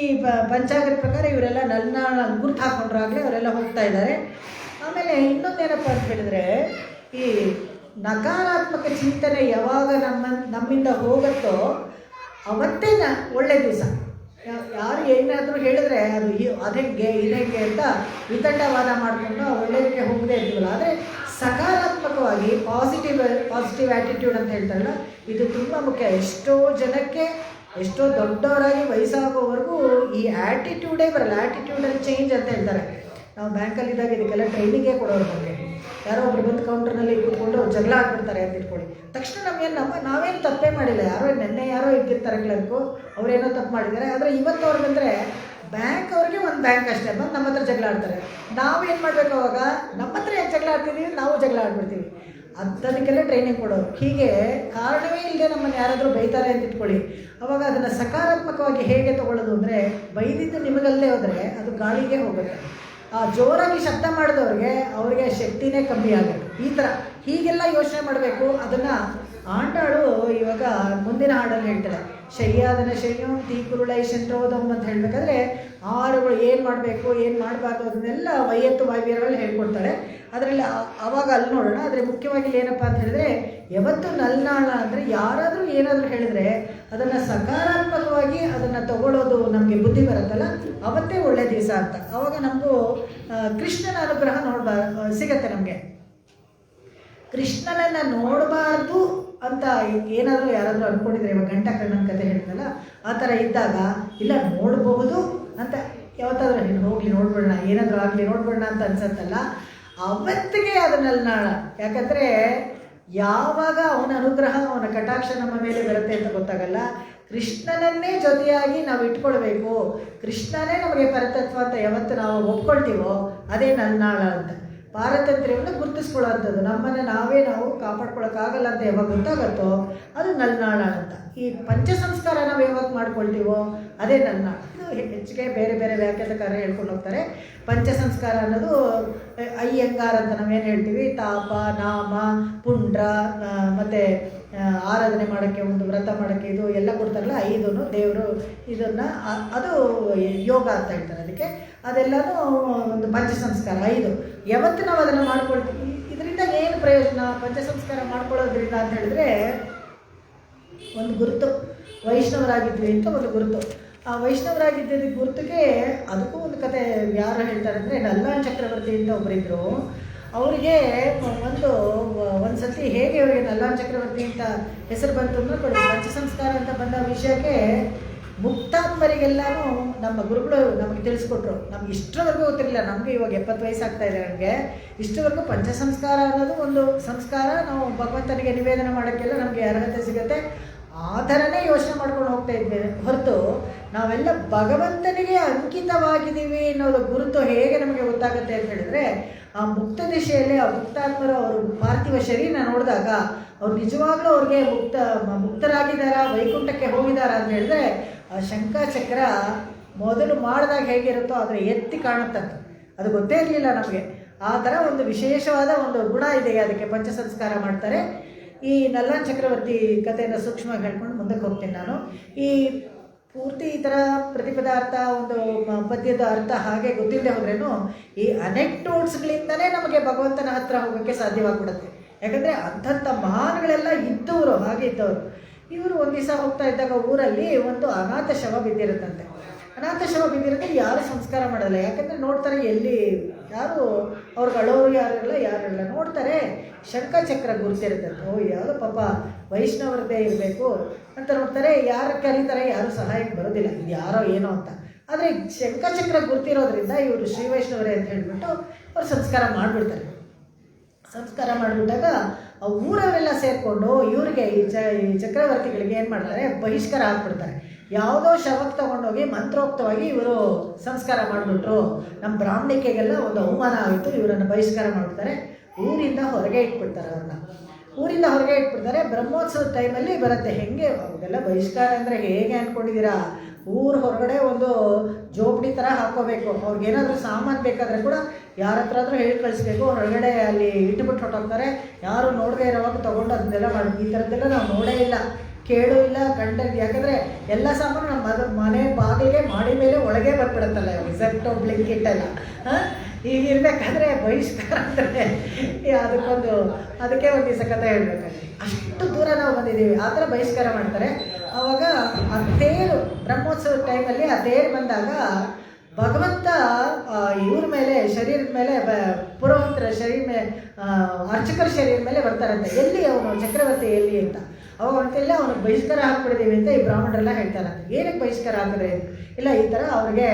ಪಂಚಾಂಗದ ಪ್ರಕಾರ ಇವರೆಲ್ಲ ನಲ್ನಾಳ ಗುರ್ತು ಹಾಕೊಂಡ್ರಾಗಲೇ ಅವರೆಲ್ಲ ಹೋಗ್ತಾ ಇದ್ದಾರೆ. ಆಮೇಲೆ ಇನ್ನೊಂದೇನಪ್ಪ ಅಂತ ಹೇಳಿದರೆ, ಈ ನಕಾರಾತ್ಮಕ ಚಿಂತನೆ ಯಾವಾಗ ನಮ್ಮಿಂದ ಹೋಗುತ್ತೋ ಅವತ್ತೇ ಒಳ್ಳೆ ದಿವಸ. ಯಾರು ಏನಾದರೂ ಹೇಳಿದ್ರೆ ಅದು ಅದಂಗೆ ಇದಂಗೆ ಅಂತ ವಿತಂಡವಾದ ಮಾಡಿಕೊಂಡು ಒಳ್ಳೆಯದಕ್ಕೆ ಹೋಗದೇ ಇರ್ತೀವಲ್ಲ. ಆದರೆ ಸಕಾರಾತ್ಮಕವಾಗಿ ಪಾಸಿಟಿವ್ ಆ್ಯಟಿಟ್ಯೂಡ್ ಅಂತ ಹೇಳ್ತಾರಲ್ಲ, ಇದು ತುಂಬ ಮುಖ್ಯ. ಎಷ್ಟೋ ಜನಕ್ಕೆ, ಎಷ್ಟೋ ದೊಡ್ಡವರಾಗಿ ವಯಸ್ಸಾಗೋವರೆಗೂ ಈ ಆ್ಯಟಿಟ್ಯೂಡೇ ಬರಲ್ಲ. ಆ್ಯಟಿಟ್ಯೂಡಲ್ಲಿ ಚೇಂಜ್ ಅಂತ ಹೇಳ್ತಾರೆ. ನಾವು ಬ್ಯಾಂಕಲ್ಲಿದ್ದಾಗ ಇದಕ್ಕೆಲ್ಲ ಟ್ರೈನಿಂಗೇ ಕೊಡೋರು. ನಮಗೆ ಯಾರೋ ಒಬ್ರು ಬಂದು ಕೌಂಟರ್ನಲ್ಲಿ ಕೂತ್ಕೊಂಡು ಜಗಳ ಆಡ್ಬಿಡ್ತಾರೆ ಅಂತ ಇಟ್ಕೊಳ್ಳಿ. ತಕ್ಷಣ ನಾವೇನು ತಪ್ಪೇ ಮಾಡಿಲ್ಲ. ನೆನ್ನೆ ಯಾರೋ ಇದ್ದಿರ್ತಾರೆ ಕ್ಲರ್ಕು, ಅವರೇನೋ ತಪ್ಪು ಮಾಡಿದ್ದಾರೆ. ಆದರೆ ಇವತ್ತು ಅವ್ರು ಬಂದರೆ ಬ್ಯಾಂಕ್ ಅವ್ರಿಗೆ ಒಂದು ಬ್ಯಾಂಕ್ ಅಷ್ಟೇ ಬಂದು ನಮ್ಮ ಹತ್ರ ಜಗಳ ಆಡ್ತಾರೆ. ನಾವೇನು ಮಾಡಬೇಕು ಅವಾಗ? ನಮ್ಮ ಹತ್ರ ಯಾಕೆ ಜಗಳ ಆಡ್ತಿದ್ದೀವಿ? ನಾವು ಜಗಳ ಆಡ್ಬಿಡ್ತೀವಿ. ಅದಕ್ಕೆಲ್ಲ ಟ್ರೈನಿಂಗ್ ಕೊಡೋರು. ಹೀಗೆ ಕಾರಣವೇ ಇಲ್ಲದೆ ನಮ್ಮನ್ನು ಯಾರಾದರೂ ಬೈತಾರೆ ಅಂತ ಇಟ್ಕೊಳ್ಳಿ. ಅವಾಗ ಅದನ್ನು ಸಕಾರಾತ್ಮಕವಾಗಿ ಹೇಗೆ ತೊಗೊಳ್ಳೋದು ಅಂದರೆ, ಬೈದಿದ್ದು ನಿಮಗಲ್ಲದೆ ಹೋದರೆ ಅದು ಗಾಳಿಗೆ ಹೋಗುತ್ತೆ. ಜೋರಾಗಿ ಶಬ್ದ ಮಾಡಿದವ್ರಿಗೆ ಶಕ್ತಿನೇ ಕಮ್ಮಿ ಆಗುತ್ತೆ. ಈ ಥರ ಹೀಗೆಲ್ಲ ಯೋಚನೆ ಮಾಡಬೇಕು. ಅದನ್ನು ಆಂಡಾಳು ಇವಾಗ ಮುಂದಿನ ಹಾಡಲ್ಲಿ ಹೇಳ್ತಾರೆ, ಶಯ್ಯಾದನ ಶಯ್ಯಂ ತೀಕುರುಳೈ ಶಂಟ್ರೋದಂ ಅಂತ ಹೇಳಬೇಕಾದ್ರೆ ಆರುಗಳು ಏನು ಮಾಡಬೇಕು ಏನು ಮಾಡಬಾರ್ದು ಅದನ್ನೆಲ್ಲ ವೈಯತ್ತು ವಾಯ್ವೀರಗಳು ಹೇಳ್ಕೊಡ್ತಾರೆ. ಅದರಲ್ಲಿ ಆವಾಗ ಅಲ್ಲಿ ನೋಡೋಣ. ಆದರೆ ಮುಖ್ಯವಾಗಿ ಏನಪ್ಪ ಅಂತ ಹೇಳಿದ್ರೆ, ಯಾವತ್ತು ನಲ್ನಾಳ ಅಂದರೆ ಯಾರಾದರೂ ಏನಾದರೂ ಹೇಳಿದರೆ ಅದನ್ನು ಸಕಾರಾತ್ಮಕವಾಗಿ ಅದನ್ನು ತಗೊಳ್ಳೋದು ನಮಗೆ ಬುದ್ಧಿ ಬರುತ್ತಲ್ಲ, ಅವತ್ತೇ ಒಳ್ಳೆ ದಿವಸ ಅಂತ. ಆವಾಗ ನಮಗೂ ಕೃಷ್ಣನ ಅನುಗ್ರಹ ಸಿಗತ್ತೆ ನಮಗೆ. ಕೃಷ್ಣನನ್ನು ನೋಡಬಾರ್ದು ಅಂತ ಏನಾದರೂ ಯಾರಾದರೂ ಅಂದ್ಕೊಂಡಿದ್ರೆ, ಇವಾಗ ಗಂಟಕಣ್ಣನ ಕತೆ ಹೇಳ್ತಲ್ಲ, ಆ ಥರ ಇದ್ದಾಗ ಇಲ್ಲ ನೋಡಬಹುದು ಅಂತ ಯಾವತ್ತಾದ್ರೂ ಹೋಗಲಿ ನೋಡ್ಬಿಡೋಣ, ಏನಾದರೂ ಆಗಲಿ ನೋಡ್ಬಿಡೋಣ ಅಂತ ಅನ್ಸತ್ತಲ್ಲ, ಅವತ್ತಿಗೆ ಅದನ್ನಲ್ಲಿ ನಾಳ. ಯಾಕಂದರೆ ಯಾವಾಗ ಅವನ ಅನುಗ್ರಹ ಅವನ ಕಟಾಕ್ಷ ನಮ್ಮ ಮೇಲೆ ಬರುತ್ತೆ ಅಂತ ಗೊತ್ತಾಗಲ್ಲ. ಕೃಷ್ಣನನ್ನೇ ಜೊತೆಯಾಗಿ ನಾವು ಇಟ್ಕೊಳ್ಬೇಕು. ಕೃಷ್ಣನೇ ನಮಗೆ ಪರತತ್ವ ಅಂತ ಯಾವತ್ತು ನಾವು ಒಪ್ಕೊಳ್ತೀವೋ ಅದೇ ನಲ್ನಾಳ ಅಂತ. ಪಾರತಂತ್ರ್ಯವನ್ನು ಗುರುತಿಸ್ಕೊಳ್ಳೋಂಥದ್ದು, ನಮ್ಮನ್ನು ನಾವು ಕಾಪಾಡ್ಕೊಳ್ಳೋಕ್ಕಾಗಲ್ಲ ಅಂತ ಯಾವಾಗ ಗೊತ್ತಾಗತ್ತೋ ಅದು ನಲ್ನಾಳ ಅಂತ. ಈ ಪಂಚ ಸಂಸ್ಕಾರ ನಾವು ಯಾವಾಗ ಮಾಡ್ಕೊಳ್ತೀವೋ ಅದೇ ನಲ್ನಾಳ. ಇದು ಹೆಚ್ಚಿಗೆ ಬೇರೆ ಬೇರೆ ವ್ಯಾಖ್ಯಾತಕಾರ ಹೇಳ್ಕೊಂಡು ಹೋಗ್ತಾರೆ. ಪಂಚ ಸಂಸ್ಕಾರ ಅನ್ನೋದು ಅಯ್ಯಂಗಾರ ಅಂತ ನಾವೇನು ಹೇಳ್ತೀವಿ, ತಾಪ, ನಾಮ, ಪುಂಡ್ರ, ಮತ್ತು ಆರಾಧನೆ ಮಾಡೋಕ್ಕೆ, ಒಂದು ವ್ರತ ಮಾಡೋಕ್ಕೆ, ಇದು ಎಲ್ಲ ಕೊಡ್ತಾರಲ್ಲ, 5 ದೇವರು, ಇದನ್ನು ಅದು ಯೋಗ ಅಂತ ಹೇಳ್ತಾರೆ. ಅದಕ್ಕೆ ಅದೆಲ್ಲನೂ ಒಂದು ಪಂಚ ಸಂಸ್ಕಾರ 5. ಯಾವತ್ತು ನಾವು ಅದನ್ನು ಮಾಡ್ಕೊಳ್ತೀವಿ, ಇದರಿಂದ ಏನು ಪ್ರಯೋಜನ ಪಂಚ ಸಂಸ್ಕಾರ ಮಾಡ್ಕೊಳ್ಳೋದ್ರಿಂದ ಅಂತ ಹೇಳಿದ್ರೆ, ಒಂದು ಗುರುತು, ವೈಷ್ಣವರಾಗಿದ್ವಿ ಅಂತ ಒಂದು ಗುರುತು. ಆ ವೈಷ್ಣವರಾಗಿದ್ದ ಗುರುತಿಗೆ ಅದಕ್ಕೂ ಒಂದು ಕತೆ ಯಾರು ಹೇಳ್ತಾರೆ ಅಂದರೆ, ನಲ್ಲಾಳ್ ಚಕ್ರವರ್ತಿ ಅಂತ ಒಬ್ಬರಿದ್ದರು. ಅವರಿಗೆ ಒಂದು ಸತಿ ಹೇಗೆ ಅವರಿಗೆ ನಲ್ಲಾಳ್ ಚಕ್ರವರ್ತಿ ಅಂತ ಹೆಸರು ಬಂತು ಅಂದರೆ, ಪಂಚ ಸಂಸ್ಕಾರ ಅಂತ ಬಂದ ವಿಷಯಕ್ಕೆ ಮುಕ್ತಾತ್ಮರಿಗೆಲ್ಲನೂ ನಮ್ಮ ಗುರುಗಳು ನಮಗೆ ತಿಳಿಸ್ಕೊಟ್ರು. ನಮ್ಗೆ ಇಷ್ಟರವರೆಗೂ ಗೊತ್ತಿರಲಿಲ್ಲ. ನಮಗೆ ಇವಾಗ 70 ವಯಸ್ಸಾಗ್ತಾ ಇದೆ. ನನಗೆ ಇಷ್ಟವರೆಗೂ ಪಂಚ ಸಂಸ್ಕಾರ ಅನ್ನೋದು ಒಂದು ಸಂಸ್ಕಾರ, ನಾವು ಭಗವಂತನಿಗೆ ನಿವೇದನೆ ಮಾಡೋಕ್ಕೆಲ್ಲ ನಮಗೆ ಅರ್ಹತೆ ಸಿಗುತ್ತೆ, ಆ ಥರನೇ ಯೋಚನೆ ಮಾಡ್ಕೊಂಡು ಹೋಗ್ತಾ ಇದ್ವಿ. ಹೊರತು ನಾವೆಲ್ಲ ಭಗವಂತನಿಗೆ ಅಂಕಿತವಾಗಿದ್ದೀವಿ ಅನ್ನೋದು ಗುರುತು ಹೇಗೆ ನಮಗೆ ಗೊತ್ತಾಗುತ್ತೆ ಅಂತ ಹೇಳಿದ್ರೆ, ಆ ಮುಕ್ತ ದಿಶೆಯಲ್ಲಿ ಆ ಮುಕ್ತಾತ್ಮರು ಅವರು ಪಾರ್ಥಿವ ಶರೀರ ನೋಡಿದಾಗ ಅವ್ರು ನಿಜವಾಗ್ಲೂ ಅವ್ರಿಗೆ ಮುಕ್ತರಾಗಿದ್ದಾರಾ, ವೈಕುಂಠಕ್ಕೆ ಹೋಗಿದ್ದಾರಾ ಅಂತ ಹೇಳಿದ್ರೆ, ಆ ಶಂಖಚಕ್ರ ಮೊದಲು ಮಾಡಿದಾಗ ಹೇಗಿರುತ್ತೋ ಅದರ ಎತ್ತಿ ಕಾಣುತ್ತಂತೆ. ಅದು ಗೊತ್ತೇ ಇರಲಿಲ್ಲ ನಮಗೆ. ಆ ಥರ ಒಂದು ವಿಶೇಷವಾದ ಒಂದು ಗುಣ ಇದೆ ಅದಕ್ಕೆ. ಪಂಚ ಸಂಸ್ಕಾರ ಮಾಡ್ತಾರೆ. ಈ ನಲ್ಲಾಳ್ ಚಕ್ರವರ್ತಿ ಕಥೆಯನ್ನು ಸೂಕ್ಷ್ಮವಾಗಿ ಹೇಳ್ಕೊಂಡು ಮುಂದಕ್ಕೆ ಹೋಗ್ತೀನಿ ನಾನು. ಈ ಪೂರ್ತಿ ಈ ಥರ ಪ್ರತಿಪದಾರ್ಥ, ಒಂದು ಪದ್ಯದ ಅರ್ಥ ಹಾಗೆ ಗೊತ್ತಿಲ್ಲದೆ ಹೋದ್ರೇನು ಈ ಅನೆಕ್ಟೋಟ್ಸ್ಗಳಿಂದನೇ ನಮಗೆ ಭಗವಂತನ ಹತ್ರ ಹೋಗೋಕ್ಕೆ ಸಾಧ್ಯವಾಗ್ಬಿಡುತ್ತೆ. ಯಾಕಂದರೆ ಅಂಥಂಥ ಮಹಾನ್ಗಳೆಲ್ಲ ಇದ್ದವರು, ಹಾಗೆ ಇದ್ದವರು. ಇವರು ಒಂದು ದಿವಸ ಹೋಗ್ತಾ ಇದ್ದಾಗ ಊರಲ್ಲಿ ಒಂದು ಅನಾಥ ಶವ ಬಿದ್ದಿರುತ್ತಂತೆ. ಅನಾಥ ಶವ ಬಿದ್ದಿರುತ್ತೆ, ಯಾರು ಸಂಸ್ಕಾರ ಮಾಡಲ್ಲ. ಯಾಕಂದರೆ ನೋಡ್ತಾರೆ, ಎಲ್ಲಿ ಯಾರು ಅವ್ರಿಗೆ ಅಳೋರು ಯಾರಿಲ್ಲ ನೋಡ್ತಾರೆ, ಶಂಖಚಕ್ರ ಗುರುತಿರುತ್ತಂತೆ. ಓ ಯಾವುದೋ ಪಾಪ ವೈಷ್ಣವರದೇ ಇರಬೇಕು ಅಂತ ನೋಡ್ತಾರೆ. ಯಾರು ಕರೀತಾರೆ, ಯಾರು ಸಹಾಯಕ್ಕೆ ಬರೋದಿಲ್ಲ, ಇದು ಯಾರೋ ಏನೋ ಅಂತ. ಆದರೆ ಶಂಖಚಕ್ರ ಗುರುತಿರೋದ್ರಿಂದ ಇವರು ಶ್ರೀ ವೈಷ್ಣವರೇ ಅಂತ ಹೇಳಿಬಿಟ್ಟು ಅವ್ರು ಸಂಸ್ಕಾರ ಮಾಡಿಬಿಡ್ತಾರೆ. ಸಂಸ್ಕಾರ ಮಾಡಿಬಿಟ್ಟಾಗ ಆ ಊರವರೆಲ್ಲ ಸೇರಿಕೊಂಡು ಇವರಿಗೆ ಈ ಚಕ್ರವರ್ತಿಗಳಿಗೆ ಏನು ಮಾಡ್ತಾರೆ, ಬಹಿಷ್ಕಾರ ಹಾಕ್ಬಿಡ್ತಾರೆ. ಯಾವುದೋ ಶವಕ್ಕೆ ತೊಗೊಂಡೋಗಿ ಮಂತ್ರೋಕ್ತವಾಗಿ ಇವರು ಸಂಸ್ಕಾರ ಮಾಡಿಬಿಟ್ರು, ನಮ್ಮ ಬ್ರಾಹ್ಮಣಿಕೆಗೆಲ್ಲ ಒಂದು ಅವಮಾನ ಆಯಿತು, ಇವರನ್ನು ಬಹಿಷ್ಕಾರ ಮಾಡಿಬಿಡ್ತಾರೆ. ಊರಿಂದ ಹೊರಗೆ ಇಟ್ಬಿಡ್ತಾರೆ. ಅವ್ರನ್ನ ಊರಿಂದ ಹೊರಗೆ ಇಟ್ಬಿಡ್ತಾರೆ. ಬ್ರಹ್ಮೋತ್ಸವದ ಟೈಮಲ್ಲಿ ಬರುತ್ತೆ. ಹೆಂಗೆ ಅವಾಗೆಲ್ಲ ಬಹಿಷ್ಕಾರ ಅಂದರೆ ಹೇಗೆ ಅಂದ್ಕೊಂಡಿದ್ದೀರಾ, ಊರ ಹೊರಗಡೆ ಒಂದು ಜೋಪಡಿ ಥರ ಹಾಕ್ಕೋಬೇಕು. ಅವ್ರಿಗೇನಾದರೂ ಸಾಮಾನು ಬೇಕಾದರೆ ಕೂಡ ಯಾರ ಹತ್ರ ಆದರೂ ಹೇಳಿ ಕಳಿಸ್ಬೇಕು. ಹೊರಗಡೆ ಅಲ್ಲಿ ಇಟ್ಟುಬಿಟ್ಟು ಹೊಟ್ಟೋಗ್ತಾರೆ, ಯಾರು ನೋಡದೇ ಇರೋವಾಗ ತೊಗೊಂಡು ಅದನ್ನೆಲ್ಲ ಮಾಡಿ. ಈ ಥರದ್ದೆಲ್ಲ ನಾವು ನೋಡೇ ಇಲ್ಲ, ಕೇಳೂ ಇಲ್ಲ, ಕಂಡದ್ದು. ಯಾಕಂದರೆ ಎಲ್ಲ ಸಾಮಾನು ನಮ್ಮ ಮನೆ ಬಾಗಿಲಿಗೆ ಮಾಡಿ ಮೇಲೆ ಒಳಗೆ ಬರ್ಬಿಡುತ್ತಲ್ಲ, ರಿಸೆಪ್ಟು ಬ್ಲಿಂಕಿಟ್ ಎಲ್ಲ. ಈಗಿರ್ಬೇಕಾದ್ರೆ ಬಹಿಷ್ಕಾರ ಅಂದರೆ ಅದಕ್ಕೆ ಒಂದು ದಿವಸ ಕಥೆ ಹೇಳ್ಬೇಕಾದ್ರೆ ಅಷ್ಟು ದೂರ ನಾವು ಬಂದಿದ್ದೀವಿ. ಆ ಥರ ಬಹಿಷ್ಕಾರ ಮಾಡ್ತಾರೆ. ಆವಾಗ ಆ ತೇರು ಬ್ರಹ್ಮೋತ್ಸವದ ಟೈಮಲ್ಲಿ ಆ ತೇರು ಬಂದಾಗ ಭಗವಂತ ಇವ್ರ ಮೇಲೆ ಶರೀರದ ಮೇಲೆ ಪುರೋಹಿತರ ಶರೀರ ಮೇಲೆ ಅರ್ಚಕರ ಶರೀರ ಮೇಲೆ ಬರ್ತಾರಂತೆ. ಎಲ್ಲಿ ಅವನು ಚಕ್ರವರ್ತಿ ಎಲ್ಲಿ ಅಂತ. ಅವಾಗ ಅಂತೆಲ್ಲ ಅವ್ನಿಗೆ ಬಹಿಷ್ಕಾರ ಹಾಕ್ಬಿಡ್ತೀವಿ ಅಂತ ಈ ಬ್ರಾಹ್ಮಣರೆಲ್ಲ ಹೇಳ್ತಾರಂತೆ. ಏನಕ್ಕೆ ಬಹಿಷ್ಕಾರ ಹಾಕಿದ್ರೆ? ಇಲ್ಲ, ಈ ಥರ ಅವ್ರಿಗೆ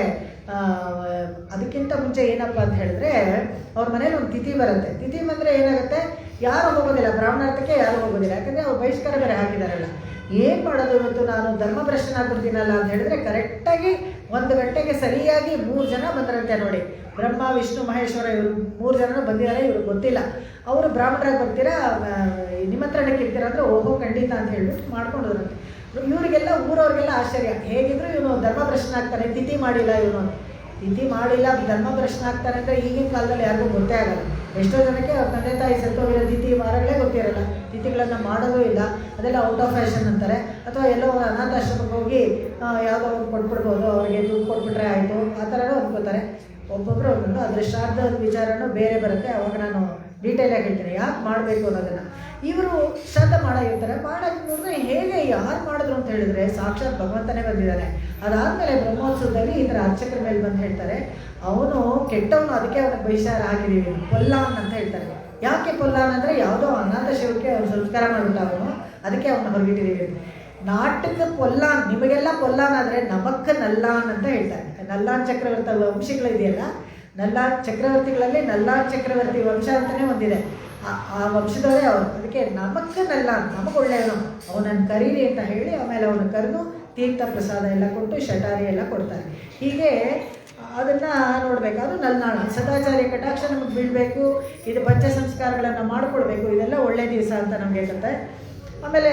ಅದಕ್ಕಿಂತ ಮುಂಚೆ ಏನಪ್ಪ ಅಂತ ಹೇಳಿದ್ರೆ ಅವ್ರ ಮನೇಲಿ ಒಂದು ತಿಥಿ ಬರುತ್ತೆ. ತಿಥಿ ಬಂದರೆ ಏನಾಗುತ್ತೆ, ಯಾರು ಹೋಗೋದಿಲ್ಲ, ಬ್ರಾಹ್ಮಣಾರ್ಥಕ್ಕೆ ಯಾರು ಹೋಗೋದಿಲ್ಲ. ಯಾಕಂದರೆ ಅವ್ರು ಬಹಿಷ್ಕಾರ ಬೇರೆ ಹಾಕಿದಾರಲ್ಲ. ಏನು ಮಾಡೋದು ಇವತ್ತು, ನಾನು ಧರ್ಮಭ್ರಷ್ಟನಾಗ್ಬಿಡ್ತೀನಲ್ಲ ಅಂತ ಹೇಳಿದ್ರೆ ಕರೆಕ್ಟಾಗಿ 1 ಗಂಟೆಗೆ ಸರಿಯಾಗಿ 3 ಜನ ಬಂದರಂತೆ ನೋಡಿ. ಬ್ರಹ್ಮ, ವಿಷ್ಣು, ಮಹೇಶ್ವರ ಇವರು 3 ಜನರು ಬಂದಿದ್ದಾರೆ. ಇವ್ರಿಗೆ ಗೊತ್ತಿಲ್ಲ. ಅವರು ಬ್ರಾಹ್ಮಣರಾಗಿ ಬರ್ತೀರಾ, ನಿಮಂತ್ರಣಕ್ಕೆ ಇರ್ತೀರ ಅಂದರೆ ಓಹೋ ಖಂಡಿತ ಅಂತ ಹೇಳ್ಬಿಟ್ಟು ಮಾಡ್ಕೊಂಡ್ರಂತೆ. ಇವರಿಗೆಲ್ಲ ಊರವ್ರಿಗೆಲ್ಲ ಆಶ್ಚರ್ಯ, ಹೇಗಿದ್ರು ಇವನು ಧರ್ಮಭ್ರಷ್ಟನಾಗ್ತಾನೆ, ತಿಥಿ ಮಾಡಿಲ್ಲ ಇವನು, ತಿಥಿ ಮಾಡಿಲ್ಲ, ಧರ್ಮಭ್ರಷ್ಟನಾಗ್ತಾನೆ ಅಂದರೆ ಈಗಿನ ಕಾಲದಲ್ಲಿ ಯಾರಿಗೂ ಗೊತ್ತೇ ಆಗಲ್ಲ. ಎಷ್ಟೋ ಜನಕ್ಕೆ ಅವ್ರ ತಂದೆ ತಾಯಿ ಸತ್ತೋಗಿರೋ ತಿಥಿ ವಾರಗಳೇ ಗೊತ್ತಿರಲ್ಲ, ತಿಥಿಗಳನ್ನು ಮಾಡೋದೂ ಇಲ್ಲ. ಅದೆಲ್ಲ ಔಟ್ ಆಫ್ ಫ್ಯಾಷನ್ ಅಂತಾರೆ. ಅಥವಾ ಎಲ್ಲೋ ಅನಾಥಾಶ್ರಮಕ್ಕೆ ಹೋಗಿ ಯಾವುದೋ ಒಂದು ಕೊಟ್ಬಿಡ್ಬೋದು, ಅವ್ರಿಗೆ ದುಡ್ಡು ಕೊಟ್ಬಿಟ್ರೆ ಆಯಿತು, ಆ ಥರನೂ ಅಂದ್ಕೋತಾರೆ. ಒಬ್ಬೊಬ್ಬರು ಒಂದೊಂದು. ಅದರ ಶ್ರಾದ್ದದ ವಿಚಾರನೂ ಬೇರೆ ಬರುತ್ತೆ. ಅವಾಗ ನಾನು ಡೀಟೇಲಾಗಿ ಹೇಳ್ತೀನಿ ಯಾಕೆ ಮಾಡಬೇಕು ಅನ್ನೋದನ್ನು. ಇವರು ಶ್ರಾದ್ದ ಮಾಡಿರ್ತಾರೆ. ಮಾಡೋದ್ರೆ ಹೇಗೆ, ಯಾರು ಮಾಡಿದ್ರು ಅಂತ ಹೇಳಿದ್ರೆ ಸಾಕ್ಷಾತ್ ಭಗವಂತನೇ ಬಂದಿದ್ದಾನೆ. ಅದಾದಮೇಲೆ ಬ್ರಹ್ಮೋತ್ಸವದಲ್ಲಿ ಈ ಥರ ಅರ್ಚಕರ ಮೇಲೆ ಬಂದು ಹೇಳ್ತಾರೆ, ಅವನು ಕೆಟ್ಟವನು, ಅದಕ್ಕೆ ಅವನಿಗೆ ಬಹಿಷ್ಕಾರ ಹಾಕಿದ್ದೀವಿ, ಪೊಲ್ಲಾನ್ ಅಂತ ಹೇಳ್ತಾರೆ. ಯಾಕೆ ಪೊಲ್ಲಾನ್ ಅಂದರೆ ಯಾವುದೋ ಅನಾಥ ಶಿವಕ್ಕೆ ಅವ್ರು ಸಂಸ್ಕಾರ ಮಾಡಿಬಿಟ್ಟ ಅವನು, ಅದಕ್ಕೆ ಅವನ್ನ ಹೊರಗಿಟ್ಟಿದ್ದೀವಿ. ನಾಟಕ ಪೊಲ್ಲಾನ್, ನಿಮಗೆಲ್ಲ ಪೊಲ್ಲಾನ್ ಆದರೆ ನಮಕ್ಕೆ ನಲ್ಲಾನ್ ಅಂತ ಹೇಳ್ತಾರೆ. ನಲ್ಲಾನ್ ಚಕ್ರವರ್ತಿ ವಂಶಗಳಿದೆಯಲ್ಲ, ನಲ್ಲಾನ್ ಚಕ್ರವರ್ತಿಗಳಲ್ಲಿ ನಲ್ಲಾನ್ ಚಕ್ರವರ್ತಿ ವಂಶ ಅಂತಲೇ ಒಂದಿದೆ. ಆ ವಂಶದವರೇ ಅವರು. ಅದಕ್ಕೆ ನಮಕ್ಕೆ ನಲ್ಲಾನ್, ನಮಗೆ ಒಳ್ಳೆಯವನು, ಅವನನ್ನು ಕರೀರಿ ಅಂತ ಹೇಳಿ ಆಮೇಲೆ ಅವನು ಕರೆದು ತೀರ್ಥ ಪ್ರಸಾದ ಎಲ್ಲ ಕೊಟ್ಟು ಶಟಾರಿ ಎಲ್ಲ ಕೊಡ್ತಾರೆ. ಹೀಗೆ ಅದನ್ನು ನೋಡಬೇಕು. ಅದು ನಲ್ನಾಳ ಸದಾಚಾರ್ಯ ಕಟಾಕ್ಷ ನಮಗೆ ಬೀಳಬೇಕು. ಇದು ಪಂಚ ಸಂಸ್ಕಾರಗಳನ್ನು ಮಾಡಿಕೊಡ್ಬೇಕು. ಇದೆಲ್ಲ ಒಳ್ಳೆ ದಿವಸ ಅಂತ ನಮಗೆ ಹೇಳ್ತಾರೆ. ಆಮೇಲೆ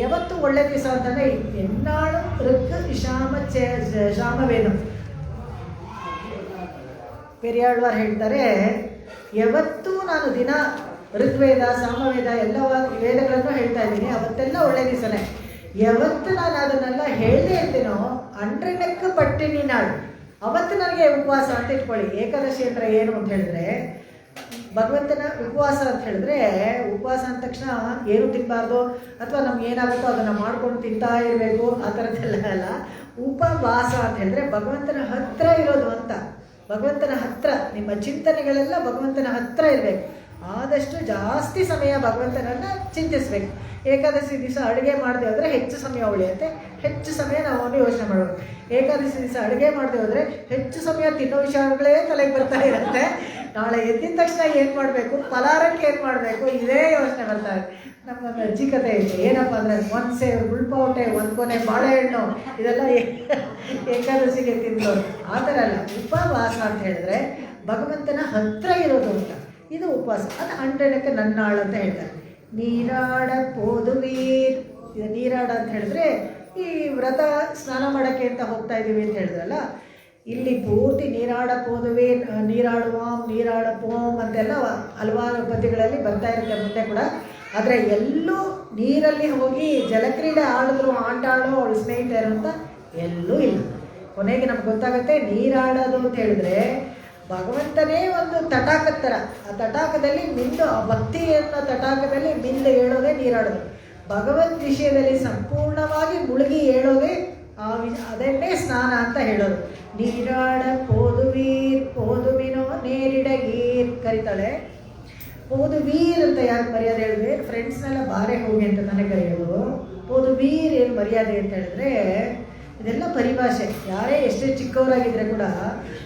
ಯಾವತ್ತು ಒಳ್ಳೆ ದಿವಸ ಅಂತಂದರೆ ಎನ್ನಾಳು ಋಕ್ ಶಾಮವೇನು ಪೆರಿಯಾಳ್ವಾರ್ ಹೇಳ್ತಾರೆ, ಯಾವತ್ತೂ ನಾನು ದಿನ ಋಗ್ವೇದ, ಸಾಮವೇದ ಎಲ್ಲ ವೇದಗಳನ್ನು ಹೇಳ್ತಾ ಇದ್ದೀನಿ, ಅವತ್ತೆಲ್ಲ ಒಳ್ಳೆ ದಿವಸನೇ. ಯಾವತ್ತು ನಾನು ಅದನ್ನೆಲ್ಲ ಹೇಳದೇ ಇರ್ತೀನೋ ಅಂಡ್ರಿನಕ್ಕೆ ಪಟ್ಟಿನಿ ನಾಳು, ಅವತ್ತು ನನಗೆ ಉಪವಾಸ ಅಂತ ಇಟ್ಕೊಳ್ಳಿ. ಏಕಾದಶಿ ಅಂದರೆ ಏನು ಅಂತ ಹೇಳಿದ್ರೆ ಭಗವಂತನ ಉಪವಾಸ ಅಂತ ಹೇಳಿದ್ರೆ, ಉಪವಾಸ ಅಂದ ತಕ್ಷಣ ಏನು ತಿನ್ನಬಾರ್ದು ಅಥವಾ ನಮ್ಗೆ ಏನಾಗುತ್ತೋ ಅದನ್ನು ಮಾಡ್ಕೊಂಡು ತಿಂತಾ ಇರಬೇಕು, ಆ ಥರದ್ದೆಲ್ಲ ಅಲ್ಲ. ಉಪವಾಸ ಅಂತ ಹೇಳಿದ್ರೆ ಭಗವಂತನ ಹತ್ತಿರ ಇರೋದು ಅಂತ. ಭಗವಂತನ ಹತ್ತಿರ ನಿಮ್ಮ ಚಿಂತನೆಗಳೆಲ್ಲ ಭಗವಂತನ ಹತ್ತಿರ ಇರಬೇಕು. ಆದಷ್ಟು ಜಾಸ್ತಿ ಸಮಯ ಭಗವಂತನನ್ನು ಚಿಂತಿಸಬೇಕು. ಏಕಾದಶಿ ದಿವಸ ಅಡುಗೆ ಮಾಡದೆ ಹೋದರೆ ಹೆಚ್ಚು ಸಮಯ ಉಳಿಯುತ್ತೆ, ಹೆಚ್ಚು ಸಮಯ ನಾವು ಅವನು ಯೋಚನೆ ಮಾಡಬೇಕು. ಏಕಾದಶಿ ದಿವಸ ಅಡುಗೆ ಮಾಡದೆ ಹೋದರೆ ಹೆಚ್ಚು ಸಮಯ ತಿನ್ನೋ ವಿಚಾರಗಳೇ ತಲೆಗೆ ಬರ್ತಾ ಇರುತ್ತೆ. ನಾಳೆ ಎದ್ದಿದ ತಕ್ಷಣ ಏನು ಮಾಡಬೇಕು, ಫಲಾರಕ್ಕೆ ಏನು ಮಾಡಬೇಕು, ಇದೇ ಯೋಚನೆ ಬರ್ತಾ ಇದೆ. ನಮ್ಮೊಂದು ಅಜ್ಜಿ ಕಥೆ ಇದೆ. ಏನಪ್ಪ ಅಂದರೆ 1 ಸೇರು ಗುಳ್ಪೌಟೆ, 1 ಕೊನೆ ಬಾಳೆಹಣ್ಣು, ಇದೆಲ್ಲ ಏಕಾದಶಿಗೆ ತಿಂದೋರು. ಆ ಥರ ಅಲ್ಲ. ಉಪವಾಸ ಅಂತ ಹೇಳಿದ್ರೆ ಭಗವಂತನ ಹತ್ತಿರ ಇರೋದು ಅಂತ. ಇದು ಉಪವಾಸ. ಅದು ಅಂಡನಕ್ಕೆ ನನ್ನಾಳು ಅಂತ ಹೇಳ್ತಾರೆ. ನೀರಾಡ ಪೋದುವೀರ್, ಇದು ನೀರಾಡ ಅಂತ ಹೇಳಿದ್ರೆ ಈ ವ್ರತ ಸ್ನಾನ ಮಾಡೋಕ್ಕೆ ಅಂತ ಹೋಗ್ತಾ ಇದ್ದೀವಿ ಅಂತ ಹೇಳಿದ್ರಲ್ಲ, ಇಲ್ಲಿ ಪೂರ್ತಿ ನೀರಾಡ ಪೋದುವೆ, ನೀರಾಡುವಾಂ, ನೀರಾಡ ಪೋಂ ಅಂತೆಲ್ಲ ಹಲವಾರು ಪದ್ಯಗಳಲ್ಲಿ ಬರ್ತಾ ಇರುತ್ತೆ ಮುಂದೆ ಕೂಡ. ಆದರೆ ಎಲ್ಲೂ ನೀರಲ್ಲಿ ಹೋಗಿ ಜಲಕ್ರೀಡೆ ಆಡಿದ್ರು, ಆಟ ಆಡೋ ಅವಳು ಸ್ನೇಹಿತರು ಅಂತ ಎಲ್ಲೂ ಇಲ್ಲ. ಕೊನೆಗೆ ನಮ್ಗೆ ಗೊತ್ತಾಗುತ್ತೆ ನೀರಾಡೋದು ಅಂತ ಹೇಳಿದ್ರೆ ಭಗವಂತನೇ ಒಂದು ತಟಾಕದ ಥರ. ಆ ತಟಾಕದಲ್ಲಿ ಮಿಂದು, ಆ ಭಕ್ತಿ ಅನ್ನೋ ತಟಾಕದಲ್ಲಿ ಮಿಂದು ಹೇಳೋದೇ ನೀರಾಡೋದು. ಭಗವದ್ ವಿಷಯದಲ್ಲಿ ಸಂಪೂರ್ಣವಾಗಿ ಮುಳುಗಿ ಹೇಳೋದೇ ಅದನ್ನೇ ಸ್ನಾನ ಅಂತ ಹೇಳೋದು. ನೀರಾಡ ಪೋದುವೀರ್ ಪೋದುವಿನೋ ನೇರಿಡಗೀರ್ ಕರಿತಾಳೆ. ಪೋದುವೀರ್ ಅಂತ ಯಾಕೆ ಮರ್ಯಾದೆ ಹೇಳಿದ್ರೆ, ಫ್ರೆಂಡ್ಸ್ನೆಲ್ಲ ಬಾರೆ ಹೋಗಿ ಅಂತ ನನಗೆ ಕರೆಯೋದು. ಪೋದುವೀರ್ ಏನು ಮರ್ಯಾದೆ ಅಂತ ಹೇಳಿದ್ರೆ ಇದೆಲ್ಲ ಪರಿಭಾಷೆ. ಯಾರೇ ಎಷ್ಟೇ ಚಿಕ್ಕವರಾಗಿದ್ದರೆ ಕೂಡ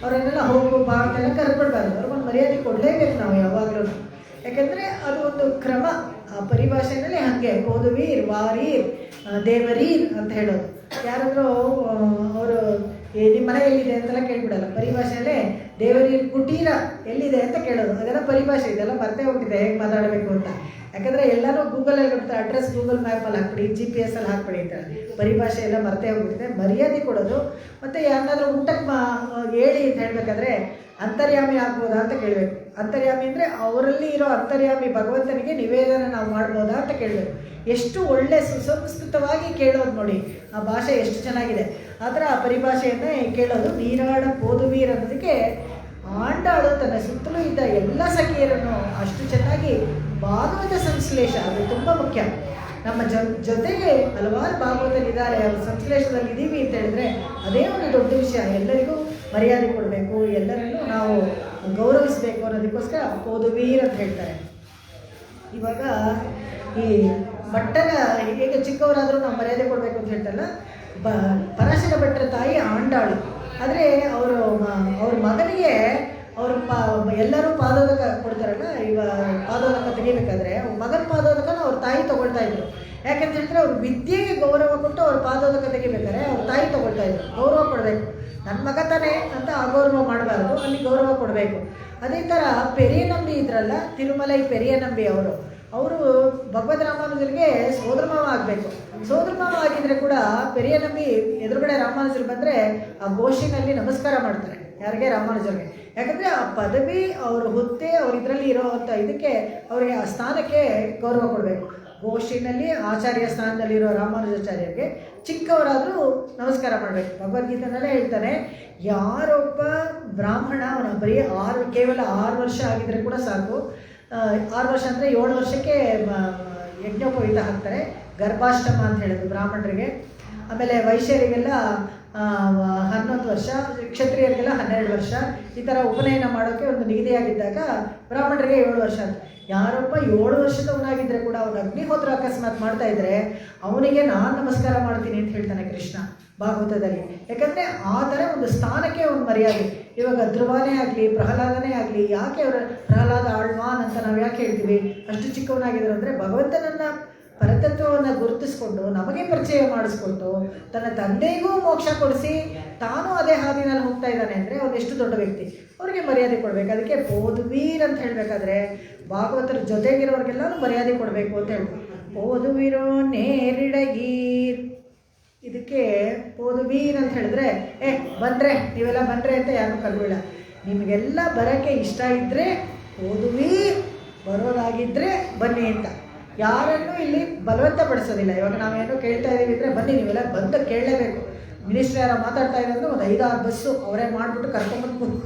ಅವರನ್ನೆಲ್ಲ ಹೋಗು ಬಾ ಅಂತೆಲ್ಲ ಕರ್ಕೊಳ್ಬಾರ್ದು. ಅವ್ರಿಗೊಂದು ಮರ್ಯಾದೆ ಕೊಡಲೇಬೇಕು ನಾವು ಯಾವಾಗಲೂ. ಯಾಕೆಂದರೆ ಅದು ಒಂದು ಕ್ರಮ. ಆ ಪರಿಭಾಷೆಯಲ್ಲಿ ಹಾಗೆ ಪೋದುವೀರ್, ವಾರೀರ್, ದೇವರೀರ್ ಅಂತ ಹೇಳೋದು. ಯಾರಾದರೂ ಅವರು ನಿಮ್ಮ ಮನೆ ಎಲ್ಲಿದೆ ಅಂತೆಲ್ಲ ಕೇಳ್ಬಿಡಲ್ಲ. ಪರಿಭಾಷೆಯಲ್ಲೇ ದೇವರೀರ್ ಕುಟೀರ ಎಲ್ಲಿದೆ ಅಂತ ಕೇಳೋದು. ಅದೆಲ್ಲ ಪರಿಭಾಷೆ. ಇದೆಲ್ಲ ಮರ್ತೇ ಹೋಗ್ತಿದೆ ಹೇಗೆ ಮಾತಾಡಬೇಕು ಅಂತ. ಯಾಕಂದರೆ ಎಲ್ಲರೂ ಗೂಗಲಲ್ಲಿ ಕೊಡ್ತಾರೆ, ಅಡ್ರೆಸ್ ಗೂಗಲ್ ಮ್ಯಾಪಲ್ಲಿ ಹಾಕ್ಬಿಡಿ, GPS ಅಲ್ಲಿ ಹಾಕ್ಬಿಡಿ ಅಂತಾರೆ. ಪರಿಭಾಷೆ ಎಲ್ಲ ಮರ್ತೇ ಹೋಗ್ಬಿಟ್ಟಿದೆ. ಮರ್ಯಾದೆ ಕೊಡೋದು, ಮತ್ತು ಯಾರನ್ನಾದ್ರೂ ಊಟಕ್ಕೆ ಹೇಳಿ ಅಂತ ಹೇಳಬೇಕಾದ್ರೆ ಅಂತರ್ಯಾಮಿ ಆಗ್ಬೋದಾ ಅಂತ ಕೇಳಬೇಕು. ಅಂತರ್ಯಾಮಿ ಅಂದರೆ ಅವರಲ್ಲಿ ಇರೋ ಅಂತರ್ಯಾಮಿ ಭಗವಂತನಿಗೆ ನಿವೇದನೆ ನಾವು ಮಾಡ್ಬೋದಾ ಅಂತ ಕೇಳಬೇಕು. ಎಷ್ಟು ಒಳ್ಳೆ ಸುಸಂಸ್ಕೃತವಾಗಿ ಕೇಳೋದು ನೋಡಿ, ಆ ಭಾಷೆ ಎಷ್ಟು ಚೆನ್ನಾಗಿದೆ. ಆ ಥರ ಆ ಪರಿಭಾಷೆಯನ್ನೇ ಕೇಳೋದು. ನೀರಾಡ ಪೋದುವೀರ್ ಅನ್ನೋದಕ್ಕೆ ಆಂಡಾಳು ತನ್ನ ಸುತ್ತಲೂ ಇದ್ದ ಎಲ್ಲ ಸಖಿಯರನ್ನು ಅಷ್ಟು ಚೆನ್ನಾಗಿ ಭಾಗವತ ಸಂಶ್ಲೇಷ, ಅದು ತುಂಬ ಮುಖ್ಯ. ನಮ್ಮ ಜೊತೆಗೆ ಹಲವಾರು ಭಾಗವತರಿದ್ದಾರೆ, ಅವರು ಸಂಶ್ಲೇಷದಲ್ಲಿ ಇದ್ದೀವಿ ಅಂತ ಹೇಳಿದ್ರೆ ಅದೇ ಒಂದು ದೊಡ್ಡ ವಿಷಯ. ಎಲ್ಲರಿಗೂ ಮರ್ಯಾದೆ ಕೊಡಬೇಕು, ಎಲ್ಲರನ್ನೂ ನಾವು ಗೌರವಿಸಬೇಕು ಅನ್ನೋದಕ್ಕೋಸ್ಕರ ಪೋದುವೀರ್ ಅಂತ ಹೇಳ್ತಾರೆ. ಇವಾಗ ಈ ಭಟ್ಟನ ಹೇಗೆ ಚಿಕ್ಕವರಾದರೂ ನಾವು ಮರ್ಯಾದೆ ಕೊಡಬೇಕು ಅಂತ ಹೇಳ್ತಾರಲ್ಲ, ಪರಾಶರ ಭಟ್ಟರ ತಾಯಿ ಆಂಡಾಳು. ಆದರೆ ಅವ್ರ ಮಗನಿಗೆ ಅವರು ಎಲ್ಲರೂ ಪಾದೋದಕ ಕೊಡ್ತಾರಲ್ಲ, ಪಾದೋದಕ ತೆಗಿಬೇಕಾದ್ರೆ ಮಗನ ಪಾದೋದಕನ ಅವ್ರ ತಾಯಿ ತೊಗೊಳ್ತಾ ಇದ್ರು. ಯಾಕಂತ ಹೇಳಿದ್ರೆ ಅವ್ರ ವಿದ್ಯೆಗೆ ಗೌರವ ಕೊಟ್ಟು ಅವ್ರ ಪಾದೋದಕ ತೆಗಿಬೇಕಾದ್ರೆ ಅವ್ರ ತಾಯಿ ತೊಗೊಳ್ತಾ ಇದ್ರು. ಗೌರವ ಕೊಡಬೇಕು, ನನ್ನ ಮಗ ತಾನೇ ಅಂತ ಅಗೌರವ ಮಾಡಬಾರ್ದು, ಅಲ್ಲಿ ಗೌರವ ಕೊಡಬೇಕು. ಅದೇ ಥರ ಪೆರಿಯ ನಂಬಿ ಇದ್ರಲ್ಲ, ತಿರುಮಲೈ ಪೆರಿಯ ನಂಬಿ ಅವರು ಭಗವದ್ ರಾಮಾನುಜರಿಗೆ ಸೋದರಮಾವ ಆಗಬೇಕು. ಸೋದರಮಾವ ಆಗಿದ್ರೆ ಕೂಡ ಪೆರಿಯ ನಂಬಿ ಎದುರುಗಡೆ ರಾಮಾನುಜರು ಬಂದರೆ ಆ ಗೋಷಿನಲ್ಲಿ ನಮಸ್ಕಾರ ಮಾಡ್ತಾರೆ. ಯಾರಿಗೆ? ರಾಮಾನುಜರಿಗೆ. ಯಾಕಂದರೆ ಆ ಪದವಿ, ಅವ್ರ ಹುದ್ದೆ, ಅವ್ರ ಇದರಲ್ಲಿ ಇರೋವಂಥ ಇದಕ್ಕೆ, ಅವರಿಗೆ ಆ ಸ್ಥಾನಕ್ಕೆ ಗೌರವ ಕೊಡಬೇಕು. ಗೋಷ್ಠಿನಲ್ಲಿ ಆಚಾರ್ಯ ಸ್ಥಾನದಲ್ಲಿರೋ ರಾಮಾನುಜಾಚಾರ್ಯರಿಗೆ ಚಿಕ್ಕವರಾದರೂ ನಮಸ್ಕಾರ ಮಾಡಬೇಕು. ಭಗವದ್ಗೀತೆನಲ್ಲೇ ಹೇಳ್ತಾನೆ, ಯಾರೊಬ್ಬ ಬ್ರಾಹ್ಮಣ ಅವನ ಬರೀ ಕೇವಲ 6 ವರ್ಷ ಆಗಿದ್ರೆ ಕೂಡ ಸಾಕು. 6 ವರ್ಷ ಅಂದರೆ 7 ವರ್ಷಕ್ಕೆ ಯಜ್ಞೋಪವೀತ ಹಾಕ್ತಾರೆ. ಗರ್ಭಾಷ್ಟಮ ಅಂತ ಹೇಳೋದು ಬ್ರಾಹ್ಮಣರಿಗೆ. ಆಮೇಲೆ ವೈಶ್ಯರಿಗೆಲ್ಲ 11 ವರ್ಷ, ಕ್ಷತ್ರಿಯರಿಗೆಲ್ಲ 12 ವರ್ಷ. ಈ ಥರ ಉಪನಯನ ಮಾಡೋಕ್ಕೆ ಒಂದು ನಿಗದಿಯಾಗಿದ್ದಾಗ ಬ್ರಾಹ್ಮಣರಿಗೆ 7 ವರ್ಷ ಅಂತ. ಯಾರೊಬ್ಬ 7 ವರ್ಷದವನಾಗಿದ್ದರೆ ಕೂಡ ಅವನು ಅಗ್ನಿಹೋತ್ರ ಅಕಸ್ಮಾತ್ ಮಾಡ್ತಾ ಇದ್ದರೆ ಅವನಿಗೆ ನಾನು ನಮಸ್ಕಾರ ಮಾಡ್ತೀನಿ ಅಂತ ಹೇಳ್ತಾನೆ ಕೃಷ್ಣ ಭಾಗವತದಲ್ಲಿ. ಯಾಕಂದರೆ ಆ ಥರ ಒಂದು ಸ್ಥಾನಕ್ಕೆ ಅವನು ಮರ್ಯಾದೆ. ಇವಾಗ ಧ್ರುವನೇ ಆಗಲಿ, ಪ್ರಹ್ಲಾದನೇ ಆಗಲಿ, ಯಾಕೆ ಅವರ ಪ್ರಹ್ಲಾದ ಆಳ್ವಾನ್ ಅಂತ ನಾವು ಯಾಕೆ ಹೇಳ್ತೀವಿ? ಅಷ್ಟು ಚಿಕ್ಕವನಾಗಿದ್ರು ಅಂದರೆ ಭಗವಂತನನ್ನು ಪರತತ್ವವನ್ನು ಗುರುತಿಸ್ಕೊಂಡು ನಮಗೆ ಪರಿಚಯ ಮಾಡಿಸ್ಕೊಟ್ಟು ತನ್ನ ತಂದೆಗೂ ಮೋಕ್ಷ ಕೊಡಿಸಿ ತಾನು ಅದೇ ಹಾದಿನಲ್ಲಿ ಹೋಗ್ತಾ ಇದ್ದಾನೆ ಅಂದರೆ ಅವನು ಎಷ್ಟು ದೊಡ್ಡ ವ್ಯಕ್ತಿ. ಅವರಿಗೆ ಮರ್ಯಾದೆ ಕೊಡಬೇಕು. ಅದಕ್ಕೆ ಪೋದುವೀರ್ ಅಂತ ಹೇಳಬೇಕಾದ್ರೆ ಭಾಗವತರ ಜೊತೆಗಿರೋರಿಗೆಲ್ಲರೂ ಮರ್ಯಾದೆ ಕೊಡಬೇಕು ಅಂತ ಹೇಳ್ಬೋದು. ಪೋದುವೀರೋ ನೇರಿಡಗೀರ್, ಇದಕ್ಕೆ ಪೋದುವೀರ್ ಅಂತ ಹೇಳಿದ್ರೆ ಬಂದರೆ ನೀವೆಲ್ಲ ಬಂದರೆ ಅಂತ ಯಾರು ಕಲ್ವಿಲ್ಲ. ನಿಮಗೆಲ್ಲ ಬರೋಕ್ಕೆ ಇಷ್ಟ ಇದ್ದರೆ ಪೋದುವೀರ್, ಬರೋದಾಗಿದ್ದರೆ ಬನ್ನಿ ಅಂತ. ಯಾರನ್ನೂ ಇಲ್ಲಿ ಬಲವಂತ ಪಡಿಸೋದಿಲ್ಲ. ಇವಾಗ ನಾವೇನೋ ಕೇಳ್ತಾ ಇದ್ದೀವಿ ಅಂದರೆ ಬನ್ನಿ ನೀವೆಲ್ಲ ಬಂದು ಕೇಳಲೇಬೇಕು. ಮಿನಿಸ್ಟ್ರ್ ಯಾರೋ ಮಾತಾಡ್ತಾ ಇದ್ದಾರೆ ಒಂದು 5-6 ಬಸ್ಸು ಅವರೇ ಮಾಡಿಬಿಟ್ಟು ಕರ್ಕೊಂಡ್ಬಂದು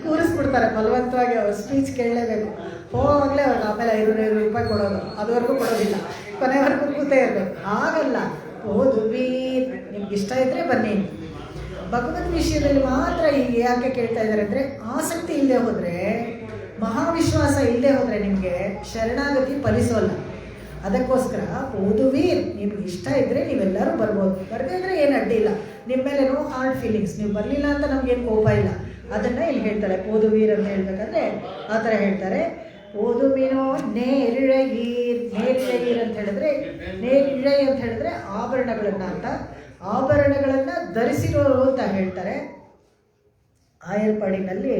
ಕೂರಿಸ್ಬಿಡ್ತಾರೆ ಬಲವಂತವಾಗಿ. ಅವ್ರ ಸ್ಪೀಚ್ ಕೇಳಲೇಬೇಕು. ಹೋಗಲೇ ಅವ್ರಿಗೆ ಆಮೇಲೆ 500 ರೂಪಾಯಿ ಕೊಡೋದು, ಅದುವರೆಗೂ ಕೊಡೋದಿಲ್ಲ, ಕೊನೆವರೆಗೂ ಕೂತೇ ಇರಬೇಕು. ಆಗಲ್ಲ. ಪೋದುವೀರ್, ನಿಮ್ಗೆ ಇಷ್ಟ ಇದ್ದರೆ ಬನ್ನಿ. ಭಗವದ್ ವಿಷಯದಲ್ಲಿ ಮಾತ್ರ ಈಗ ಯಾಕೆ ಕೇಳ್ತಾ ಇದ್ದಾರೆ ಅಂದರೆ ಆಸಕ್ತಿ ಇಲ್ಲದೆ ಹೋದರೆ, ಮಹಾವಿಶ್ವಾಸ ಇಲ್ಲದೆ ಹೋದರೆ ನಿಮಗೆ ಶರಣಾಗತಿ ಫಲಿಸೋಲ್ಲ. ಅದಕ್ಕೋಸ್ಕರ ಪೋದುವೀರ್, ನಿಮ್ಗೆ ಇಷ್ಟ ಇದ್ದರೆ ನೀವೆಲ್ಲರೂ ಬರ್ಬೋದು. ಬರದೇ ಇದ್ದರೆ ಏನು ಅಡ್ಡಿ ಇಲ್ಲ. ನಿಮ್ಮ ಮೇಲೆ ನೋ ಹಾರ್ಡ್ ಫೀಲಿಂಗ್ಸ್. ನೀವು ಬರಲಿಲ್ಲ ಅಂತ ನಮಗೇನು ಕೋಪ ಇಲ್ಲ. ಅದನ್ನು ಇಲ್ಲಿ ಹೇಳ್ತಾರೆ. ಪೋದುವೀರ್ ಅಂತ ಹೇಳ್ಬೇಕಂದ್ರೆ ಆ ಥರ ಹೇಳ್ತಾರೆ. ಓದುವಿನೋ ನೇರಿಳಗೀರ್. ನೇರಿಳಗೀರ್ ಅಂತ ಹೇಳಿದ್ರೆ, ನೇರಿಳೈ ಅಂತ ಹೇಳಿದ್ರೆ ಆಭರಣಗಳನ್ನು ಅಂತ. ಆಭರಣಗಳನ್ನು ಧರಿಸಿರೋರು ಅಂತ ಹೇಳ್ತಾರೆ. ಆಯರ್ಪಾಡಿನಲ್ಲಿ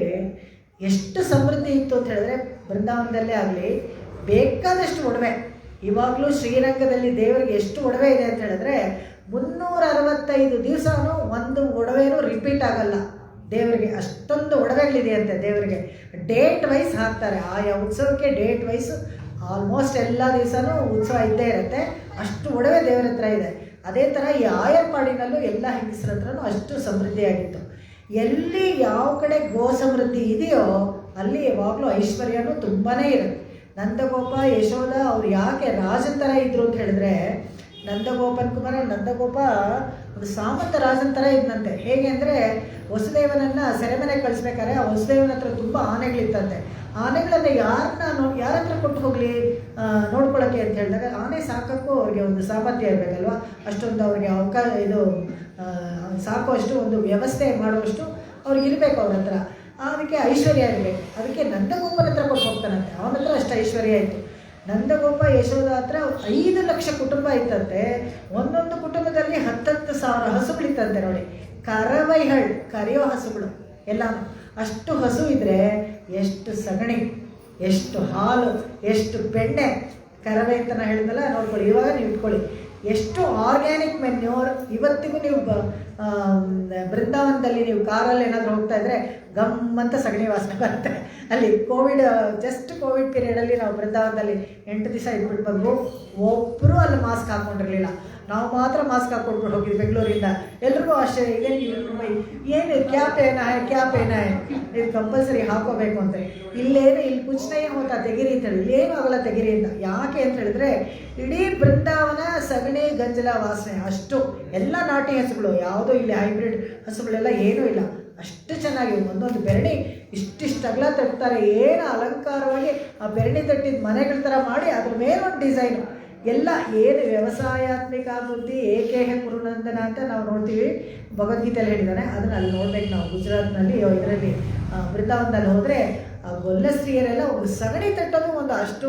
ಎಷ್ಟು ಸಮೃದ್ಧಿ ಇತ್ತು ಅಂತ ಹೇಳಿದ್ರೆ, ಬೃಂದಾವನದಲ್ಲೇ ಆಗಲಿ ಬೇಕಾದಷ್ಟು ಒಡವೆ. ಇವಾಗಲೂ ಶ್ರೀರಂಗದಲ್ಲಿ ದೇವರಿಗೆ ಎಷ್ಟು ಒಡವೆ ಇದೆ ಅಂತ ಹೇಳಿದ್ರೆ 365 ದಿವಸನೂ ಒಂದು ಒಡವೆನೂ ರಿಪೀಟ್ ಆಗಲ್ಲ ದೇವರಿಗೆ. ಅಷ್ಟೊಂದು ಒಡವೆಗಳಿದೆಯಂತೆ ದೇವರಿಗೆ. ಡೇಟ್ ವೈಸ್ ಹಾಕ್ತಾರೆ. ಆಯಾ ಉತ್ಸವಕ್ಕೆ ಡೇಟ್ ವೈಸು ಆಲ್ಮೋಸ್ಟ್ ಎಲ್ಲ ದಿವಸನೂ ಉತ್ಸವ ಇದ್ದೇ ಇರುತ್ತೆ. ಅಷ್ಟು ಒಡವೆ ದೇವರ ಹತ್ರ ಇದೆ. ಅದೇ ಥರ ಈ ಆಯರ್ಪಾಡಿನಲ್ಲೂ ಎಲ್ಲ ಹೆಂಗಸರ ಹತ್ರನೂ ಅಷ್ಟು ಸಮೃದ್ಧಿಯಾಗಿತ್ತು. ಎಲ್ಲಿ ಯಾವ ಕಡೆ ಗೋ ಸಮೃದ್ಧಿ ಇದೆಯೋ ಅಲ್ಲಿ ಯಾವಾಗಲೂ ಐಶ್ವರ್ಯನೂ ತುಂಬಾ ಇರುತ್ತೆ. ನಂದಗೋಪ ಯಶೋಧ ಅವ್ರು ಯಾಕೆ ರಾಜನ ಥರ ಇದ್ರು ಅಂತ ಹೇಳಿದ್ರೆ, ನಂದಗೋಪ ಒಂದು ಸಾಮಂತ ರಾಜನ ಥರ ಇದ್ದಂತೆ. ಹೇಗೆ ಅಂದರೆ ವಸುದೇವನನ್ನು ಸೆರೆಮನೆಗೆ ಕಳಿಸ್ಬೇಕಾದ್ರೆ ಆ ವಸುದೇವನ ಹತ್ರ ತುಂಬ ಆನೆಗಳಿತ್ತಂತೆ. ಆನೆಗಳನ್ನು ಯಾರ ಹತ್ರ ಕೊಟ್ಟು ಹೋಗಲಿ ನೋಡ್ಕೊಳ್ಳೋಕ್ಕೆ ಅಂತ ಹೇಳಿದಾಗ ಆನೆ ಸಾಕೋಕ್ಕೂ ಅವ್ರಿಗೆ ಒಂದು ಸಾಮರ್ಥ್ಯ ಇರಬೇಕಲ್ವ. ಅಷ್ಟೊಂದು ಅವ್ರಿಗೆ ಸಾಕುವಷ್ಟು ಒಂದು ವ್ಯವಸ್ಥೆ ಮಾಡುವಷ್ಟು ಅವ್ರಿಗೆ ಇರಬೇಕು ಅವ್ರ ಹತ್ರ. ಅದಕ್ಕೆ ಐಶ್ವರ್ಯ ಇರಬೇಕು. ಅದಕ್ಕೆ ನಂದಗೋಪನ ಹತ್ರ ಕೊಟ್ಟು ಹೋಗ್ತಾನಂತೆ. ಅವನ ಹತ್ರ ಅಷ್ಟು ಐಶ್ವರ್ಯ ಆಯಿತು. ನಂದಗೋಪ ಯಶೋಧ ಹತ್ರ 5 ಲಕ್ಷ ಕುಟುಂಬ ಇತ್ತಂತೆ. ಒಂದೊಂದು ಕುಟುಂಬದಲ್ಲಿ 10,000 ಹಸುಗಳಿತ್ತಂತೆ ನೋಡಿ. ಕರೆಯೋ ಹಸುಗಳು ಎಲ್ಲನೂ. ಅಷ್ಟು ಹಸು ಇದ್ದರೆ ಎಷ್ಟು ಸಗಣಿ, ಎಷ್ಟು ಹಾಲು, ಎಷ್ಟು ಬೆಣ್ಣೆ, ಕರವೇ ಅಂತ ನಾನು ಹೇಳಿದ್ನಲ್ಲ, ನೋಡ್ಕೊಳ್ಳಿ. ಇವಾಗ ನೀವು ಇಟ್ಕೊಳ್ಳಿ, ಎಷ್ಟು ಆರ್ಗ್ಯಾನಿಕ್ ಮೆನ್ಯೂರ್. ಇವತ್ತಿಗೂ ನೀವು ಬೃಂದಾವನದಲ್ಲಿ ನೀವು ಕಾರಲ್ಲಿ ಏನಾದರೂ ಹೋಗ್ತಾ ಇದ್ದರೆ ಗಮ್ಮಂತ ಸಗಣಿ ವಾಸನೆ ಬರುತ್ತೆ. ಅಲ್ಲಿ ಜಸ್ಟ್ ಕೋವಿಡ್ ಪೀರಿಯಡಲ್ಲಿ ನಾವು ಬೃಂದಾವನದಲ್ಲಿ 8 ದಿವಸ ಇಟ್ಬಿಟ್ಟು ಬಂದು ಒಬ್ಬರು ಅಲ್ಲಿ ಮಾಸ್ಕ್ ಹಾಕ್ಕೊಂಡಿರಲಿಲ್ಲ. ನಾವು ಮಾತ್ರ ಮಾಸ್ಕ್ ಹಾಕ್ಕೊಂಡ್ಬಿಟ್ಟು ಹೋಗಿದ್ವಿ ಬೆಂಗಳೂರಿಂದ. ಎಲ್ರಿಗೂ ಆಶ್ಚರ್ಯ, ಏನು ಕ್ಯಾಪ್ ಇದು ಕಂಪಲ್ಸರಿ ಹಾಕೋಬೇಕು ಅಂತ. ಇಲ್ಲಿ ಕುಚ್ನಯ್ಯ ಹೋಗ್ತಾ ತೆಗಿರಿ ಅಂತೇಳಿ, ಇಲ್ಲೇನು ಆಗಲ್ಲ ತೆಗಿರಿ ಅಂತ. ಯಾಕೆ ಅಂತ ಹೇಳಿದ್ರೆ ಇಡೀ ಬೃಂದಾವನ ಸಗಣಿ ಗಂಜಲ ವಾಸನೆ ಅಷ್ಟು. ಎಲ್ಲ ನಾಟಿ ಹಸುಗಳು, ಯಾವುದೋ ಇಲ್ಲಿ ಹೈಬ್ರಿಡ್ ಹಸುಗಳೆಲ್ಲ ಏನೂ ಇಲ್ಲ, ಅಷ್ಟು ಚೆನ್ನಾಗಿ ಒಂದೊಂದು ಬೆರಣಿ ಇಷ್ಟಿಷ್ಟು ಅಗಲ ತಟ್ತಾರೆ. ಏನು ಅಲಂಕಾರವಾಗಿ ಆ ಬೆರಣಿ ತಟ್ಟಿದ ಮನೆಗಳ ಥರ ಮಾಡಿ ಅದ್ರ ಮೇಲೊಂದು ಡಿಸೈನು ಎಲ್ಲ. ಏನು ವ್ಯವಸಾಯಾತ್ಮಿಕ ಬುದ್ಧಿ ಏಕೇಹ ಕುರುನಂದನ ಅಂತ ನಾವು ನೋಡ್ತೀವಿ, ಭಗವದ್ಗೀತೆಯಲ್ಲಿ ಹೇಳಿದ್ದಾನೆ. ಅದನ್ನು ಅಲ್ಲಿ ನೋಡ್ಬೇಕು ನಾವು. ಗುಜರಾತ್ನಲ್ಲಿ ಇದರಲ್ಲಿ ಬೃಂದಾವನದಲ್ಲಿ ಹೋದರೆ ಆ ಗೊಲ್ಲ ಸ್ತ್ರೀಯರೆಲ್ಲ ಒಂದು ಸಗಣಿ ತಟ್ಟೋದು ಒಂದು ಅಷ್ಟು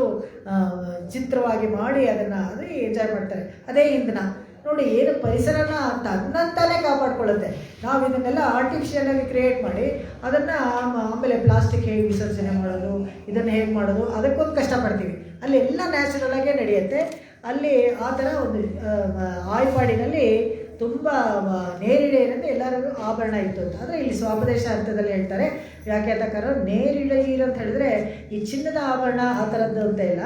ಚಿತ್ರವಾಗಿ ಮಾಡಿ ಅದನ್ನು ಎಂಜಾಯ್ ಮಾಡ್ತಾರೆ. ಅದೇ ಇಂಧನ ನೋಡಿ, ಏನು ಪರಿಸರನ ತನ್ನಂತಾನೇ ಕಾಪಾಡ್ಕೊಳ್ಳುತ್ತೆ. ನಾವು ಇದನ್ನೆಲ್ಲ ಆರ್ಟಿಫಿಷಿಯಲಾಗಿ ಕ್ರಿಯೇಟ್ ಮಾಡಿ ಅದನ್ನು ಆಮೇಲೆ ಪ್ಲಾಸ್ಟಿಕ್ ಹೇಗೆ ವಿಸರ್ಜನೆ ಮಾಡೋದು, ಇದನ್ನು ಹೇಗೆ ಮಾಡೋದು, ಅದಕ್ಕೊಂದು ಕಷ್ಟಪಡ್ತೀವಿ. ಅಲ್ಲಿ ಎಲ್ಲ ನ್ಯಾಚುರಲಾಗೇ ನಡೆಯುತ್ತೆ. ಅಲ್ಲಿ ಆ ಥರ ಒಂದು ಆಯ್ಪಾಡಿನಲ್ಲಿ ತುಂಬ ನೇರಿಳೆ ಇರುತ್ತೆ, ಎಲ್ಲರಿಗೂ ಆಭರಣ ಇತ್ತು ಅಂತ. ಆದರೆ ಇಲ್ಲಿ ಸ್ವಾಪದೇಶ ಅರ್ಥದಲ್ಲಿ ಹೇಳ್ತಾರೆ ವ್ಯಾಖ್ಯಾತಕಾರರು, ನೇರಿಳೆ ಅಂತ ಹೇಳಿದ್ರೆ ಈ ಚಿನ್ನದ ಆಭರಣ ಆ ಥರದ್ದು ಅಂತ ಇಲ್ಲ,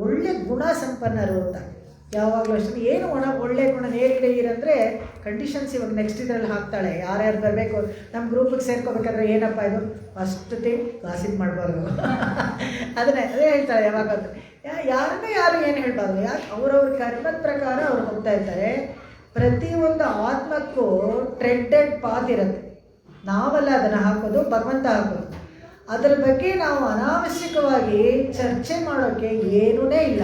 ಒಳ್ಳೆ ಗುಣ ಸಂಪನ್ನರು ಅಂತ. ಯಾವಾಗಲೂ ಅಷ್ಟೇ ಏನು ಒಳ್ಳೆ ಗುಣ. ನೇರಿಳೆ ಅಂದರೆ ಕಂಡೀಷನ್ಸ್ ಇವಾಗ ನೆಕ್ಸ್ಟ್ ಇದರಲ್ಲಿ ಹಾಕ್ತಾಳೆ, ಯಾರ್ಯಾರು ಬರಬೇಕು ನಮ್ಮ ಗ್ರೂಪಿಗೆ ಸೇರ್ಕೋಬೇಕಾದ್ರೆ ಏನಪ್ಪ ಇದು ಫಸ್ಟ್ ಥಿಂಗ್ ಗಾಸಿಪ್ ಮಾಡಬಾರ್ದು ಅದೇ ಹೇಳ್ತಾಳೆ ಯಾವಾಗಾದ್ರೂ. ಯಾರು ಏನು ಹೇಳಬಾರ್ದು, ಯಾಕೆ ಅವ್ರವ್ರ ಕರ್ಮದ ಪ್ರಕಾರ ಅವ್ರು ಹೋಗ್ತಾ ಇರ್ತಾರೆ. ಪ್ರತಿಯೊಂದು ಆತ್ಮಕ್ಕೂ ಟ್ರೆಡ್ಡೆಡ್ ಪಾತ್ ಇರುತ್ತೆ, ನಾವಲ್ಲ ಅದನ್ನು ಹಾಕೋದು, ಭಗವಂತ ಹಾಕೋದು. ಅದರ ಬಗ್ಗೆ ನಾವು ಅನಾವಶ್ಯಕವಾಗಿ ಚರ್ಚೆ ಮಾಡೋಕ್ಕೆ ಏನೂ ಇಲ್ಲ.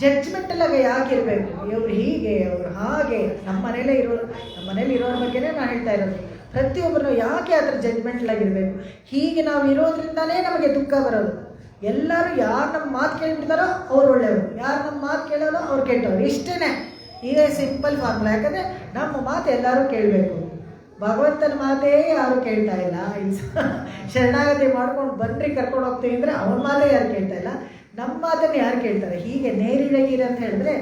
ಜಡ್ಜ್ಮೆಂಟಲ್ಲಾಗ ಯಾಕಿರಬೇಕು, ಇವ್ರು ಹೀಗೆ ಅವ್ರು ಹಾಗೆ. ನಮ್ಮ ಮನೇಲಿ ಇರೋರ ಬಗ್ಗೆನೇ ನಾನು ಹೇಳ್ತಾ ಇರೋದು. ಪ್ರತಿಯೊಬ್ಬರು ಯಾಕೆ ಆ ಥರ ಜಡ್ಜ್ಮೆಂಟಲ್ಲಾಗಿರಬೇಕು? ಹೀಗೆ ನಾವು ಇರೋದ್ರಿಂದಲೇ ನಮಗೆ ದುಃಖ ಬರೋದು. ಎಲ್ಲರೂ ಯಾರು ನಮ್ಮ ಮಾತು ಕೇಳ್ಬಿಡ್ತಾರೋ ಅವ್ರು ಒಳ್ಳೆಯವರು, ಯಾರು ನಮ್ಮ ಮಾತು ಕೇಳೋರೋ ಅವ್ರು ಕೆಟ್ಟವರು. ಇಷ್ಟೇ, ಇದೇ ಸಿಂಪಲ್ ಫಾರ್ಮುಲಾ. ಯಾಕಂದರೆ ನಮ್ಮ ಮಾತು ಎಲ್ಲರೂ ಕೇಳಬೇಕು. ಭಗವಂತನ ಮಾತೇ ಯಾರು ಕೇಳ್ತಾ ಇಲ್ಲ. ಶರಣಾಗತಿ ಮಾಡ್ಕೊಂಡು ಬನ್ರಿ ಕರ್ಕೊಂಡು ಹೋಗ್ತೀವಿ ಅಂದರೆ ಅವನ ಮಾತೇ ಯಾರು ಕೇಳ್ತಾ ಇಲ್ಲ, ನಮ್ಮ ಮಾತನ್ನು ಯಾರು ಕೇಳ್ತಾರೆ? ಹೀಗೆ ನೇರಿಳೆಗಿರಿ ಅಂತ ಹೇಳಿದ್ರೆ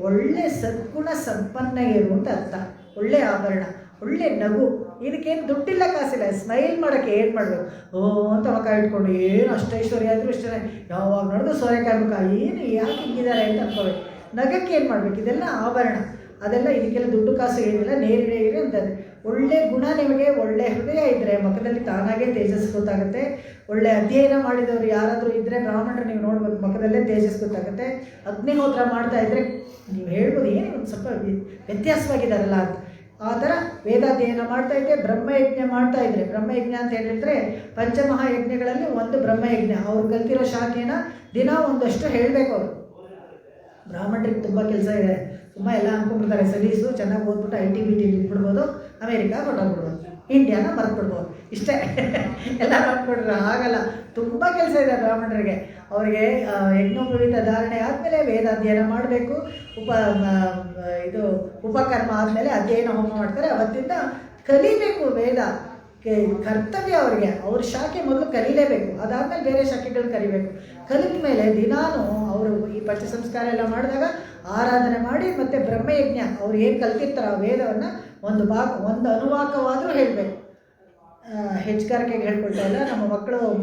ಒಳ್ಳೆ ಸದ್ಗುಣ ಸಂಪನ್ನಗಿರು ಅಂತ ಅರ್ಥ. ಒಳ್ಳೆ ಆಭರಣ, ಒಳ್ಳೆ ನಗು. ಇದಕ್ಕೇನು ದುಡ್ಡಿಲ್ಲ, ಕಾಸಿಲ್ಲ. ಸ್ಮೈಲ್ ಮಾಡೋಕ್ಕೆ ಏನು ಮಾಡಬೇಕು? ಓ ಅಂತ ಮಕ್ಕ ಇಟ್ಕೊಂಡು ಏನು ಅಷ್ಟೈಶ್ವರ್ಯ ಆದರೂ ಇಷ್ಟೇ, ಯಾವಾಗ ನೋಡಿದ್ರು ಸೋರೆಕಾಯಿ ಮುಖ, ಏನು ಯಾಕೆ ಹಿಂಗಿದ್ದಾರೆ ಅಂತ ಅನ್ಕೋಬೇಕು. ನಗಕ್ಕೆ ಏನು ಮಾಡಬೇಕು? ಇದೆಲ್ಲ ಆಭರಣ, ಅದೆಲ್ಲ ಇದಕ್ಕೆಲ್ಲ ದುಡ್ಡು ಕಾಸು ಏನಿಲ್ಲ. ನೇರಿಳೆಗಿರಿ ಅಂತಂದರೆ ಒಳ್ಳೆ ಗುಣ. ನಿಮಗೆ ಒಳ್ಳೆ ಹೃದಯ ಇದ್ದರೆ ಮುಖದಲ್ಲಿ ತಾನಾಗೇ ತೇಜಸ್ ಗೊತ್ತಾಗುತ್ತೆ. ಒಳ್ಳೆ ಅಧ್ಯಯನ ಮಾಡಿದವರು ಯಾರಾದರೂ ಇದ್ದರೆ ಬ್ರಾಹ್ಮಣರು ನೀವು ನೋಡ್ಬೇಕು, ಮುಖದಲ್ಲೇ ತೇಜಸ್ ಗೊತ್ತಾಗುತ್ತೆ. ಅಗ್ನಿಹೋತ್ರ ಮಾಡ್ತಾ ಇದ್ದರೆ ನೀವು ಹೇಳ್ಬೋದು ಏನು ಒಂದು ಸ್ವಲ್ಪ ವ್ಯತ್ಯಾಸವಾಗಿದ್ದಾರಲ್ಲ ಅಂತ. ಆ ಥರ ವೇದಾಧ್ಯಯನ ಮಾಡ್ತಾಯಿದ್ದೆ, ಬ್ರಹ್ಮಯಜ್ಞ ಮಾಡ್ತಾಯಿದ್ರೆ. ಬ್ರಹ್ಮಯಜ್ಞ ಅಂತ ಹೇಳಿದ್ರೆ ಪಂಚಮಹಾಯಜ್ಞಗಳಲ್ಲಿ ಒಂದು ಬ್ರಹ್ಮಯಜ್ಞ. ಅವ್ರು ಕಲ್ತಿರೋ ಶಾಖೆನ ದಿನ ಒಂದಷ್ಟು ಹೇಳಬೇಕು. ಅವರು ಬ್ರಾಹ್ಮಣರಿಗೆ ತುಂಬ ಕೆಲಸ ಇದೆ. ತುಂಬ ಎಲ್ಲ ಅಂದ್ಕೊಂಡ್ಬಿಡ್ತಾರೆ, ಸಲೀಸು ಚೆನ್ನಾಗಿ ಓದ್ಬಿಟ್ಟು IT BT ಬಿಟ್ಬಿಡ್ಬೋದು, ಅಮೇರಿಕಾ ಹೊರಟೋಗ್ಬಿಡ್ಬೋದು, ಇಂಡಿಯಾನ ಮರೆತುಬಿಡ್ಬೋದು, ಇಷ್ಟೇ ಎಲ್ಲ ಅಂದ್ಕೊಂಡ್ರೆ ಆಗಲ್ಲ. ತುಂಬ ಕೆಲಸ ಇದೆ ಬ್ರಾಹ್ಮಣರಿಗೆ. ಅವರಿಗೆ ಯಜ್ಞೋಪವೀತ ಧಾರಣೆ ಆದಮೇಲೆ ವೇದಾಧ್ಯಯನ ಮಾಡಬೇಕು. ಉಪಕರ್ಮ ಆದಮೇಲೆ ಅಧ್ಯಯನ ಹೋಮ ಮಾಡ್ತಾರೆ. ಅವತ್ತಿಂದ ಕಲಿಬೇಕು. ವೇದ ಕರ್ತವ್ಯ ಅವರಿಗೆ. ಅವ್ರ ಶಾಖೆ ಮೊದಲು ಕಲಿಲೇಬೇಕು, ಅದಾದಮೇಲೆ ಬೇರೆ ಶಾಖೆಗಳು ಕಲಿಬೇಕು. ಕಲಿತ ಮೇಲೆ ದಿನಾನು ಅವರು ಈ ಪಂಚ ಸಂಸ್ಕಾರ ಎಲ್ಲ ಮಾಡಿದಾಗ ಆರಾಧನೆ ಮಾಡಿ, ಮತ್ತು ಬ್ರಹ್ಮಯಜ್ಞ ಅವ್ರು ಏನು ಕಲ್ತಿರ್ತಾರೆ ಆ ವೇದವನ್ನು ಒಂದು ಅನುವಾಕವಾದರೂ ಹೇಳಬೇಕು. ಹೆಚ್ಚುಗಾರಿಕೆಗೆ ಹೇಳ್ಕೊಳ್ತಾ ಇಲ್ಲ. ನಮ್ಮ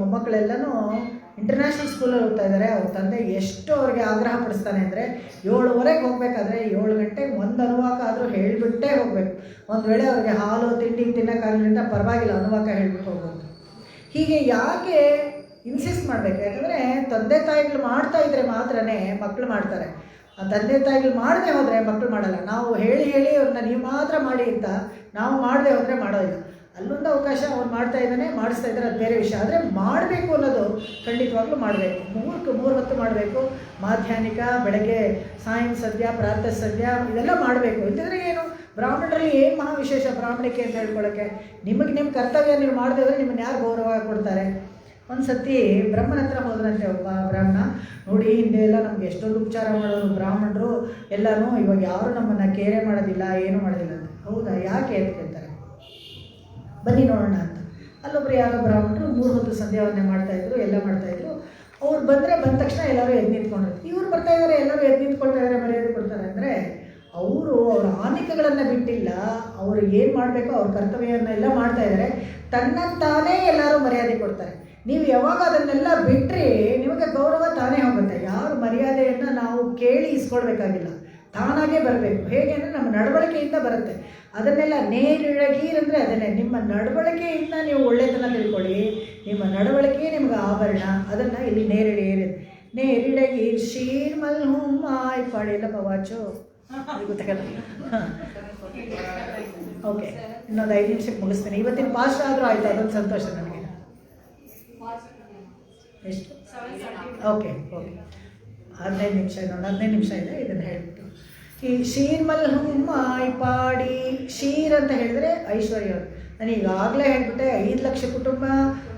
ಮೊಮ್ಮಕ್ಕಳೆಲ್ಲನೂ ಇಂಟರ್ನ್ಯಾಷನಲ್ ಸ್ಕೂಲಲ್ಲಿ ಓದ್ತಾ ಇದ್ದಾರೆ. ಅವ್ರ ತಂದೆ ಎಷ್ಟು ಅವ್ರಿಗೆ ಆಗ್ರಹ ಪಡಿಸ್ತಾನೆ ಅಂದರೆ 7:30 ಹೋಗಬೇಕಾದ್ರೆ 7 ಗಂಟೆಗೆ ಒಂದು ಅನುವಾಕ ಆದರೂ ಹೇಳಿಬಿಟ್ಟೇ ಹೋಗಬೇಕು. ಒಂದು ವೇಳೆ ಅವ್ರಿಗೆ ಹಾಲು ತಿಂಡಿ ತಿನ್ನೋಕ್ಕಾಗಲಿಲ್ಲ ಪರವಾಗಿಲ್ಲ, ಅನುವಾಕ ಹೇಳಿಬಿಟ್ಟು ಹೋಗ್ಬೋದು. ಹೀಗೆ ಯಾಕೆ ಇನ್ಸಿಸ್ಟ್ ಮಾಡಬೇಕು? ಯಾಕಂದರೆ ತಂದೆ ತಾಯಿಗಳು ಮಾಡ್ತಾ ಇದ್ದರೆ ಮಾತ್ರನೇ ಮಕ್ಕಳು ಮಾಡ್ತಾರೆ. ಆ ತಂದೆ ತಾಯಿಗಳು ಮಾಡದೆ ಹೋದರೆ ಮಕ್ಕಳು ಮಾಡಲ್ಲ. ನಾವು ಹೇಳಿ ಅವ್ರನ್ನ ನೀವು ಮಾತ್ರ ಮಾಡಿ ಅಂತ ನಾವು ಮಾಡದೆ ಹೋದರೆ ಮಾಡೋದಿಲ್ಲ. ಅಲ್ಲೊಂದು ಅವಕಾಶ ಅವ್ರು ಮಾಡ್ತಾ ಇದ್ದಾನೆ, ಮಾಡಿಸ್ತಾ ಇದ್ದಾರೆ, ಅದು ಬೇರೆ ವಿಷಯ. ಆದರೆ ಮಾಡಬೇಕು ಅನ್ನೋದು ಖಂಡಿತವಾಗ್ಲೂ ಮಾಡಬೇಕು. 3 ಹೊತ್ತು ಮಾಡಬೇಕು. ಮಾಧ್ಯಾಹ್ನಿಕ, ಬೆಳಗ್ಗೆ, ಸಾಯಂ ಸದ್ಯ, ಪ್ರಾತಃ ಸದ್ಯ, ಇದೆಲ್ಲ ಮಾಡಬೇಕು. ಇಲ್ಲದ್ರೆ ಏನು ಬ್ರಾಹ್ಮಣರಲ್ಲಿ ಏನು ಮಹಾ ವಿಶೇಷ ಬ್ರಾಹ್ಮಣಿಕೆ ಅಂತ ಹೇಳ್ಕೊಳ್ಳೋಕ್ಕೆ? ನಿಮ್ಮ ಕರ್ತವ್ಯ ನೀವು ಮಾಡದೆ ಹೋದರೆ ನಿಮ್ಮನ್ನು ಯಾರು ಗೌರವ ಕೊಡ್ತಾರೆ? ಒಂದು ಸತಿ ಬ್ರಹ್ಮನ ಹತ್ರ ಹೋದ್ರಂತೆ ಒಬ್ಬ ಬ್ರಾಹ್ಮಣ. ನೋಡಿ, ಹಿಂದೆ ಎಲ್ಲ ನಮ್ಗೆ ಎಷ್ಟೊಂದು ಉಪಚಾರ ಮಾಡೋರು ಬ್ರಾಹ್ಮಣರು ಎಲ್ಲನೂ, ಇವಾಗ ಯಾರು ನಮ್ಮನ್ನು ಕೇರೆ ಮಾಡೋದಿಲ್ಲ, ಏನೂ ಮಾಡೋದಿಲ್ಲ ಅಂತ. ಹೌದಾ, ಯಾಕೆ ಅಂತ ಕೇಳ್ತಾರೆ. ಬನ್ನಿ ನೋಡೋಣ ಅಂತ. ಅಲ್ಲೊಬ್ರು ಯಾರೋ ಬ್ರಾಹ್ಮಣರು 3 ಹೊತ್ತು ಸಂಧ್ಯಾವಂದನೆ ಮಾಡ್ತಾಯಿದ್ರು, ಎಲ್ಲ ಮಾಡ್ತಾಯಿದ್ರು. ಅವ್ರು ಬಂದ ತಕ್ಷಣ ಎಲ್ಲರೂ ಎದ್ದು ನಿಂತ್ಕೊಂಡಿರ್ತಾರೆ. ಇವ್ರು ಬರ್ತಾ ಇದ್ದಾರೆ, ಎಲ್ಲರೂ ಎದ್ದು ನಿಂತ್ಕೊಳ್ತಾ ಇದ್ದಾರೆ, ಮರ್ಯಾದೆ ಕೊಡ್ತಾರೆ. ಅಂದರೆ ಅವರು ಅವರ ಆನಿಕಗಳನ್ನು ಬಿಟ್ಟಿಲ್ಲ, ಅವರು ಏನು ಮಾಡಬೇಕೋ ಅವ್ರ ಕರ್ತವ್ಯವನ್ನೆಲ್ಲ ಮಾಡ್ತಾ ಇದ್ದಾರೆ. ತನ್ನಂತಾನೇ ಎಲ್ಲರೂ ಮರ್ಯಾದೆ ಕೊಡ್ತಾರೆ. ನೀವು ಯಾವಾಗ ಅದನ್ನೆಲ್ಲ ಬಿಟ್ಟರೆ ನಿಮಗೆ ಗೌರವ ತಾನೇ ಹೋಗುತ್ತೆ. ಯಾರ ಮರ್ಯಾದೆಯನ್ನು ನಾವು ಕೇಳಿ ಇಸ್ಕೊಳ್ಬೇಕಾಗಿಲ್ಲ, ತಾನಾಗೇ ಬರಬೇಕು. ಹೇಗೆ ಅಂದರೆ ನಮ್ಮ ನಡವಳಿಕೆಯಿಂದ ಬರುತ್ತೆ. ಅದನ್ನೆಲ್ಲ ನೇರಿಳಗೀರ್ ಅಂದರೆ ಅದನ್ನೇ, ನಿಮ್ಮ ನಡವಳಿಕೆಯಿಂದ ನೀವು ಒಳ್ಳೆಯದನ್ನು ತಿಳ್ಕೊಳ್ಳಿ. ನಿಮ್ಮ ನಡವಳಿಕೆ ನಿಮ್ಗೆ ಆಭರಣ. ಅದನ್ನು ಇಲ್ಲಿ ನೇರಿಳಗೀರ್ ಶೀರ್ಮಲ್ ಹುಮ್ಮಾಯ್ ಪಾಡಿ ಎಲ್ಲಪ್ಪ ವಾಚು ಗೊತ್ತಾಗಲ್ಲ. ಓಕೆ, ಇನ್ನೊಂದು 5 ನಿಮಿಷಕ್ಕೆ ಮುಗಿಸ್ತೀನಿ. ಇವತ್ತಿನ ಪಾಸ್ಟ್ ಆದರೂ ಆಯಿತು, ಅದೊಂದು ಸಂತೋಷ ನನಗೆ. ಎಷ್ಟು? ಓಕೆ 15 ನಿಮಿಷ, ಇನ್ನೊಂದು 15 ನಿಮಿಷ ಇದೆ. ಇದನ್ನು ಹೇಳ್ಬಿಟ್ಟು ಈ ಶೀರ್ಮಲ್ ಹುಮ್ಮಾಯ್ ಪಾಡಿ. ಶೀರ್ ಅಂತ ಹೇಳಿದ್ರೆ ಐಶ್ವರ್ಯ. ನಾನು ಈಗಾಗಲೇ ಹೇಳ್ಬಿಟ್ಟೆ, 5 ಲಕ್ಷ ಕುಟುಂಬ,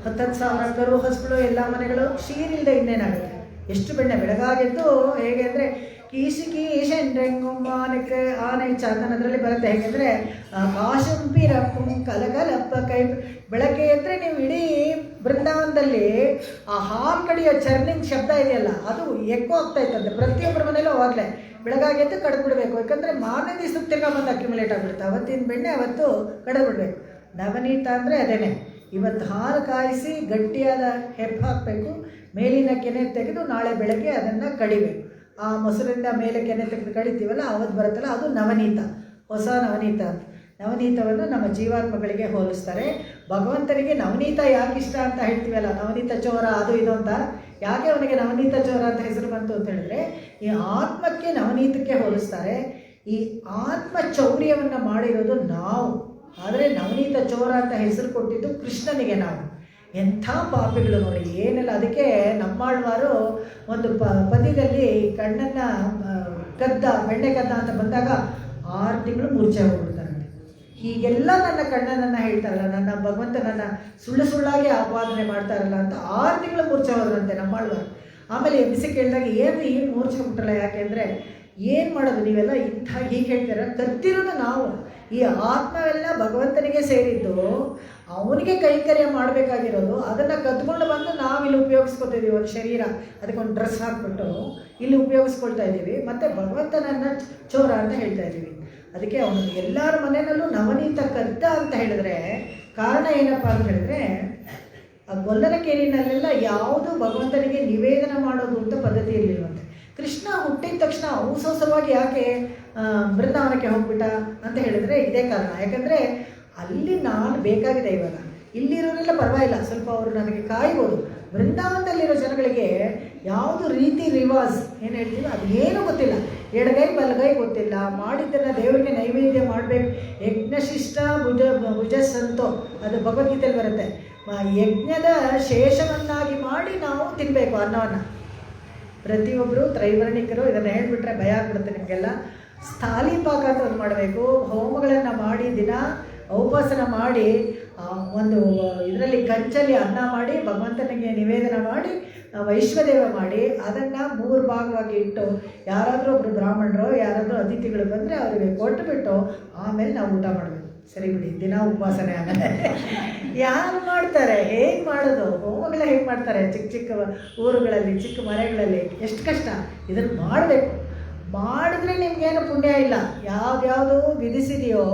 10,000 ಕರು ಹಸುಗಳು, ಎಲ್ಲ ಮನೆಗಳು. ಶೀರಿಲ್ಲದೆ ಇನ್ನೇನಾಗುತ್ತೆ? ಎಷ್ಟು ಬೆಣ್ಣೆ ಬೆಳಗಾಗಿದ್ದು. ಹೇಗೆ ಅಂದರೆ ಕೀಶೆಂಡ್ರೆಂಗುಮ್ಮಾನಕ್ಕೆ ಆನೆ ಚಾತನ ಅದರಲ್ಲಿ ಬರುತ್ತೆ. ಹೇಗೆಂದರೆ ಕಾಶಂಪಿರಪ್ಪು ಕಲಕಲಪ್ಪ ಕೈ. ಬೆಳಗ್ಗೆ ಎದ್ದರೆ ನೀವು ಇಡೀ ಬೃಂದಾವನದಲ್ಲಿ ಆ ಹಾಲು ಕಡಿಯೋ ಚರ್ನಿಂಗ್ ಶಬ್ದ ಇದೆಯಲ್ಲ, ಅದು ಎಕ್ಕೋ ಆಗ್ತಾ ಇತ್ತಂತೆ ಪ್ರತಿಯೊಬ್ಬರ ಮನೇಲೂ. ಅವಾಗಲೇ ಬೆಳಗಾಗೆದ್ದು ಕಡ್ದುಬಿಡ್ಬೇಕು, ಯಾಕಂದರೆ ಮಾರನೇ ದಿವಸಕ್ಕೆ ತಿರ್ಗಾ ಬಂದು ಅಕ್ಯುಮುಲೇಟ್ ಆಗಿಬಿಡುತ್ತೆ. ಅವತ್ತಿನ ಬೆಣ್ಣೆ ಅವತ್ತು ಕಡ್ದುಬಿಡ್ಬೇಕು. ನವನೀತ ಅಂದರೆ ಅದೇನೆ. ಇವತ್ತು ಹಾಲು ಕಾಯಿಸಿ ಗಟ್ಟಿಯಾದ ಹೆಪ್ಪು ಹಾಕಬೇಕು, ಮೇಲಿನ ಕೆನೆ ತೆಗೆದು ನಾಳೆ ಬೆಳಗ್ಗೆ ಅದನ್ನು ಕಡಿಬೇಕು. ಆ ಮೊಸರಿಂದ ಮೇಲೆ ಕೆನೆ ತೆಗೆದು ಕಡಿತೀವಲ್ಲ, ಅವತ್ತು ಬರುತ್ತಲ್ಲ, ಅದು ನವನೀತ, ಹೊಸ ನವನೀತ ಅಂತ. ನವನೀತವನ್ನು ನಮ್ಮ ಜೀವಾತ್ಮಗಳಿಗೆ ಹೋಲಿಸ್ತಾರೆ. ಭಗವಂತನಿಗೆ ನವನೀತ ಯಾಕೆ ಇಷ್ಟ ಅಂತ ಹೇಳ್ತೀವಲ್ಲ, ನವನೀತ ಚೋರ ಅದು ಇದು ಅಂತ. ಯಾಕೆ ಅವನಿಗೆ ನವನೀತ ಚೋರ ಅಂತ ಹೆಸರು ಬಂತು ಅಂತ ಹೇಳಿದ್ರೆ, ಈ ಆತ್ಮಕ್ಕೆ ನವನೀತಕ್ಕೆ ಹೋಲಿಸ್ತಾರೆ. ಈ ಆತ್ಮ ಚೌರ್ಯವನ್ನು ಮಾಡಿರೋದು ನಾವು, ಆದರೆ ನವನೀತ ಚೋರ ಅಂತ ಹೆಸರು ಕೊಟ್ಟಿದ್ದು ಕೃಷ್ಣನಿಗೆ. ನಾವು ಎಂಥ ಪಾಪಿಗಳು ನೋಡಿ, ಏನೆಲ್ಲ. ಅದಕ್ಕೆ ನಮ್ಮಾಳ್ವಾರು ಒಂದು ಪದ್ಯದಲ್ಲಿ ಕಣ್ಣನ್ನು ಕದ್ದ, ಬೆಣ್ಣೆ ಕದ್ದ ಅಂತ ಬಂದಾಗ 6 ತಿಂಗಳು ಮೂರ್ಛೆ ಹೋಗ್ಬಿಡ್ತಾರಂತೆ. ಹೀಗೆಲ್ಲ ನನ್ನ ಕಣ್ಣನನ್ನು ಹೇಳ್ತಾರಲ್ಲ, ನನ್ನ ಭಗವಂತ ನನ್ನ ಸುಳ್ಳಾಗಿ ಆಪಾದನೆ ಮಾಡ್ತಾರಲ್ಲ ಅಂತ 6 ತಿಂಗಳು ಮೂರ್ಛೆ ಹೋದ್ರಂತೆ ನಮ್ಮಾಳ್ವಾರು. ಆಮೇಲೆ ಎಬ್ಬಿಸಿ ಕೇಳಿದಾಗ ಏನು ಮೂರ್ಛೆ ಬಿಟ್ಟಲ್ಲ, ಯಾಕೆಂದರೆ ಏನು ಮಾಡೋದು ನೀವೆಲ್ಲ ಇಂಥ ಹೀಗೆ ಹೇಳ್ತೀರ. ಕದ್ದಿರೋದು ನಾವು. ಈ ಆತ್ಮವೆಲ್ಲ ಭಗವಂತನಿಗೆ ಸೇರಿದ್ದು, ಅವನಿಗೆ ಕೈಂಕರ್ಯ ಮಾಡಬೇಕಾಗಿರೋದು. ಅದನ್ನು ಕದ್ಕೊಂಡು ಬಂದು ನಾವು ಇಲ್ಲಿ ಉಪಯೋಗಿಸ್ಕೊತಿದ್ದೀವಿ. ಒಂದು ಶರೀರ, ಅದಕ್ಕೊಂದು ಡ್ರೆಸ್ ಹಾಕ್ಬಿಟ್ಟು ಇಲ್ಲಿ ಉಪಯೋಗಿಸ್ಕೊಳ್ತಾ ಇದ್ದೀವಿ. ಮತ್ತು ಭಗವಂತನನ್ನು ಚೋರ ಅಂತ ಹೇಳ್ತಾ ಇದ್ದೀವಿ. ಅದಕ್ಕೆ ಅವನು ಎಲ್ಲರ ಮನೆಯಲ್ಲೂ ನವನೀತ ಕದ್ದ ಅಂತ ಹೇಳಿದ್ರೆ ಕಾರಣ ಏನಪ್ಪ ಅಂತ ಹೇಳಿದ್ರೆ, ಆ ಗೊಲ್ಲರ ಕೇರಿನಲ್ಲೆಲ್ಲ ಯಾವುದು ಭಗವಂತನಿಗೆ ನಿವೇದನ ಮಾಡೋದು ಅಂತ ಪದ್ಧತಿ ಇರಲಿಲ್ಲವಂತೆ. ಕೃಷ್ಣ ಹುಟ್ಟಿದ ತಕ್ಷಣ ಅವಸರವಾಗಿ ಯಾಕೆ ಬೃಂದಾವನಕ್ಕೆ ಹೋಗ್ಬಿಟ್ಟ ಅಂತ ಹೇಳಿದ್ರೆ ಇದೇ ಕಾರಣ. ಯಾಕಂದರೆ ಅಲ್ಲಿ ನಾನು ಬೇಕಾಗಿದೆ. ಇವಾಗ ಇಲ್ಲಿರೋರೆಲ್ಲ ಪರವಾಗಿಲ್ಲ, ಸ್ವಲ್ಪ ಅವರು ನನಗೆ ಕಾಯ್ಬೋದು. ಬೃಂದಾವನದಲ್ಲಿರೋ ಜನಗಳಿಗೆ ಯಾವುದು ರೀತಿ ರಿವಾಜ್ ಏನು ಹೇಳ್ತೀವಿ ಅದು ಏನೂ ಗೊತ್ತಿಲ್ಲ. ಎಡಗೈ ಬಲಗೈ ಗೊತ್ತಿಲ್ಲ. ಮಾಡಿದ್ದನ್ನು ದೇವರಿಗೆ ನೈವೇದ್ಯ ಮಾಡಬೇಕು. ಯಜ್ಞಶಿಷ್ಟ ಭುಜಸ್ಸಂತೋ, ಅದು ಭಗವದ್ಗೀತೆಯಲ್ಲಿ ಬರುತ್ತೆ. ಯಜ್ಞದ ಶೇಷವನ್ನಾಗಿ ಮಾಡಿ ನಾವು ತಿನ್ನಬೇಕು ಅನ್ನವನ್ನು. ಪ್ರತಿಯೊಬ್ಬರು ತ್ರೈವರ್ಣಿಕರು ಇದನ್ನು ಹೇಳ್ಬಿಟ್ರೆ ಭಯ ಆಗ್ಬಿಡುತ್ತೆ ನಿಮಗೆಲ್ಲ. ಸ್ಥಾಲಿ ಪಾಕ ಅಂತ ಒಂದು ಮಾಡಬೇಕು. ಹೋಮಗಳನ್ನು ಮಾಡಿ ದಿನ ಉಪವಾಸನ ಮಾಡಿ ಒಂದು ಇದರಲ್ಲಿ ಕಂಚಲ್ಲಿ ಅನ್ನ ಮಾಡಿ ಭಗವಂತನಿಗೆ ನಿವೇದನ ಮಾಡಿ ವೈಶ್ವದೇವ ಮಾಡಿ ಅದನ್ನು 3 ಭಾಗವಾಗಿ ಇಟ್ಟು, ಯಾರಾದರೂ ಒಬ್ಬರು ಬ್ರಾಹ್ಮಣರು ಯಾರಾದರೂ ಅತಿಥಿಗಳು ಬಂದರೆ ಅವರಿಗೆ ಕೊಟ್ಟುಬಿಟ್ಟು ಆಮೇಲೆ ನಾವು ಊಟ ಮಾಡಬೇಕು. ಸರಿ ಬಿಡಿ, ದಿನ ಉಪವಾಸನೆ ಆಮೇಲೆ ಯಾರು ಮಾಡ್ತಾರೆ? ಹೇಗೆ ಮಾಡೋದು? ಹೋಮಗಳ ಹೇಗೆ ಮಾಡ್ತಾರೆ? ಚಿಕ್ಕ ಊರುಗಳಲ್ಲಿ, ಚಿಕ್ಕ ಮನೆಗಳಲ್ಲಿ ಎಷ್ಟು ಕಷ್ಟ. ಇದನ್ನು ಮಾಡಬೇಕು. ಮಾಡಿದ್ರೆ ನಿಮಗೇನು ಪುಣ್ಯ ಇಲ್ಲ. ಯಾವ್ದು ವಿಧಿಸಿದೆಯೋ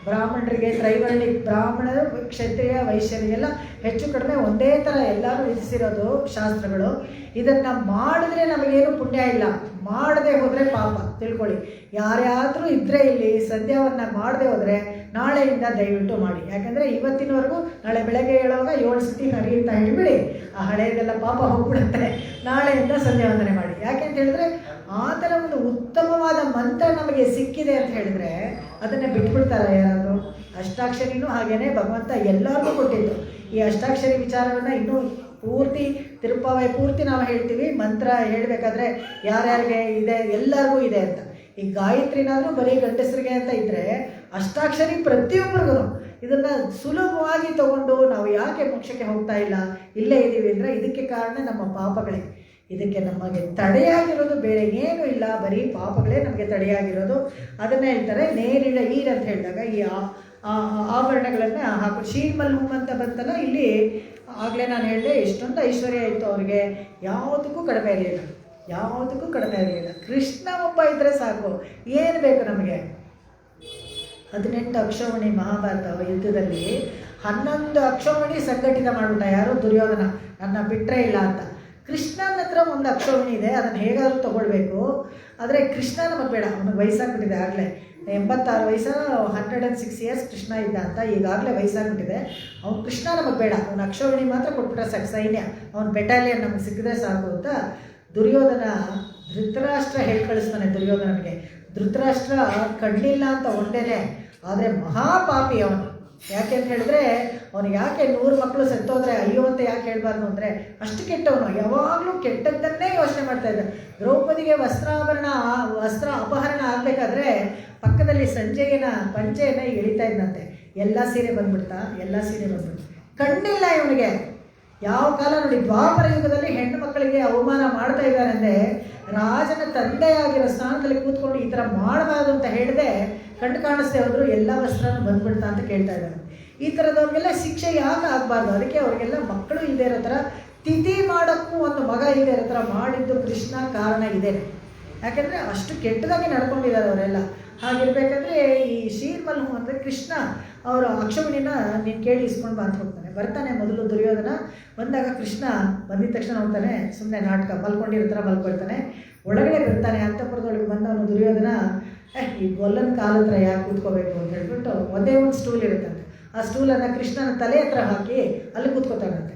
ಬ್ರಾಹ್ಮಣರಿಗೆ, ತ್ರೈವರ್ಣಿಕ ಬ್ರಾಹ್ಮಣರು, ಕ್ಷತ್ರಿಯ, ವೈಶ್ಯರಿಗೆಲ್ಲ ಹೆಚ್ಚು ಕಡಿಮೆ ಒಂದೇ ಥರ ಎಲ್ಲರೂ ವಿಧಿಸಿರೋದು ಶಾಸ್ತ್ರಗಳು. ಇದನ್ನು ಮಾಡಿದ್ರೆ ನಮಗೇನು ಪುಣ್ಯ ಇಲ್ಲ, ಮಾಡದೆ ಹೋದರೆ ಪಾಪ. ತಿಳ್ಕೊಳ್ಳಿ. ಯಾರ್ಯಾದರೂ ಇದ್ದರೆ ಇಲ್ಲಿ ಸಂಧ್ಯಾವನ್ನು ಮಾಡದೆ ಹೋದರೆ ನಾಳೆಯಿಂದ ದಯವಿಟ್ಟು ಮಾಡಿ. ಯಾಕಂದರೆ ಇವತ್ತಿನವರೆಗೂ ನಾಳೆ ಬೆಳಗ್ಗೆ ಹೇಳುವಾಗ 7 ಸತಿ ಹರಿ ಅಂತ ಹೇಳಿಬಿಡಿ, ಆ ಹಳೆಯದೆಲ್ಲ ಪಾಪ ಹೋಗ್ಬಿಡುತ್ತೆ. ನಾಳೆಯಿಂದ ಸಂಧ್ಯಾವಂದನೆ ಮಾಡಿ. ಯಾಕೆಂತ ಹೇಳಿದ್ರೆ ಆ ಥರ ಒಂದು ಉತ್ತಮವಾದ ಮಂತ್ರ ನಮಗೆ ಸಿಕ್ಕಿದೆ ಅಂತ ಹೇಳಿದ್ರೆ ಅದನ್ನು ಬಿಟ್ಬಿಡ್ತಾರ ಯಾರಾದರೂ? ಅಷ್ಟಾಕ್ಷರಿನೂ ಹಾಗೇನೆ ಭಗವಂತ ಎಲ್ಲರಿಗೂ ಕೊಟ್ಟಿದ್ದು. ಈ ಅಷ್ಟಾಕ್ಷರಿ ವಿಚಾರವನ್ನು ಇನ್ನೂ ಪೂರ್ತಿ ತಿರುಪಾವೈ ಪೂರ್ತಿ ನಾವು ಹೇಳ್ತೀವಿ. ಮಂತ್ರ ಹೇಳಬೇಕಾದ್ರೆ ಯಾರ್ಯಾರಿಗೆ ಇದೆ, ಎಲ್ಲರಿಗೂ ಇದೆ ಅಂತ. ಈ ಗಾಯತ್ರಿನಾದರೂ ಬರೀ ಗಂಡಸರಿಗೆ ಅಂತ ಇದ್ದರೆ ಅಷ್ಟಾಕ್ಷರಿ ಪ್ರತಿಯೊಬ್ಬರಿಗೂ ಇದನ್ನು ಸುಲಭವಾಗಿ ತಗೊಂಡು ನಾವು ಯಾಕೆ ಮೋಕ್ಷಕ್ಕೆ ಹೋಗ್ತಾ ಇಲ್ಲ, ಇಲ್ಲೇ ಇದ್ದೀವಿ ಅಂದರೆ ಇದಕ್ಕೆ ಕಾರಣ ನಮ್ಮ ಪಾಪಗಳೇ. ಇದಕ್ಕೆ ನಮಗೆ ತಡೆಯಾಗಿರೋದು ಬೇರೆ ಏನೂ ಇಲ್ಲ, ಬರೀ ಪಾಪಗಳೇ ನಮಗೆ ತಡೆಯಾಗಿರೋದು. ಅದನ್ನು ಹೇಳ್ತಾರೆ ನೇರಿಳ ಈರ್ ಅಂತ ಹೇಳಿದಾಗ ಈ ಆಭರಣಗಳನ್ನು ಹಾಕಿ ಶೀರ್ಮಲ್ ಹುಮ್ ಅಂತ ಬಂತಲ್ಲ, ಇಲ್ಲಿ ಆಗಲೇ ನಾನು ಹೇಳಿದೆ ಇಷ್ಟೊಂದು ಐಶ್ವರ್ಯ ಇತ್ತು ಅವ್ರಿಗೆ, ಯಾವುದಕ್ಕೂ ಕಡಿಮೆ ಇರಲಿಲ್ಲ, ಯಾವುದಕ್ಕೂ ಕಡಿಮೆ ಇರಲಿಲ್ಲ. ಕೃಷ್ಣ ಒಬ್ಬ ಇದ್ದರೆ ಸಾಕು, ಏನು ಬೇಕು ನಮಗೆ. 18 ಅಕ್ಷೌಹಿಣಿ ಮಹಾಭಾರತ ಯುದ್ಧದಲ್ಲಿ 11 ಅಕ್ಷೌಹಿಣಿ ಸಂಘಟಿತ ಮಾಡಿಬಿಟ್ಟ. ಯಾರು? ದುರ್ಯೋಧನ. ನನ್ನ ಬಿಟ್ಟರೆ ಇಲ್ಲ ಅಂತ. ಕೃಷ್ಣನ ಹತ್ರ ಒಂದು ಅಕ್ಷೌಹಿಣಿ ಇದೆ, ಅದನ್ನು ಹೇಗಾದರೂ ತೊಗೊಳ್ಬೇಕು. ಆದರೆ ಕೃಷ್ಣ ನಮಗೆ ಬೇಡ, ಅವನಿಗೆ ವಯಸ್ಸಾಗ್ಬಿಟ್ಟಿದೆ. ಆಗಲೇ 86 ವಯಸ್ಸು, 106 ಇಯರ್ಸ್ ಕೃಷ್ಣ ಇದ್ದ ಅಂತ. ಈಗಾಗಲೇ ವಯಸ್ಸಾಗ್ಬಿಟ್ಟಿದೆ. ಅವ್ನು ಕೃಷ್ಣ ನಮಗೆ ಬೇಡ, ಅವನ ಅಕ್ಷೌಹಿಣಿ ಮಾತ್ರ ಕೊಟ್ಬಿಟ್ರೆ ಸಾಕು, ಸೈನ್ಯ, ಅವನ ಬೆಟಾಲಿಯನ್ ನಮಗೆ ಸಿಕ್ಕಿದ್ರೆ ಸಾಕು ಅಂತ ದುರ್ಯೋಧನ ಧೃತರಾಷ್ಟ್ರ ಹೇಳಿ ಕಳಿಸ್ತಾನೆ. ದುರ್ಯೋಧನನಿಗೆ ಧೃತರಾಷ್ಟ್ರ ಕಡಲಿಲ್ಲ ಅಂತ ಒಂದೇನೆ, ಆದರೆ ಮಹಾಪಾಪಿ ಅವನು. ಯಾಕೆ ಅಂತ ಹೇಳಿದ್ರೆ ಅವನು ಯಾಕೆ 100 ಮಕ್ಕಳು ಸತ್ತೋದ್ರೆ ಅಯ್ಯೋ ಅಂತ ಯಾಕೆ ಹೇಳ್ಬಾರ್ದು ಅಂದರೆ ಅಷ್ಟು ಕೆಟ್ಟವನು. ಯಾವಾಗಲೂ ಕೆಟ್ಟದ್ದನ್ನೇ ಯೋಚನೆ ಮಾಡ್ತಾ ಇದ್ದ. ದ್ರೌಪದಿಗೆ ವಸ್ತ್ರ ಅಪಹರಣ ಆಗಬೇಕಾದ್ರೆ ಪಕ್ಕದಲ್ಲಿ ಸಂಜಯನ ಪಂಚೆಯನ್ನು ಎಳಿತಾ ಇದ್ದಂತೆ. ಎಲ್ಲ ಸೀರೆ ಬಂದ್ಬಿಡ್ತಾ, ಕಣ್ಣಿಲ್ಲ ಇವನಿಗೆ. ಯಾವ ಕಾಲ ನೋಡಿ, ದ್ವಾಪರ ಯುಗದಲ್ಲಿ ಹೆಣ್ಣು ಮಕ್ಕಳಿಗೆ ಅವಮಾನ ಮಾಡ್ತಾ ಇದ್ದಾರೆ ಅಂದರೆ ರಾಜನ ತಂದೆಯಾಗಿರೋ ಸ್ಥಾನದಲ್ಲಿ ಕೂತ್ಕೊಂಡು ಈ ಥರ ಮಾಡಬಾರ್ದು ಅಂತ ಹೇಳಿದೆ ಕಣ್ಣು ಕಾಣಿಸ್ದೆ ಹೋದ್ರು ಎಲ್ಲ ವಸ್ತ್ರನೂ ಬಂದ್ಬಿಡ್ತಾ ಅಂತ ಕೇಳ್ತಾ ಇದ್ದಾರೆ. ಈ ಥರದವ್ರಿಗೆಲ್ಲ ಶಿಕ್ಷೆ ಯಾಕೆ ಆಗಬಾರ್ದು? ಅದಕ್ಕೆ ಅವ್ರಿಗೆಲ್ಲ ಮಕ್ಕಳು ಇಲ್ಲದೆ ಇರೋ ಥರ, ತಿಥಿ ಮಾಡೋಕ್ಕೂ ಒಂದು ಮಗ ಇಲ್ಲದೆ ಇರೋ ಥರ ಮಾಡಿದ್ದು ಕೃಷ್ಣ ಕಾರಣ ಇದೇನೆ. ಯಾಕೆಂದರೆ ಅಷ್ಟು ಕೆಟ್ಟದಾಗಿ ನಡ್ಕೊಂಡಿದ್ದಾರೆ ಅವರೆಲ್ಲ. ಹಾಗಿರ್ಬೇಕಾದ್ರೆ ಈ ಶೀರ್ಮಲ್ಹು ಅಂದರೆ ಕೃಷ್ಣ ಅವರು ಅಕ್ಷೌಹಿಣಿನ ನೀನು ಕೇಳಿ ಇಸ್ಕೊಂಡು ಬಂದು ಹೋಗ್ತಾನೆ. ಬರ್ತಾನೆ ಮೊದಲು ದುರ್ಯೋಧನ. ಬಂದಾಗ ಕೃಷ್ಣ ಬಂದಿದ ತಕ್ಷಣ ಹೋಗ್ತಾನೆ, ಸುಮ್ಮನೆ ನಾಟಕ, ಮಲ್ಕೊಂಡಿರೋ ಥರ ಮಲ್ಕೊಳ್ತಾನೆ. ಒಳಗಡೆ ಬರ್ತಾನೆ, ಅಂತಃಪುರದೊಳಗೆ ಬಂದವನು ದುರ್ಯೋಧನ ಈ ಗೊಲ್ಲನ ಕಾಲ ಹತ್ರ ಯಾಕೆ ಕೂತ್ಕೋಬೇಕು ಅಂತ ಹೇಳ್ಬಿಟ್ಟು ಒಂದೇ ಒಂದು ಸ್ಟೂಲ್ ಇರುತ್ತಂತೆ. ಆ ಸ್ಟೂಲನ್ನು ಕೃಷ್ಣನ ತಲೆ ಹತ್ರ ಹಾಕಿ ಅಲ್ಲಿ ಕೂತ್ಕೋತಾನಂತೆ.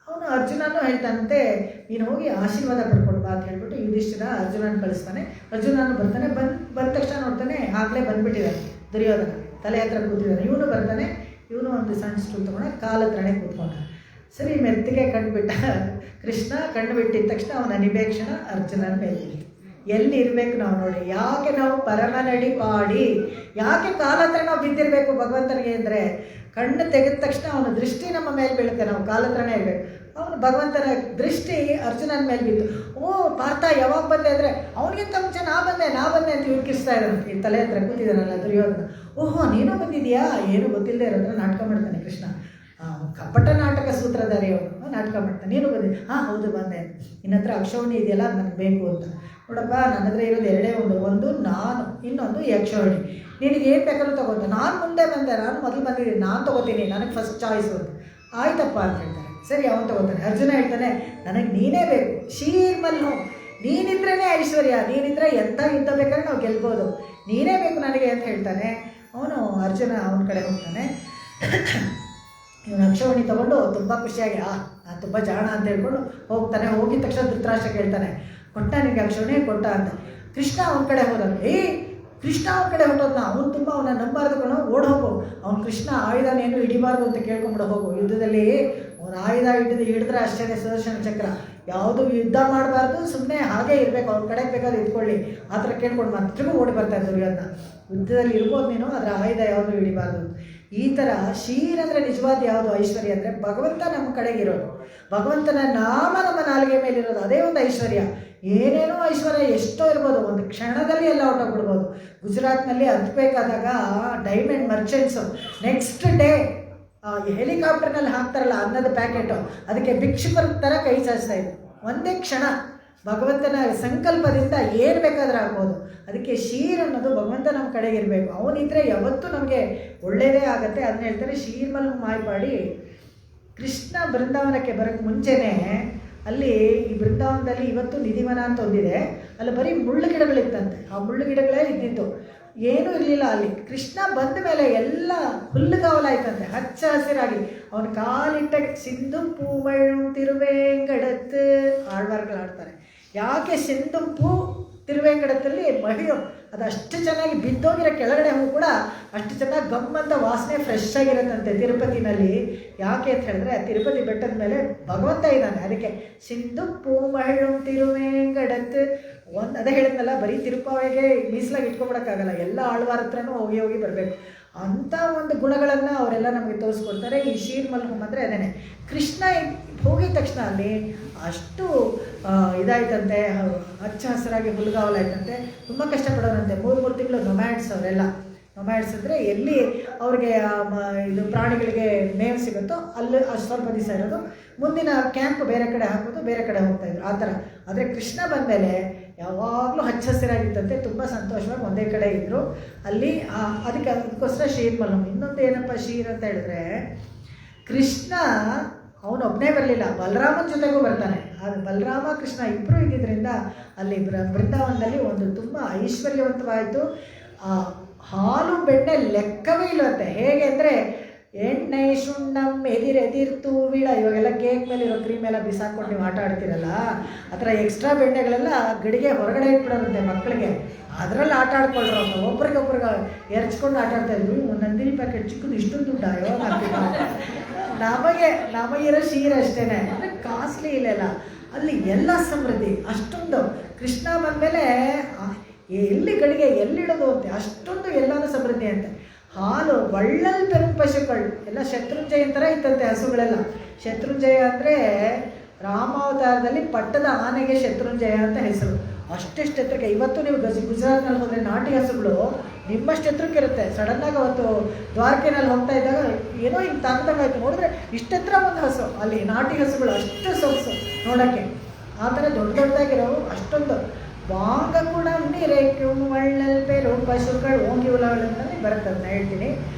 ಅವನು ಅರ್ಜುನನೂ ಹೇಳ್ತಾನಂತೆ, ನೀನು ಹೋಗಿ ಆಶೀರ್ವಾದ ಪಡ್ಕೊಂಡು ಬಾ ಅಂತ ಹೇಳ್ಬಿಟ್ಟು ಯುಧಿಷ್ಠಿರ ಅರ್ಜುನನ ಕಳಿಸ್ತಾನೆ. ಅರ್ಜುನನು ಬರ್ತಾನೆ. ಬಂದ ತಕ್ಷಣ ನೋಡ್ತಾನೆ ಆಗಲೇ ಬಂದುಬಿಟ್ಟಿದ್ದಾನೆ ದುರ್ಯೋಧನ, ತಲೆ ಹತ್ರ ಕೂತಿದ್ದಾನೆ. ಇವನು ಬರ್ತಾನೆ, ಇವನು ಒಂದು ಸಣ್ಣ ಸ್ಟೂಲ್ ತೊಗೊಂಡು ಕಾಲ ಹತ್ರನೇ ಕೂತ್ಕೊಂಡ. ಸರಿ, ಮೆತ್ತಿಗೆ ಕಂಡುಬಿಟ್ಟ ಕೃಷ್ಣ. ಕಂಡುಬಿಟ್ಟಿದ ತಕ್ಷಣ ಅವನ ಅನಿಬೇಕ್ಷಣ ಅರ್ಜುನನ ಮೇಲೆ ಎಲ್ಲಿ ಇರಬೇಕು ನಾವು ನೋಡಿ. ಯಾಕೆ ನಾವು ಪರಮನಡಿ ಪಾಡಿ, ಯಾಕೆ ಕಾಲ ಹತ್ರ ನಾವು ಬಿದ್ದಿರಬೇಕು ಭಗವಂತನಿಗೆ ಅಂದರೆ, ಕಣ್ಣು ತೆಗೆದ ತಕ್ಷಣ ಅವನ ದೃಷ್ಟಿ ನಮ್ಮ ಮೇಲೆ ಬೀಳುತ್ತೆ. ನಾವು ಕಾಲ ಹತ್ರನೇ ಇರಬೇಕು. ಅವನು ಭಗವಂತನ ದೃಷ್ಟಿ ಅರ್ಜುನನ ಮೇಲೆ ಬಿದ್ದು, ಓ ಪಾರ್ಥ ಯಾವಾಗ ಬಂದೆ ಅಂದರೆ ಅವನಿಗಿಂತ ಮುಂಚೆ ನಾ ಬಂದೆ ಅಂತ ಹುಡುಕಿಸ್ತಾ ಇದ್ದಾನೆ. ಈ ತಲೆ ಹತ್ರ ಕೂತಿದ್ದಾನಲ್ಲ ದುರ್ಯೋಧನ. ಓಹೋ ನೀನು ಬಂದಿದೆಯಾ, ಏನು ಗೊತ್ತಿಲ್ಲದೆ ಇರೋದ್ರ ನಾಟಕ ಮಾಡ್ತಾನೆ ಕೃಷ್ಣ. ಕಪಟ ನಾಟಕ ಸೂತ್ರಧಾರಿ ಅವನು ನಾಟಕ ಮಾಡ್ತಾನೆ. ನೀನು ಬಂದೆ? ಹಾಂ ಹೌದು ಬಂದೆ. ನಿನ್ನ ಹತ್ರ ಅಕ್ಷೌಹಿಣಿ ಇದೆಯಲ್ಲ, ಅದು ನನಗೆ ಬೇಕು ಅಂತ. ನೋಡಪ್ಪ, ನನ್ನ ಹತ್ರ ಇರೋದು ಎರಡೇ, ಒಂದು ನಾನು, ಇನ್ನೊಂದು ಈ ಅಕ್ಷೌಹಿಣಿ. ನಿನಗೆ ಏನು ಬೇಕಾದ್ರೂ ತೊಗೊತ. ನಾನು ಮುಂದೆ ಬಂದೆ, ನಾನು ಮೊದಲು ಬಂದಿದ್ದೀನಿ, ನಾನು ತೊಗೋತೀನಿ, ನನಗೆ ಫಸ್ಟ್ ಚಾಯ್ಸು ಅಂತ. ಆಯ್ತಪ್ಪ ಅಂತ ಹೇಳ್ತಾರೆ. ಸರಿ, ಅವನು ತೊಗೋತಾನೆ. ಅರ್ಜುನ ಹೇಳ್ತಾನೆ, ನನಗೆ ನೀನೇ ಬೇಕು ಶೀರ್ಮಲ್ಹು, ನೀನಿದ್ರೇ ಐಶ್ವರ್ಯ, ನೀನಿದ್ರೆ ಎಂಥ ಯುದ್ಧ ಬೇಕಾದ್ರೆ ನಾವು ಗೆಲ್ಬೋದು, ನೀನೇ ಬೇಕು ನನಗೆ ಅಂತ ಹೇಳ್ತಾನೆ. ಅವನು ಅರ್ಜುನ ಅವನ ಕಡೆ ಹೋಗ್ತಾನೆ. ಇವನು ಅಕ್ಷೌಹಿಣಿ ತೊಗೊಂಡು ತುಂಬ ಖುಷಿಯಾಗಿ ನಾನು ತುಂಬ ಜಾಣ ಅಂತ ಹೇಳ್ಕೊಂಡು ಹೋಗ್ತಾನೆ. ಹೋಗಿದ ತಕ್ಷಣ ಧೃತರಾಷ್ಟ್ರ ಕೇಳ್ತಾನೆ, ಕೊಟ್ಟ ನಿನಗೆ ಅಕ್ಷೌಹಿಣಿ ಕೊಟ್ಟ ಅಂತ. ಕೃಷ್ಣ ಅವನ ಕಡೆ ಹೋದನು. ಕೃಷ್ಣ ಅವನ ಕಡೆ ಹೊಟ್ಟೋದ್ನ. ಅವನು ತುಂಬ ಅವನ ನಂಬಾರ್ದು ಕಣೋ, ಓಡ್ ಹೋಗು. ಅವ್ನು ಕೃಷ್ಣ ಆಯುಧನೇನು ಹಿಡಿಬಾರ್ದು ಅಂತ ಕೇಳ್ಕೊಂಬಿಡು ಹೋಗು. ಯುದ್ಧದಲ್ಲಿ ಅವನು ಆಯುಧ ಹಿಡಿದ್ರೆ ಅಷ್ಟೇ ಸುದರ್ಶನ ಚಕ್ರ. ಯಾವುದು ಯುದ್ಧ ಮಾಡಬಾರ್ದು, ಸುಮ್ಮನೆ ಹಾಗೆ ಇರಬೇಕು, ಅವ್ರ ಕಡೆಗೆ ಬೇಕಾದ್ರೆ ಇದ್ಕೊಳ್ಳಿ ಆ ಥರ ಕೇಳ್ಕೊಂಡು ಮಾತ್ರ ಓಡಿ ಬರ್ತಾರೆ ದುರ್ಯೋಧನ. ಯುದ್ಧದಲ್ಲಿ ಇರ್ಬೋದು ನೀನು, ಅದರ ಆಯುಧ ಯಾವುದು ಹಿಡಿಬಾರ್ದು. ಈ ಥರ ಶೀರ್ ಅಂದರೆ ನಿಜವಾದ ಯಾವುದು ಐಶ್ವರ್ಯ ಅಂದರೆ ಭಗವಂತ ನಮ್ಮ ಕಡೆಗಿರೋದು, ಭಗವಂತನ ನಾಮ ನಮ್ಮ ನಾಲಿಗೆ ಮೇಲಿರೋದು, ಅದೇ ಒಂದು ಐಶ್ವರ್ಯ. ಏನೇನೋ ಐಶ್ವರ್ಯ ಎಷ್ಟೋ ಇರ್ಬೋದು, ಒಂದು ಕ್ಷಣದಲ್ಲಿ ಎಲ್ಲ ಹೊಟ್ಟೋಗ್ಬಿಡ್ಬೋದು. ಗುಜರಾತ್ನಲ್ಲಿ ಹತ್ಬೇಕಾದಾಗ ಡೈಮಂಡ್ ಮರ್ಚೆಂಟ್ಸು ನೆಕ್ಸ್ಟ್ ಡೇ ಹೆಲಿಕಾಪ್ಟರ್ನಲ್ಲಿ ಹಾಕ್ತಾರಲ್ಲ ಅನ್ನದ ಪ್ಯಾಕೆಟು, ಅದಕ್ಕೆ ಭಿಕ್ಷುಕರ ಥರ ಕೈ ಚಾಚ್ತಾ ಇತ್ತು. ಒಂದೇ ಕ್ಷಣ ಭಗವಂತನ ಸಂಕಲ್ಪದಿಂದ ಏನು ಬೇಕಾದರೂ ಆಗ್ಬೋದು. ಅದಕ್ಕೆ ಶೀರ್ ಅನ್ನೋದು ಭಗವಂತ ನಮ್ಮ ಕಡೆಗೆ ಇರಬೇಕು. ಅವನಿದ್ರೆ ಯಾವತ್ತೂ ನಮಗೆ ಒಳ್ಳೆಯದೇ ಆಗುತ್ತೆ. ಅದನ್ನ ಹೇಳ್ತಾರೆ ಶೀರ್ಮಲ್ ಮಾಯ್ಪಾಡಿ. ಕೃಷ್ಣ ಬೃಂದಾವನಕ್ಕೆ ಬರೋಕ್ಕೆ ಮುಂಚೆನೇ ಅಲ್ಲಿ ಈ ಬೃಂದಾವನದಲ್ಲಿ ಇವತ್ತು ನಿಧಿವನ ಅಂತ ಒಂದಿದೆ, ಅಲ್ಲಿ ಬರೀ ಮುಳ್ಳು ಗಿಡಗಳಿತ್ತಂತೆ. ಆ ಮುಳ್ಳು ಗಿಡಗಳೇ ಇದ್ದಿತ್ತು, ಏನೂ ಇರಲಿಲ್ಲ ಅಲ್ಲಿ. ಕೃಷ್ಣ ಬಂದ ಮೇಲೆ ಎಲ್ಲ ಹುಲ್ಲುಗಾವಲಾಯ್ತಂತೆ, ಹಚ್ಚ ಹಸಿರಾಗಿ. ಅವನ ಕಾಲಿಟ್ಟ ಸಿಂಧು ಪೂಮಳು ತಿರುವೇಂಗಡತ್ತು ಆಳ್ವಾರ್ಗಳು ಆಡ್ತಾರೆ. ಯಾಕೆ ಸಿಂಧು ಪೂ ತಿರುವೇಂಗಡತ್ತಲ್ಲಿ ಮಹಿಳು ಅದು ಅಷ್ಟು ಚೆನ್ನಾಗಿ ಬಿದ್ದೋಗಿರೋ ಕೆಳಗಡೆ ಹೂ ಕೂಡ ಅಷ್ಟು ಚೆನ್ನಾಗಿ ಗಮ್ಮಂತ ವಾಸನೆ ಫ್ರೆಶ್ ಆಗಿರುತ್ತಂತೆ ತಿರುಪತಿನಲ್ಲಿ. ಯಾಕೆ ಅಂತ ಹೇಳಿದ್ರೆ ತಿರುಪತಿ ಬೆಟ್ಟದ ಮೇಲೆ ಭಗವಂತ ಇದ್ದಾನೆ. ಅದಕ್ಕೆ ಸಿಂಧು ಪೂ ಮಹಿಳು ತಿರುವೇಂಗಡತ್ತು ಅದೇ ಹೇಳಿದ್ನಲ್ಲ, ಬರೀ ತಿರುಪಾವಿಗೆ ಮೀಸಲಾಗಿ ಇಟ್ಕೊಬಿಡೋಕ್ಕಾಗಲ್ಲ, ಎಲ್ಲ ಆಳ್ವಾರ ಹತ್ರನೂ ಹೋಗಿ ಬರಬೇಕು. ಅಂಥ ಒಂದು ಗುಣಗಳನ್ನು ಅವರೆಲ್ಲ ನಮಗೆ ತೋರಿಸ್ಕೊಡ್ತಾರೆ. ಈ ಶೀರ್ಮಲ್ಹು ಅಂದರೆ ಅದೇನೆ. ಕೃಷ್ಣ ಹೋಗಿದ ತಕ್ಷಣ ಅಲ್ಲಿ ಅಷ್ಟು ಇದಾಯ್ತಂತೆ, ಹಚ್ಚ ಹಸಿರಾಗಿ ಹುಲ್ಗಾವಲಾಯ್ತಂತೆ. ತುಂಬ ಕಷ್ಟಪಡೋರಂತೆ. 3 ತಿಂಗಳು ನೊಮ್ಯಾಡ್ಸ್ ಅವರೆಲ್ಲ. ನೊಮ್ಯಾಡ್ಸ್ ಎಲ್ಲಿ ಅವ್ರಿಗೆ ಇದು ಪ್ರಾಣಿಗಳಿಗೆ ಮೇವು ಸಿಗುತ್ತೋ ಅಲ್ಲಿ ಅಷ್ಟು ಸ್ವಲ್ಪ ದಿವಸ ಇರೋದು, ಮುಂದಿನ ಕ್ಯಾಂಪ್ ಬೇರೆ ಕಡೆ ಹಾಕೋದು, ಬೇರೆ ಕಡೆ ಹೋಗ್ತಾಯಿದ್ರು ಆ ಥರ. ಆದರೆ ಕೃಷ್ಣ ಬಂದಮೇಲೆ ಯಾವಾಗಲೂ ಹಚ್ಚ ಹಸಿರಾಗಿತ್ತಂತೆ, ತುಂಬ ಸಂತೋಷವಾಗಿ ಒಂದೇ ಕಡೆ ಇದ್ದರು ಅಲ್ಲಿ. ಅದಕ್ಕೋಸ್ಕರ ಶೀರ್ ಮಲ್ಲಮ್ಮ. ಇನ್ನೊಂದು ಏನಪ್ಪ ಶೀರ್ ಅಂತ ಹೇಳಿದ್ರೆ, ಕೃಷ್ಣ ಅವನೊಬ್ಬನೇ ಬರಲಿಲ್ಲ, ಬಲರಾಮನ ಜೊತೆಗೂ ಬರ್ತಾನೆ. ಅದು ಬಲರಾಮ ಕೃಷ್ಣ ಇಬ್ಬರು ಇದ್ದಿದ್ದರಿಂದ ಅಲ್ಲಿ ಬೃಂದಾವನದಲ್ಲಿ ಒಂದು ತುಂಬ ಐಶ್ವರ್ಯವಂತವಾಯಿತು. ಹಾಲು ಬೆಣ್ಣೆ ಲೆಕ್ಕವೇ ಇಲ್ಲವಂತೆ. ಹೇಗೆ ಅಂದರೆ ಎಣ್ಣೆ ಸುಣ್ಣಂ ಎದಿರ್ತು ವೀಳ, ಇವಾಗೆಲ್ಲ ಕೇಕ್ ಮೇಲೆ ಇರೋ ಕ್ರೀಮ್ ಎಲ್ಲ ಬಿಸಾಕೊಂಡು ನೀವು ಆಟ ಆಡ್ತೀರಲ್ಲ, ಆ ಥರ ಎಕ್ಸ್ಟ್ರಾ ಬೆಣ್ಣೆಗಳೆಲ್ಲ ಗಡಿಗೆ ಹೊರಗಡೆ ಇಟ್ಬಿಡೋರಂತೆ ಮಕ್ಕಳಿಗೆ. ಅದರಲ್ಲಿ ಆಟ ಆಡ್ಕೊಳ್ರು ಅಂತ ಒಬ್ರಿಗೊಬ್ರಿಗೆ ಎರಚ್ಕೊಂಡು ಆಟ ಆಡ್ತಾಯಿದ್ರು. ನಂದಿನಿ ಪ್ಯಾಕೆಟ್ ಚಿಕ್ಕದು ಇಷ್ಟೊಂದು ದುಡ್ಡು ಅಯ್ಯೋ ನಮಗಿರೋ ಶೀರ ಅಷ್ಟೇ, ಅಂದರೆ ಕಾಸ್ಟ್ಲಿ ಇಲ್ಲೆಲ್ಲ. ಅಲ್ಲಿ ಎಲ್ಲ ಸಮೃದ್ಧಿ ಅಷ್ಟೊಂದು. ಕೃಷ್ಣ ಬಂದಮೇಲೆ ಎಲ್ಲಿ ಗಳಿಗೆ ಎಲ್ಲಿಡೋದು ಅಂತೆ, ಅಷ್ಟೊಂದು ಎಲ್ಲನೂ ಸಮೃದ್ಧಿ ಅಂತೆ. ಹಾಲು ಒಳ್ಳಲ್ಲಿ ಪೆರು ಪಶುಗಳು ಎಲ್ಲ ಶತ್ರುಂಜಯ ಥರ ಇತ್ತಂತೆ ಹಸುಗಳೆಲ್ಲ. ಶತ್ರುಂಜಯ ಅಂದರೆ ರಾಮಾವತಾರದಲ್ಲಿ ಪಟ್ಟದ ಆನೆಗೆ ಶತ್ರುಂಜಯ ಅಂತ ಹೆಸರು. ಅಷ್ಟೆಷ್ಟು ಎತ್ತರಕ್ಕೆ. ಇವತ್ತು ನೀವು ಗುಜರಾತ್ನಲ್ಲಿ ಹೋದರೆ ನಾಟಿ ಹಸುಗಳು ನಿಮ್ಮಷ್ಟು ಎತ್ತರಕ್ಕೆ ಇರುತ್ತೆ. ಸಡನ್ನಾಗಿ ಅವತ್ತು ದ್ವಾರಕೆನಲ್ಲಿ ಹೋಗ್ತಾ ಇದ್ದಾಗ ಏನೋ ಹಿಂಗೆ ತಾಗ್ದಂಗಾಯ್ತು, ನೋಡಿದ್ರೆ ಇಷ್ಟೆತ್ತರ ಒಂದು ಹಸು. ಅಲ್ಲಿ ನಾಟಿ ಹಸುಗಳು ಅಷ್ಟು ಸೊಗಸು ನೋಡೋಕ್ಕೆ. ಆ ಥರ ದೊಡ್ಡದಾಗಿರೋವು ಅಷ್ಟೊಂದು. ವಾಂಗ ಕೂಡ ನೀರೇಕು ಒಳ್ಳಲ್ ಪೇರು ಪಶುಗಳು ಓಂಗಿ ಉಲಗಳಂತಲೇ ಬರುತ್ತೆ, ಅದನ್ನ ಹೇಳ್ತೀನಿ.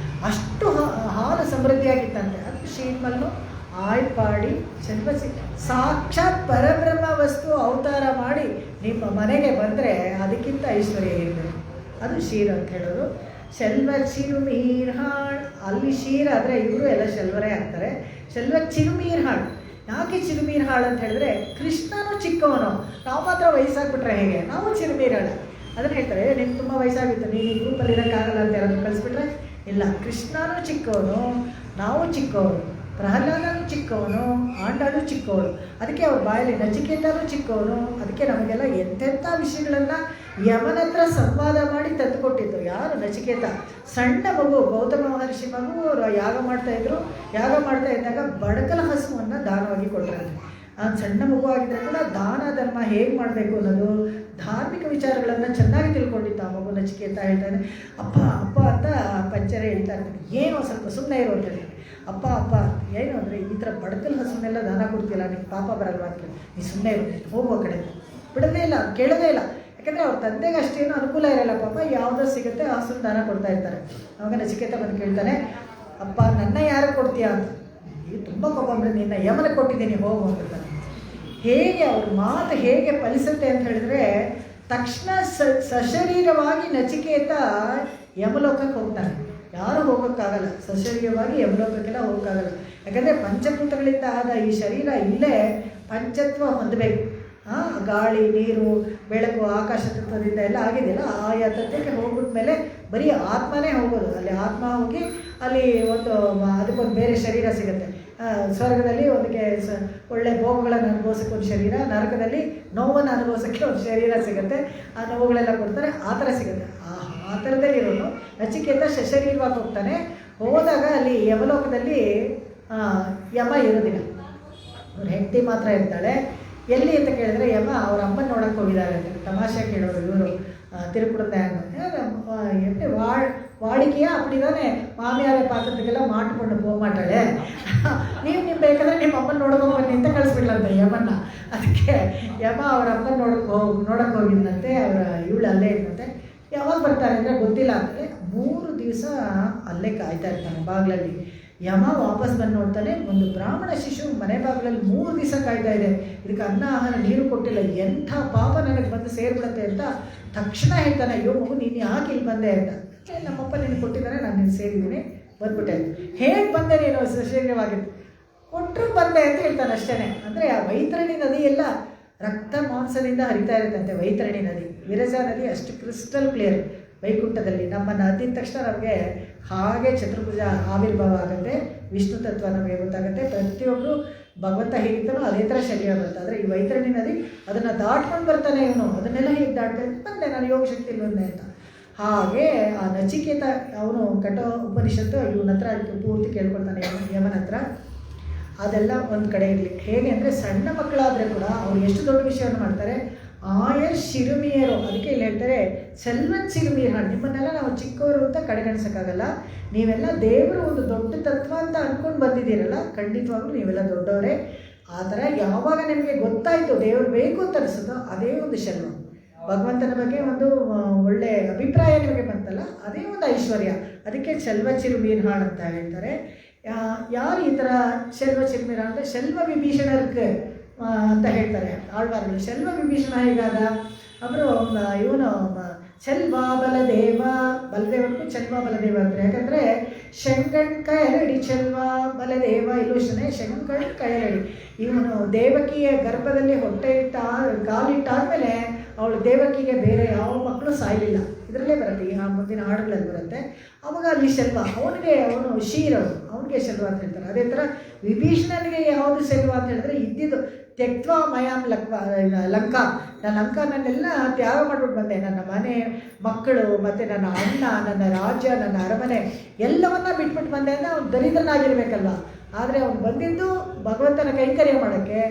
ಅಷ್ಟು ಹಾಲು ಸಮೃದ್ಧಿಯಾಗಿತ್ತಂತೆ. ಅದು ಶೀರ್ಮಲ್ಲು ಆಯ್ಪಾಡಿ ಚಂದ್ರಸಿ ಸಾಕ್ಷಾತ್ ಪರಬ್ರಹ್ಮ ವಸ್ತು ಅವತಾರ ಮಾಡಿ ನಿಮ್ಮ ಮನೆಗೆ ಬಂದರೆ ಅದಕ್ಕಿಂತ ಐಶ್ವರ್ಯ ಇರಬೇಕು. ಅದು ಶೀರ್ ಅಂತ ಹೇಳೋದು. ಶೆಲ್ವ ಚಿರುಮೀರ್ಹಾಳ್, ಅಲ್ಲಿ ಶೀರ್ ಆದರೆ ಇವರು ಎಲ್ಲ ಶೆಲ್ವರೇ ಆಗ್ತಾರೆ. ಶೆಲ್ವ ಚಿರುಮೀರ್ಹಾಳ್. ಯಾಕೆ ಚಿರುಮೀರ್ಹಾಳ್ ಅಂತ ಹೇಳಿದ್ರೆ, ಕೃಷ್ಣನೂ ಚಿಕ್ಕವನು, ನಾವು ಮಾತ್ರ ವಯಸ್ಸಾಗ್ಬಿಟ್ರೆ ಹೇಗೆ, ನಾವು ಚಿರುಮೀರ್ಹಾಳ. ಅದನ್ನು ಹೇಳ್ತಾರೆ, ನೀನು ತುಂಬ ವಯಸ್ಸಾಗಿತ್ತು, ನೀನು ಈ ಗ್ರೂಪಲ್ಲಿ ಇರೋಕ್ಕಾಗಲ್ಲ ಅಂತ ಯಾರಾದರೂ ಕಳಿಸ್ಬಿಟ್ರೆ, ಇಲ್ಲ, ಕೃಷ್ಣನೂ ಚಿಕ್ಕವನು, ನಾವು ಚಿಕ್ಕವನು, ಪ್ರಹ್ಲಾದನೂ ಚಿಕ್ಕವನು, ಆಂಡಾಳು ಚಿಕ್ಕವಳು. ಅದಕ್ಕೆ ಅವ್ರ ಬಾಯಲ್ಲಿ ನಚಿಕೇತನೂ ಚಿಕ್ಕವನು. ಅದಕ್ಕೆ ನಮಗೆಲ್ಲ ಎಂತೆಂಥ ವಿಷಯಗಳನ್ನು ಯಮನ ಹತ್ರ ಸಂವಾದ ಮಾಡಿ ತಂದುಕೊಟ್ಟಿದ್ದು ಯಾರು? ನಚಿಕೇತ. ಸಣ್ಣ ಮಗು, ಗೌತಮ ಮಹರ್ಷಿ ಮಗು, ಅವರು ಯಾಗ ಮಾಡ್ತಾಯಿದ್ರು. ಯಾಗ ಮಾಡ್ತಾ ಇದ್ದಾಗ ಬಡಕಲ ಹಸುವನ್ನು ದಾನವಾಗಿ ಕೊಟ್ಟರಂತೆ. ಆ ಸಣ್ಣ ಮಗು ಆಗಿದ್ದರೆ ಕೂಡ ದಾನ ಧರ್ಮ ಹೇಗೆ ಮಾಡಬೇಕು ಅನ್ನೋದು ಧಾರ್ಮಿಕ ವಿಚಾರಗಳನ್ನು ಚೆನ್ನಾಗಿ ತಿಳ್ಕೊಂಡಿತ್ತು ಆ ಮಗು. ನಚಿಕೇತ ಹೇಳ್ತಾನೆ, ಅಪ್ಪ ಅಪ್ಪ ಅಂತ ಪಂಚರ ಹೇಳ್ತಾ ಇರ್ತಾರೆ. ಏನೋ ಸ್ವಲ್ಪ ಸುಮ್ಮನೆ ಇರೋ ಅಂತ ಹೇಳಿ, ಅಪ್ಪ ಅಪ್ಪ ಏನು ಅಂದರೆ ಈ ಥರ ಬಡಕಲ್ ಹಸುವನ್ನೆಲ್ಲ ದಾನ ಕೊಡ್ತಿಲ್ಲ, ನಿಂಗೆ ಪಾಪ ಬರಲ್ವಾ ಅಂತ. ನೀ ಸುಮ್ಮನೆ ಇರುತ್ತೆ, ಹೋಗುವ ಕಡೆ ಬಿಡೋದೇ ಇಲ್ಲ, ಕೇಳೋದೇ ಇಲ್ಲ. ಯಾಕಂದರೆ ಅವ್ರ ತಂದೆಗೆ ಅಷ್ಟೇನು ಅನುಕೂಲ ಇರಲ್ಲ ಪಾಪ, ಯಾವುದೋ ಸಿಗುತ್ತೆ ಆ ಹಸುನ ದಾನ ಕೊಡ್ತಾ ಇರ್ತಾರೆ. ಅವಾಗ ನಚಿಕೇತ ಬಂದು ಕೇಳ್ತಾನೆ, ಅಪ್ಪ ನನ್ನ ಯಾರು ಕೊಡ್ತೀಯಾ ಅಂತ. ಈಗ ತುಂಬ ಕೋಪ ಅಂದರೆ ನಿನ್ನ ಯಮನ ಕೊಟ್ಟಿದ್ದೀನಿ ಹೋಗು ಅಂತಿರ್ತಾನೆ. ಹೇಗೆ ಅವ್ರ ಮಾತು ಹೇಗೆ ಫಲಿಸುತ್ತೆ ಅಂತ ಹೇಳಿದ್ರೆ, ತಕ್ಷಣ ಸಶರೀರವಾಗಿ ನಚಿಕೇತ ಯಮಲೋಕಕ್ಕೆ ಹೋಗ್ತಾನೆ. ಯಾರೂ ಹೋಗೋಕ್ಕಾಗಲ್ಲ, ಸಶರೀರವಾಗಿ ಯಮಲೋಕಕ್ಕೆಲ್ಲ ಹೋಗೋಕ್ಕಾಗಲ್ಲ. ಯಾಕಂದರೆ ಪಂಚಭೂತಗಳಿಂದ ಆದ ಈ ಶರೀರ ಇಲ್ಲೇ ಪಂಚತ್ವ ಹೊಂದಬೇಕು. ಗಾಳಿ, ನೀರು, ಬೆಳಕು, ಆಕಾಶ ತತ್ವದಿಂದ ಎಲ್ಲ ಆಗಿದೆಯಲ್ಲ, ಆಯಾ ತತ್ವಕ್ಕೆ ಹೋಗ್ಬಿಟ್ಮೇಲೆ ಬರೀ ಆತ್ಮನೇ ಹೋಗೋದು. ಅಲ್ಲಿ ಆತ್ಮ ಹೋಗಿ ಅಲ್ಲಿ ಒಂದು ಅದಕ್ಕೊಂದು ಬೇರೆ ಶರೀರ ಸಿಗುತ್ತೆ. ಸ್ವರ್ಗದಲ್ಲಿ ಒಂದಕ್ಕೆ ಒಳ್ಳೆ ಭೋಗಗಳನ್ನು ಅನುಭವಿಸೋಕ್ಕೆ ಒಂದು ಶರೀರ, ನರಕದಲ್ಲಿ ನೋವನ್ನು ಅನುಭವಿಸೋಕ್ಕೆ ಒಂದು ಶರೀರ ಸಿಗುತ್ತೆ. ಆ ನೋವುಗಳೆಲ್ಲ ಕೊಡ್ತಾರೆ, ಆ ಥರ ಸಿಗುತ್ತೆ. ಆ ಥರದಲ್ಲಿ ಇರೋನು ನಚಿಕೇತ ಸಶರೀರವಾಗಿ ಹೋಗ್ತಾನೆ. ಹೋದಾಗ ಅಲ್ಲಿ ಯಮಲೋಕದಲ್ಲಿ ಯಮ ಇರೋದಿಲ್ಲ, ಅವ್ರ ಹೆಂಡತಿ ಮಾತ್ರ ಇರ್ತಾಳೆ. ಎಲ್ಲಿ ಅಂತ ಕೇಳಿದ್ರೆ, ಯಮ ಅವ್ರ ಅಮ್ಮನ ನೋಡೋಕ್ಕೆ ಹೋಗಿದ್ದಾರೆ ಅಂತ ತಮಾಷೆ ಕೇಳೋರು ಇವರು. ತಿರುಕುಡುತ್ತ ಎಷ್ಟೇ ವಾಡಿಕೆಯ ಅಪ್ಪಡಿದಾನೆ ಮಾಮಿಯಾರ ಪಾತ್ರಕ್ಕೆಲ್ಲ ಮಾಡಿಕೊಂಡು ಹೋಗ್ಮಾಟಾಳೆ, ನೀವು ಬೇಕಾದ್ರೆ ನಿಮ್ಮ ಅಮ್ಮನ ನೋಡ್ಕೊಂಡು ಬನ್ನಿ ಅಂತ ಕಳಿಸ್ಬಿಡ್ಲಂತೆ ಯಮನ್ನ. ಅದಕ್ಕೆ ಯಮ ಅವ್ರ ಅಮ್ಮನ ನೋಡೋಕ್ಕೆ ಹೋಗಿದ್ದಂತೆ. ಅವರ ಇವಳು ಅಲ್ಲೇ ಇದ್ದಂತೆ. ಯಾವಾಗ ಬರ್ತಾರೆ ಅಂದರೆ ಗೊತ್ತಿಲ್ಲ. ಅಂದರೆ 3 ದಿವಸ ಅಲ್ಲೇ ಕಾಯ್ತಾ ಇರ್ತಾನೆ ಬಾಗಿಲಲ್ಲಿ. ಯಮ ವಾಪಸ್ ಬಂದು ನೋಡ್ತಾನೆ, ಒಂದು ಬ್ರಾಹ್ಮಣ ಶಿಶು ಮನೆ ಬಾಗಿಲಲ್ಲಿ 3 ದಿವಸ ಕಾಯ್ತಾ ಇದೆ. ಇದಕ್ಕೆ ಅನ್ನ ಆಹಾರ ನೀರು ಕೊಟ್ಟಿಲ್ಲ, ಎಂಥ ಪಾಪ ನನಗೆ ಬಂದು ಸೇರ್ಬಿಡುತ್ತೆ ಅಂತ ತಕ್ಷಣ ಹೇಳ್ತಾನೆ, ಅಯ್ಯೋ ಮಗು ನೀನು ಯಾಕೆ ಇಲ್ಲಿ ಬಂದೆ ಅಂತ. ನಮ್ಮಪ್ಪ ನಿನಗೆ ಕೊಟ್ಟಿದ್ದಾರೆ, ನಾನು ನಿನ್ನ ಸೇರಿದ್ದೀನಿ, ಬಂದ್ಬಿಟ್ಟೆ. ಹೇಗೆ ಬಂದೆ ನೀನು ಶರೀರವಾಗಿದ್ದು? ಕೊಟ್ಟರು ಬಂದೆ ಅಂತ ಹೇಳ್ತಾನೆ ಅಷ್ಟೇ. ಅಂದರೆ ಆ ವೈತರಣಿ ನದಿ ಎಲ್ಲ ರಕ್ತ ಮಾಂಸದಿಂದ ಹರಿತಾ ಇರುತ್ತಂತೆ. ವೈತರಣಿ ನದಿ, ವಿರಜಾ ನದಿ ಅಷ್ಟು ಕ್ರಿಸ್ಟಲ್ ಕ್ಲಿಯರ್ ವೈಕುಂಠದಲ್ಲಿ. ನಮ್ಮನ್ನು ಹದ್ದಿದ ತಕ್ಷಣ ನಮಗೆ ಹಾಗೆ ಚತುರ್ಭುಜ ಆವಿರ್ಭಾವ ಆಗುತ್ತೆ, ವಿಷ್ಣು ತತ್ವ ನಮಗೆ ಗೊತ್ತಾಗುತ್ತೆ. ಪ್ರತಿಯೊಬ್ಬರು ಭಗವಂತ ಹೇಗಿರ್ತಾನೋ ಅದೇ ಥರ ಶರೀರ ಬರುತ್ತೆ. ಆದರೆ ಈ ವೈತರಣಿ ನದಿ ಅದನ್ನು ದಾಟ್ಕೊಂಡು ಬರ್ತಾನೆ ಇವನು. ಅದನ್ನೆಲ್ಲ ಹೇಗೆ ದಾಟ್ತಾನೆ ಬಂದೆ ನಾನು ಯೋಗ ಶಕ್ತಿ ಬಂದೆ ಅಂತ. ಹಾಗೆ ಆ ನಚಿಕೇತ ಅವನು ಕಠೋ ಉಪನಿಷತ್ತು ಇವನ ಹತ್ರ ಪೂರ್ತಿ ಕೇಳ್ಕೊಳ್ತಾನೆ ಯಮನ ಹತ್ರ. ಅದೆಲ್ಲ ಒಂದು ಕಡೆ ಇರಲಿ. ಹೇಗೆ ಅಂದರೆ ಸಣ್ಣ ಮಕ್ಕಳಾದರೆ ಕೂಡ ಅವ್ರು ಎಷ್ಟು ದೊಡ್ಡ ವಿಷಯವನ್ನು ಮಾಡ್ತಾರೆ, ಆಯರ್ ಶಿರುಮಿಯರು. ಅದಕ್ಕೆ ಇಲ್ಲಿ ಹೇಳ್ತಾರೆ ಚೆಲ್ವನ್ ಚಿರುಮಿಯರ್ ಹಾಡು. ನಿಮ್ಮನ್ನೆಲ್ಲ ನಾವು ಚಿಕ್ಕವರು ಅಂತ ಕಡೆಗಣಿಸೋಕ್ಕಾಗಲ್ಲ. ನೀವೆಲ್ಲ ದೇವರು ಒಂದು ದೊಡ್ಡ ತತ್ವ ಅಂತ ಅಂದ್ಕೊಂಡು ಬಂದಿದ್ದೀರಲ್ಲ, ಖಂಡಿತವಾಗ್ಲೂ ನೀವೆಲ್ಲ ದೊಡ್ಡವರೇ. ಆ ಥರ ಯಾವಾಗ ನಿಮಗೆ ಗೊತ್ತಾಯಿತು ದೇವರು ಬೇಕು ಅಂತ ಅನಿಸುತ್ತೋ ಅದೇ ಒಂದು ಶೆಲ್ವ. ಭಗವಂತನ ಬಗ್ಗೆ ಒಂದು ಒಳ್ಳೆ ಅಭಿಪ್ರಾಯ ನಿಮಗೆ ಬಂತಲ್ಲ, ಅದೇ ಒಂದು ಐಶ್ವರ್ಯ. ಅದಕ್ಕೆ ಶೆಲ್ವ ಚಿರುಮೀರ್ ಹಾಡು ಅಂತ ಹೇಳ್ತಾರೆ. ಯಾರು ಈ ಥರ ಶೆಲ್ವ ಚಿರುಮೀರ್ ಅಂದರೆ ಶೆಲ್ವ ವಿಭೀಷಣರ್ಗೆ ಅಂತ ಹೇಳ್ತಾರೆ ಆಳ್ವಾರ್ಗಳು. ಶೆಲ್ವ ವಿಭೀಷಣ ಹೇಗಾದ ಅವರು ಇವನು ಚೆಲ್ವ ಬಲದೇವ, ಬಲದೇವನಿಗೂ ಚೆಲ್ವ ಬಲದೇವ ಅಂತಾರೆ. ಯಾಕಂದರೆ ಶಂಕಣ್ ಕಯಲಡಿ ಚೆಲ್ವ ಬಲದೇವ ಇಲ್ಲೂಷಣೆ ಶಂಕಣ್ ಕಯಲಡಿ. ಇವನು ದೇವಕಿಯ ಗರ್ಭದಲ್ಲಿ ಹೊಟ್ಟೆ ಕಾಲಿಟ್ಟಾದಮೇಲೆ ಅವಳು ದೇವಕಿಗೆ ಬೇರೆ ಯಾವ ಮಕ್ಕಳು ಸಾಯಲಿಲ್ಲ. ಇದರಲ್ಲೇ ಬರುತ್ತೆ, ಈ ಮುಂದಿನ ಹಾಡುಗಳಲ್ಲಿ ಬರುತ್ತೆ. ಅವಾಗ ಅಲ್ಲಿ ಶೆಲ್ವ, ಅವನು ಶೀರವನು, ಅವನಿಗೆ ಶೆಲ್ವ ಅಂತ ಹೇಳ್ತಾರೆ. ಅದೇ ಥರ ವಿಭೀಷಣನಿಗೆ ಯಾವುದು ಶೆಲ್ವ ಅಂತ ಹೇಳಿದ್ರೆ ಇದ್ದಿದ್ದು ತ್ಯಕ್ವಾ ಮಯಾಮ್ ಲಂಕಾ, ನಾನು ಲಂಕಾನನ್ನೆಲ್ಲ ತ್ಯಾಗ ಮಾಡಿಬಿಟ್ಟು ಬಂದೆ. ನನ್ನ ಮನೆ ಮಕ್ಕಳು ಮತ್ತು ನನ್ನ ಅಣ್ಣ, ನನ್ನ ರಾಜ್ಯ, ನನ್ನ ಅರಮನೆ ಎಲ್ಲವನ್ನ ಬಿಟ್ಬಿಟ್ಟು ಬಂದೆ ಅಂದರೆ ಅವನು ದರಿದ್ರನಾಗಿರ್ಬೇಕಲ್ವ. ಆದರೆ ಅವನು ಬಂದಿದ್ದು ಭಗವಂತನ ಕೈಂಕರ್ಯ ಮಾಡೋಕ್ಕೆ.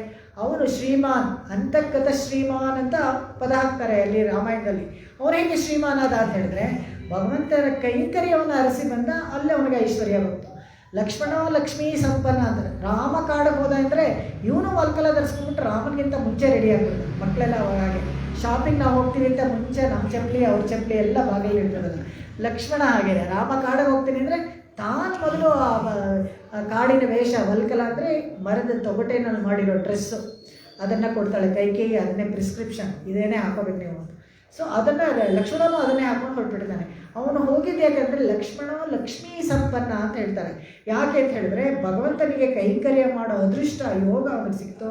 ಅವನು ಶ್ರೀಮಾನ್, ಅಂತರ್ಗತ ಶ್ರೀಮಾನ್ ಅಂತ ಪದ ಹಾಕ್ತಾರೆ ಅಲ್ಲಿ ರಾಮಾಯಣದಲ್ಲಿ. ಅವನು ಹೇಗೆ ಶ್ರೀಮಾನ್ ಆದ ಅಂತ ಹೇಳಿದ್ರೆ ಭಗವಂತನ ಕೈಂಕರ್ಯವನ್ನು ಅರಸಿ ಬಂದ, ಅಲ್ಲೇ ಅವನಿಗೆ ಐಶ್ವರ್ಯ ಬಂತು. ಲಕ್ಷ್ಮಣ ಲಕ್ಷ್ಮೀ ಸಂಪನ್ನ ಅಂತಾರೆ. ರಾಮ ಕಾಡಿಗೆ ಹೋದ ಅಂದರೆ ಇವನು ವಲ್ಕಲ ಧರಿಸ್ಕೊಂಡ್ಬಿಟ್ಟು ರಾಮನಿಗಿಂತ ಮುಂಚೆ ರೆಡಿ ಆಗ್ಬಿಡ್ತಾರೆ. ಮಕ್ಕಳೆಲ್ಲ ಅವಾಗ ಹಾಗೆ ಶಾಪಿಂಗ್ ನಾವು ಹೋಗ್ತೀವಿ ಅಂತ ಮುಂಚೆ ನಮ್ಮ ಚಪ್ಪಲಿ ಅವ್ರ ಚಪ್ಪಲಿ ಎಲ್ಲ ಬಾಗಿಲು ಇರ್ತದಲ್ಲ. ಲಕ್ಷ್ಮಣ ಹಾಗೆ ರಾಮ ಕಾಡಿಗೆ ಹೋಗ್ತೀನಿ ಅಂದರೆ ತಾನು ಮೊದಲು ಕಾಡಿನ ವೇಷ, ವಲ್ಕಲ ಅಂದರೆ ಮರದ ತೊಗಟೆನಲ್ಲಿ ಮಾಡಿರೋ ಡ್ರೆಸ್ಸು ಅದನ್ನು ಕೊಡ್ತಾಳೆ ಕೈಕೇಯಿ. ಅದನ್ನೇ ಪ್ರಿಸ್ಕ್ರಿಪ್ಷನ್, ಇದೇನೇ ಹಾಕೋಬೇಕು ನೀವು ಅಂತ. ಸೊ ಅದನ್ನು ಲಕ್ಷ್ಮಣನು ಅದನ್ನೇ ಹಾಕೊಂಡು ಹೊರಟ್ಬಿಡ್ತಾನೆ. ಅವನು ಹೋಗಿದ್ದು ಯಾಕಂದರೆ ಲಕ್ಷ್ಮಣ ಲಕ್ಷ್ಮೀ ಸಂಪನ್ನ ಅಂತ ಹೇಳ್ತಾರೆ. ಯಾಕೆ ಅಂತ ಹೇಳಿದ್ರೆ ಭಗವಂತನಿಗೆ ಕೈಂಕರ್ಯ ಮಾಡೋ ಅದೃಷ್ಟ ಯೋಗ ಅವನಿಗೆ ಸಿಕ್ತು,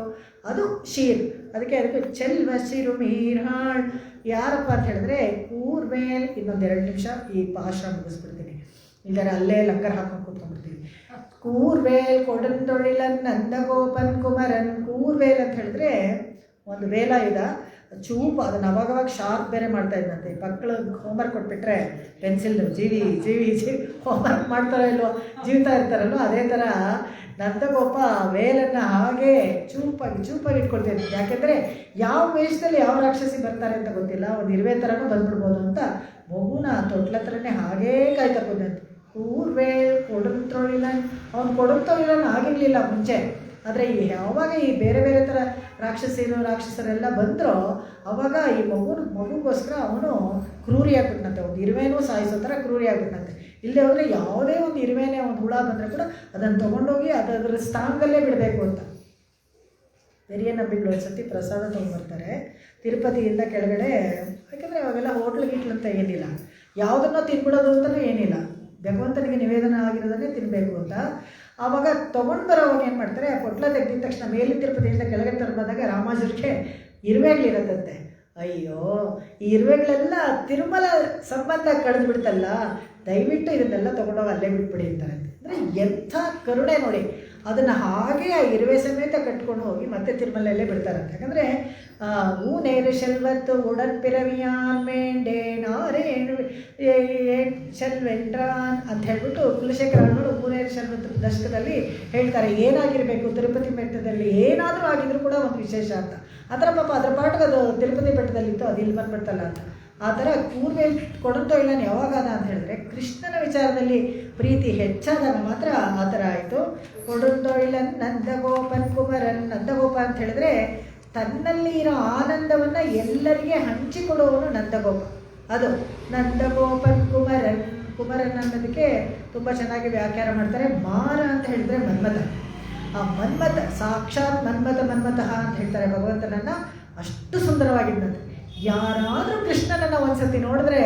ಅದು ಶೀರ್. ಅದಕ್ಕೆ ಚೆಲ್ವ ಚಿರುಮೀರ್ ಹಾಳ್ ಯಾರಪ್ಪ ಅಂತ ಹೇಳಿದ್ರೆ ಕೂರ್ಮೇಲ್. ಇನ್ನೊಂದು 2 ನಿಮಿಷ ಈ ಭಾಷಣ ಮುಗಿಸ್ಬಿಡ್ತೀನಿ, ಇಲ್ಲದ್ರೆ ಅಲ್ಲೇ ಲಂಗರ್ ಹಾಕೊಂಡು ಕೂತ್ಕೊಂಡ್ಬಿಡ್ತೀವಿ. ಕೂರ್ವೇಲ್ ಕೊಡಂದೊಳಿಲನ್ ನಂದಗೋಪನ್ ಕುಮರನ್. ಕೂರ್ವೇಲ್ ಅಂತ ಹೇಳಿದ್ರೆ ಒಂದು ವೇಲ ಇದೆ ಚೂಪು, ಅದನ್ನು ಅವಾಗವಾಗ ಶಾರ್ಪ್ ಬೇರೆ ಮಾಡ್ತಾ ಇದ್ದಂತೆ. ಮಕ್ಕಳು ಹೋಮ್ವರ್ಕ್ ಕೊಟ್ಬಿಟ್ರೆ ಪೆನ್ಸಿಲ್ ಜೀವಿ ಹೋಮ್ವರ್ಕ್ ಮಾಡ್ತಾರೋ ಇಲ್ವೋ, ಜೀವಿತಾ ಇರ್ತಾರಲ್ವ, ಅದೇ ಥರ ನಂದಗೋಪ ವೇಲನ್ನು ಹಾಗೆ ಚೂಪಾಗಿ ಇಟ್ಕೊಳ್ತೀನಿ. ಯಾಕೆಂದರೆ ಯಾವ ವೇಷದಲ್ಲಿ ಯಾವ ರಾಕ್ಷಸಿ ಬರ್ತಾರೆ ಅಂತ ಗೊತ್ತಿಲ್ಲ, ಒಂದು ಇರುವೆ ಥರನೂ ಬಂದ್ಬಿಡ್ಬೋದು ಅಂತ ಮಗುನ ತೊಟ್ಲತ್ರನೇ ಹಾಗೇ ಕಾಯ್ತಕ್ಕೋದಂತೆ. ಕೂರ್ವೇಲ್ ಕೊಡಂತೊಳಿಲನ್, ಅವನು ಕೊಡಂತೊಳಿಲನ್ ಆಗಿರಲಿಲ್ಲ ಮುಂಚೆ. ಆದರೆ ಯಾವಾಗ ಈ ಬೇರೆ ಬೇರೆ ಥರ ರಾಕ್ಷಸರೆಲ್ಲ ಬಂದರೋ ಅವಾಗ ಈ ಮಗುಗೋಸ್ಕರ ಅವನು ಕ್ರೂರಿ ಆಗ್ಬಿಟ್ನಂತೆ. ಒಂದು ಇರುವೆನೂ ಸಾಯಿಸೋ ಥರ ಕ್ರೂರಿ ಆಗ್ಬಿಟ್ನಂತೆ. ಇಲ್ಲದೆ ಹೋದರೆ ಯಾವುದೇ ಒಂದು ಇರುವೆನೇ ಒಂದು ಹುಳ ಬಂದರೆ ಕೂಡ ಅದನ್ನು ತೊಗೊಂಡೋಗಿ ಅದರ ಸ್ಥಾನದಲ್ಲೇ ಬಿಡಬೇಕು ಅಂತ ಹಿರಿಯ ನಂಬಿಗಳು ಒಂದ್ಸತಿ ಪ್ರಸಾದ ತೊಗೊಂಡ್ಬರ್ತಾರೆ ತಿರುಪತಿಯಿಂದ ಕೆಳಗಡೆ. ಯಾಕೆಂದರೆ ಅವಾಗೆಲ್ಲ ಹೋಟ್ಲು ಅಂತ ಏನಿಲ್ಲ, ಯಾವುದನ್ನು ತಿನ್ಬಿಡೋದು ಅಂತಲೂ ಏನಿಲ್ಲ, ಭಗವಂತನಿಗೆ ನಿವೇದನ ಆಗಿರೋದನ್ನೇ ತಿನ್ನಬೇಕು ಅಂತ. ಆವಾಗ ತೊಗೊಂಡು ಬರೋವಾಗ ಏನು ಮಾಡ್ತಾರೆ, ಪೊಟ್ಲ ತೆಗೆದಿದ ತಕ್ಷಣ ಮೇಲಿನ ತಿರುಪತಿಯಿಂದ ಕೆಳಗಡೆ ತರಬಂದಾಗ ರಾಮಾಜುರ್ಗೆ ಇರುವೆಗಳಿರತ್ತಂತೆ. ಅಯ್ಯೋ, ಈ ಇರುವೆಗಳೆಲ್ಲ ತಿರುಮಲ ಸಂಬಂಧ ಕಳೆದು ಬಿಡ್ತಲ್ಲ, ದಯವಿಟ್ಟು ಇದನ್ನೆಲ್ಲ ತೊಗೊಂಡೋಗಿ ಅಲ್ಲೇ ಬಿಟ್ಬಿಡಿ ಅಂತಾರೆ. ಅಂದರೆ ಎಂಥ ಕರುಣೆ ನೋಡಿ. ಅದನ್ನು ಹಾಗೆ ಆ ಇರುವೆ ಸಮೇತ ಕಟ್ಕೊಂಡು ಹೋಗಿ ಮತ್ತೆ ತಿರುಮಲಲ್ಲೇ ಬಿಡ್ತಾರಂತೆ. ಯಾಕಂದರೆ ಊನೇರು ಶೆಲ್ವತ್ತು ಉಡನ್ ಪಿರವಿಯಾನ್ ಮೇಂಡೆ ನಾರೇನು ಶೆಲ್ವೆಂಡ್ರಾನ್ ಅಂತ ಹೇಳ್ಬಿಟ್ಟು ಕುಲಶೇಖರಗಳು ಊನೇರು ಶೆಲ್ವತ್ತು ದಶಕದಲ್ಲಿ ಹೇಳ್ತಾರೆ. ಏನಾಗಿರಬೇಕು ತಿರುಪತಿ ಬೆಟ್ಟದಲ್ಲಿ, ಏನಾದರೂ ಆಗಿದ್ರು ಕೂಡ ಒಂದು ವಿಶೇಷ ಅಂತ. ಆ ಥರ ಪಾಪ ಅದರ ಪಾಠಕ್ಕೆ ಅದು ತಿರುಪತಿ ಬೆಟ್ಟದಲ್ಲಿತ್ತು, ಅದು ಇಲ್ಲಿ ಬಂದ್ಬಿಡ್ತಲ್ಲ ಅಂತ. ಆ ಥರ ಕೂರ್ವೆ ಕೊಡಂತೋ ಇಲ್ಲ ಯಾವಾಗಾದ ಅಂತ ಹೇಳಿದ್ರೆ ಕೃಷ್ಣನ ವಿಚಾರದಲ್ಲಿ ಪ್ರೀತಿ ಹೆಚ್ಚಾದಾಗ ಮಾತ್ರ ಆ ಥರ ಆಯಿತು. ಕೊಡಂತೊಳಿಲನ್ ನಂದಗೋಪನ್ ಕುಮರನ್. ನಂದಗೋಪ ಅಂತ ಹೇಳಿದ್ರೆ ತನ್ನಲ್ಲಿ ಇರೋ ಆನಂದವನ್ನು ಎಲ್ಲರಿಗೆ ಹಂಚಿಕೊಡುವವನು ನಂದಗೋಪ. ಅದು ನಂದಗೋಪನ್ ಕುಮರನ್. ಕುಮರನ್ ಅನ್ನೋದಕ್ಕೆ ತುಂಬ ಚೆನ್ನಾಗಿ ವ್ಯಾಖ್ಯಾನ ಮಾಡ್ತಾರೆ. ಮಾರ ಅಂತ ಹೇಳಿದ್ರೆ ಮನ್ಮಥ. ಆ ಮನ್ಮಥ ಸಾಕ್ಷಾತ್ ಮನ್ಮಥ ಅಂತ ಹೇಳ್ತಾರೆ ಭಗವಂತನನ್ನು. ಅಷ್ಟು ಸುಂದರವಾಗಿದ್ದಂತೆ. ಯಾರಾದರೂ ಕೃಷ್ಣನನ್ನು ಒಂದ್ಸತಿ ನೋಡಿದ್ರೆ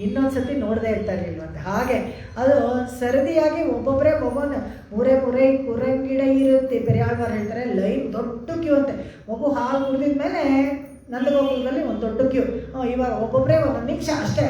ಇನ್ನೊಂದು ಸತಿ ನೋಡದೇ ಇರ್ತಾ ಇರಲಿಲ್ವಂತೆ. ಹಾಗೆ ಅದು ಸರದಿಯಾಗಿ ಒಬ್ಬೊಬ್ಬರೇ ಮಗುನ ಮೂರೇ ಕುರಂಗಿಡ ಇರುತ್ತೆ. ಪೆರಿಯಾಳ್ವಾರು ಹೇಳ್ತಾರೆ ಲೈನ್ ದೊಡ್ಡ ಕ್ಯೂ ಅಂತೆ. ಮಗು ಹಾಲು ಕುಡಿದಿದ ಮೇಲೆ ನಂದಗೋಕುಲದಲ್ಲಿ ಒಂದು ದೊಡ್ಡ ಕ್ಯೂ. ಇವಾಗ ಒಬ್ಬೊಬ್ಬರೇ ಒಂದು ನಿಮಿಷ ಅಷ್ಟೇ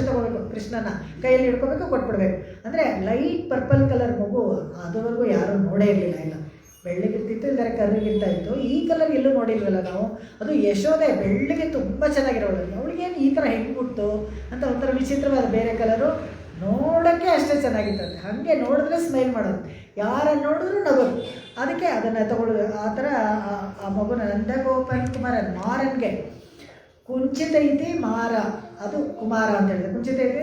ತೊಗೋಬೇಕು, ಕೃಷ್ಣನ ಕೈಯಲ್ಲಿ ಹಿಡ್ಕೋಬೇಕು, ಕೊಟ್ಬಿಡ್ಬೇಕು. ಅಂದರೆ ಲೈಟ್ ಪರ್ಪಲ್ ಕಲರ್ ಮಗು ಅದುವರೆಗೂ ಯಾರೂ ನೋಡೇ ಇರಲಿಲ್ಲ. ಇಲ್ಲ ಬೆಳ್ಳಗಿರ್ತಿತ್ತು, ಇಲ್ಲದ್ರೆ ಕರ್ರಿಗಿರ್ತಾ ಇತ್ತು. ಈ ಕಲರ್ ಎಲ್ಲೂ ನೋಡಿಲ್ವಲ್ಲ ನಾವು. ಅದು ಯಶೋದೆ ಬೆಳ್ಳಗೆ ತುಂಬ ಚೆನ್ನಾಗಿರೋಳು. ಅವಳಿಗೇನು ಈ ಥರ ಹೆಂಗೆ ಬಿಟ್ಟು ಅಂತ ಒಂಥರ ವಿಚಿತ್ರವಾದ ಬೇರೆ ಕಲರು, ನೋಡೋಕ್ಕೆ ಅಷ್ಟೇ ಚೆನ್ನಾಗಿತ್ತಂತೆ. ಹಾಗೆ ನೋಡಿದ್ರೆ ಸ್ಮೈಲ್ ಮಾಡೋದು, ಯಾರನ್ನು ನೋಡಿದ್ರು ನಗೋದು. ಅದಕ್ಕೆ ಅದನ್ನು ತಗೊಳ್ಳೋದು. ಆ ಥರ ಆ ಮಗುನ ನಂದಗೋಪನ್ ಕುಮಾರನ್ ಮಾರನ್ಗೆ ಕುಂಚಿತ ಇತಿ ಮಾರ, ಅದು ಕುಮಾರ ಅಂತ ಹೇಳಿದೆ. ಕುಂಚಿತ ಇತಿ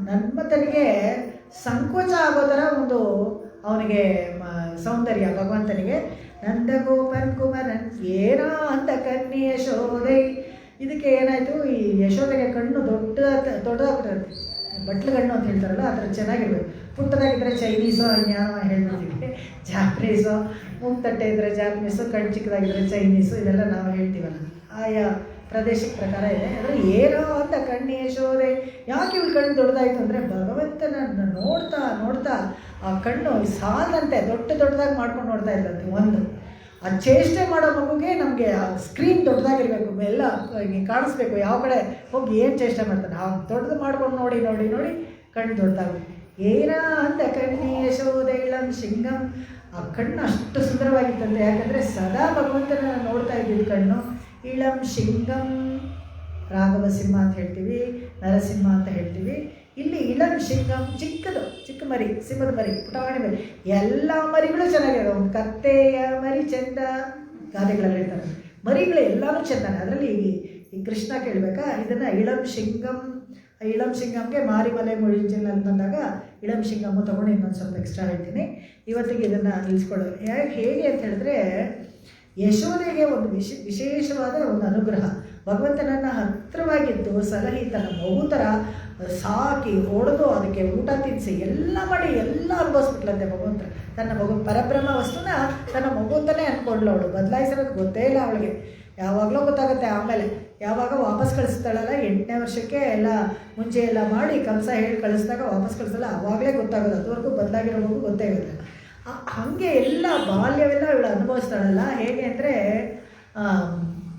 ನನ್ಮತನಿಗೆ ಸಂಕೋಚ ಆಗೋ ಥರ ಒಂದು ಅವನಿಗೆ ಸೌಂದರ್ಯ ಭಗವಂತನಿಗೆ. ನಂದಗೋಪನ್ ಕುಮರನ್ ಏನೋ ಅಂತ ಕನ್ನಿ ಯಶೋದೈ. ಇದಕ್ಕೆ ಏನಾಯಿತು, ಈ ಯಶೋದೆಗೆ ಕಣ್ಣು ದೊಡ್ಡದಾಗ್ಬಿಟ್ಟಿರುತ್ತೆ, ಬಟ್ಲು ಕಣ್ಣು ಅಂತ ಹೇಳ್ತಾರಲ್ಲ ಆ ಥರ ಚೆನ್ನಾಗಿರ್ಬೇಕು. ಪುಟ್ಟದಾಗಿದ್ದರೆ ಚೈನೀಸೋ ಇನ್ಯಾವ ಹೇಳ್ಬಿಡ್ತೀವಿ, ಜಾಪನೀಸೋ. ಮೂಗ್ತಟ್ಟೆ ಇದ್ದರೆ ಜಾಪನೀಸು, ಕಣ್ಣು ಚಿಕ್ಕದಾಗಿದ್ದರೆ ಚೈನೀಸು, ಇದೆಲ್ಲ ನಾವು ಹೇಳ್ತೀವಲ್ಲ, ಆಯಾ ಪ್ರದೇಶಕ್ಕೆ ಪ್ರಕಾರ ಇದೆ. ಅಂದರೆ ಏನೋ ಅಂತ ಕಣ್ಣು ಯಶೋದೆ. ಯಾಕೆ ಇವಳು ಕಣ್ಣು ದೊಡ್ಡದಾಯಿತು ಅಂದರೆ ಭಗವಂತನನ್ನು ನೋಡ್ತಾ ನೋಡ್ತಾ ಆ ಕಣ್ಣು ಸಾಲಂತೆ ದೊಡ್ಡದಾಗಿ ಮಾಡ್ಕೊಂಡು ನೋಡ್ತಾ ಇದ್ದಂತೆ. ಒಂದು ಆ ಚೇಷ್ಟೆ ಮಾಡೋ ಮಗುಗೆ ನಮಗೆ ಆ ಸ್ಕ್ರೀನ್ ದೊಡ್ಡದಾಗಿರಬೇಕು, ಎಲ್ಲ ಕಾಣಿಸ್ಬೇಕು, ಯಾವ ಕಡೆ ಹೋಗಿ ಏನು ಚೇಷ್ಟೆ ಮಾಡ್ತಾನೆ ಆ ದೊಡ್ಡದು ಮಾಡ್ಕೊಂಡು ನೋಡಿ ನೋಡಿ ನೋಡಿ ಕಣ್ಣು ದೊಡ್ಡದಾಗಬೇಕು. ಏನ ಅಂತ ಕಣ್ಣಿ ಯಶೋದೆ ಇಳಂ ಶಿಂಗಂ. ಆ ಕಣ್ಣು ಅಷ್ಟು ಸುಂದರವಾಗಿತ್ತಂತೆ, ಯಾಕಂದರೆ ಸದಾ ಭಗವಂತನ ನೋಡ್ತಾ ಇದ್ದಿದ್ದು ಕಣ್ಣು. ಇಳಂ ಶಿಂಗಂ, ರಾಘವ ಸಿಂಹ ಅಂತ ಹೇಳ್ತೀವಿ, ನರಸಿಂಹ ಅಂತ ಹೇಳ್ತೀವಿ. ಇಲ್ಲಿ ಇಳಂ ಶಿಂಗಂ, ಚಿಕ್ಕದು, ಚಿಕ್ಕ ಮರಿ, ಸಿಂಹದ ಮರಿ, ಪುಟಾಣಿ ಮರಿ. ಎಲ್ಲ ಮರಿಗಳು ಚೆನ್ನಾಗಿದೆ. ಒಂದು ಕತ್ತೆಯ ಮರಿ ಚೆಂದ, ಗಾದೆಗಳಲ್ಲಿ ಹೇಳ್ತಾರೆ ಮರಿಗಳು ಎಲ್ಲರೂ ಚೆಂದಾನೆ. ಅದರಲ್ಲಿ ಈ ಕೃಷ್ಣ ಕೇಳಬೇಕಾ ಇದನ್ನು ಇಳಂ ಶಿಂಗಂ. ಇಳಂ ಶಿಂಗಂಗೆ ಮಾರಿಮಲೆ ಮುಳಿಜಿನ ಅಂತ ಬಂದಾಗ ಇಳಂ ಶಿಂಗಮ್ಮು ತೊಗೊಂಡು ಇನ್ನೊಂದು ಸ್ವಲ್ಪ ಎಕ್ಸ್ಟ್ರಾ ಹೇಳ್ತೀನಿ. ಇವತ್ತಿಗೆ ಇದನ್ನು ನಿಲ್ಲಿಸ್ಕೊಳ್ಳೋದು ಹೇಗೆ ಅಂತ ಹೇಳಿದ್ರೆ, ಯಶೋದೆಗೆ ಒಂದು ವಿಶೇಷವಾದ ಒಂದು ಅನುಗ್ರಹ. ಭಗವಂತನನ್ನು ಹತ್ತಿರವಾಗಿದ್ದು ಸಲಹಿ ತನ್ನ ಮಗು ಥರ ಸಾಕಿ ಹೊಡೆದು ಅದಕ್ಕೆ ಊಟ ತಿನ್ನಿಸಿ ಎಲ್ಲ ಮಾಡಿ ಎಲ್ಲ ಅನುಭವಿಸ್ಬಿಟ್ಲಂತೆ ಭಗವಂತ. ತನ್ನ ಮಗು ಪರಬ್ರಹ್ಮ ವಸ್ತುನ ತನ್ನ ಮಗು ಅಂತಲೇ ಅಂದ್ಕೊಂಡ್ಲು ಅವಳು. ಬದಲಾಯಿಸೋದು ಗೊತ್ತೇ ಇಲ್ಲ ಅವಳಿಗೆ, ಯಾವಾಗಲೂ ಗೊತ್ತಾಗುತ್ತೆ. ಆಮೇಲೆ ಯಾವಾಗ ವಾಪಸ್ ಕಳಿಸ್ತಾಳಲ್ಲ 8ನೇ ವರ್ಷಕ್ಕೆ ಎಲ್ಲ ಮುಂಚೆ ಎಲ್ಲ ಮಾಡಿ ಕೆಲಸ ಹೇಳಿ ಕಳಿಸಿದಾಗ ವಾಪಸ್ ಕಳಿಸಲ್ಲ, ಆವಾಗಲೇ ಗೊತ್ತಾಗೋದು. ಅದುವರೆಗೂ ಬದಲಾಗಿರೋ ಮಗು ಗೊತ್ತೇ ಇರುತ್ತೆ. ಹಾಗೆ ಎಲ್ಲ ಬಾಲ್ಯವೆಲ್ಲ ಇವಳು ಅನುಭವಿಸ್ತಾಳಲ್ಲ. ಹೇಗೆ ಅಂದರೆ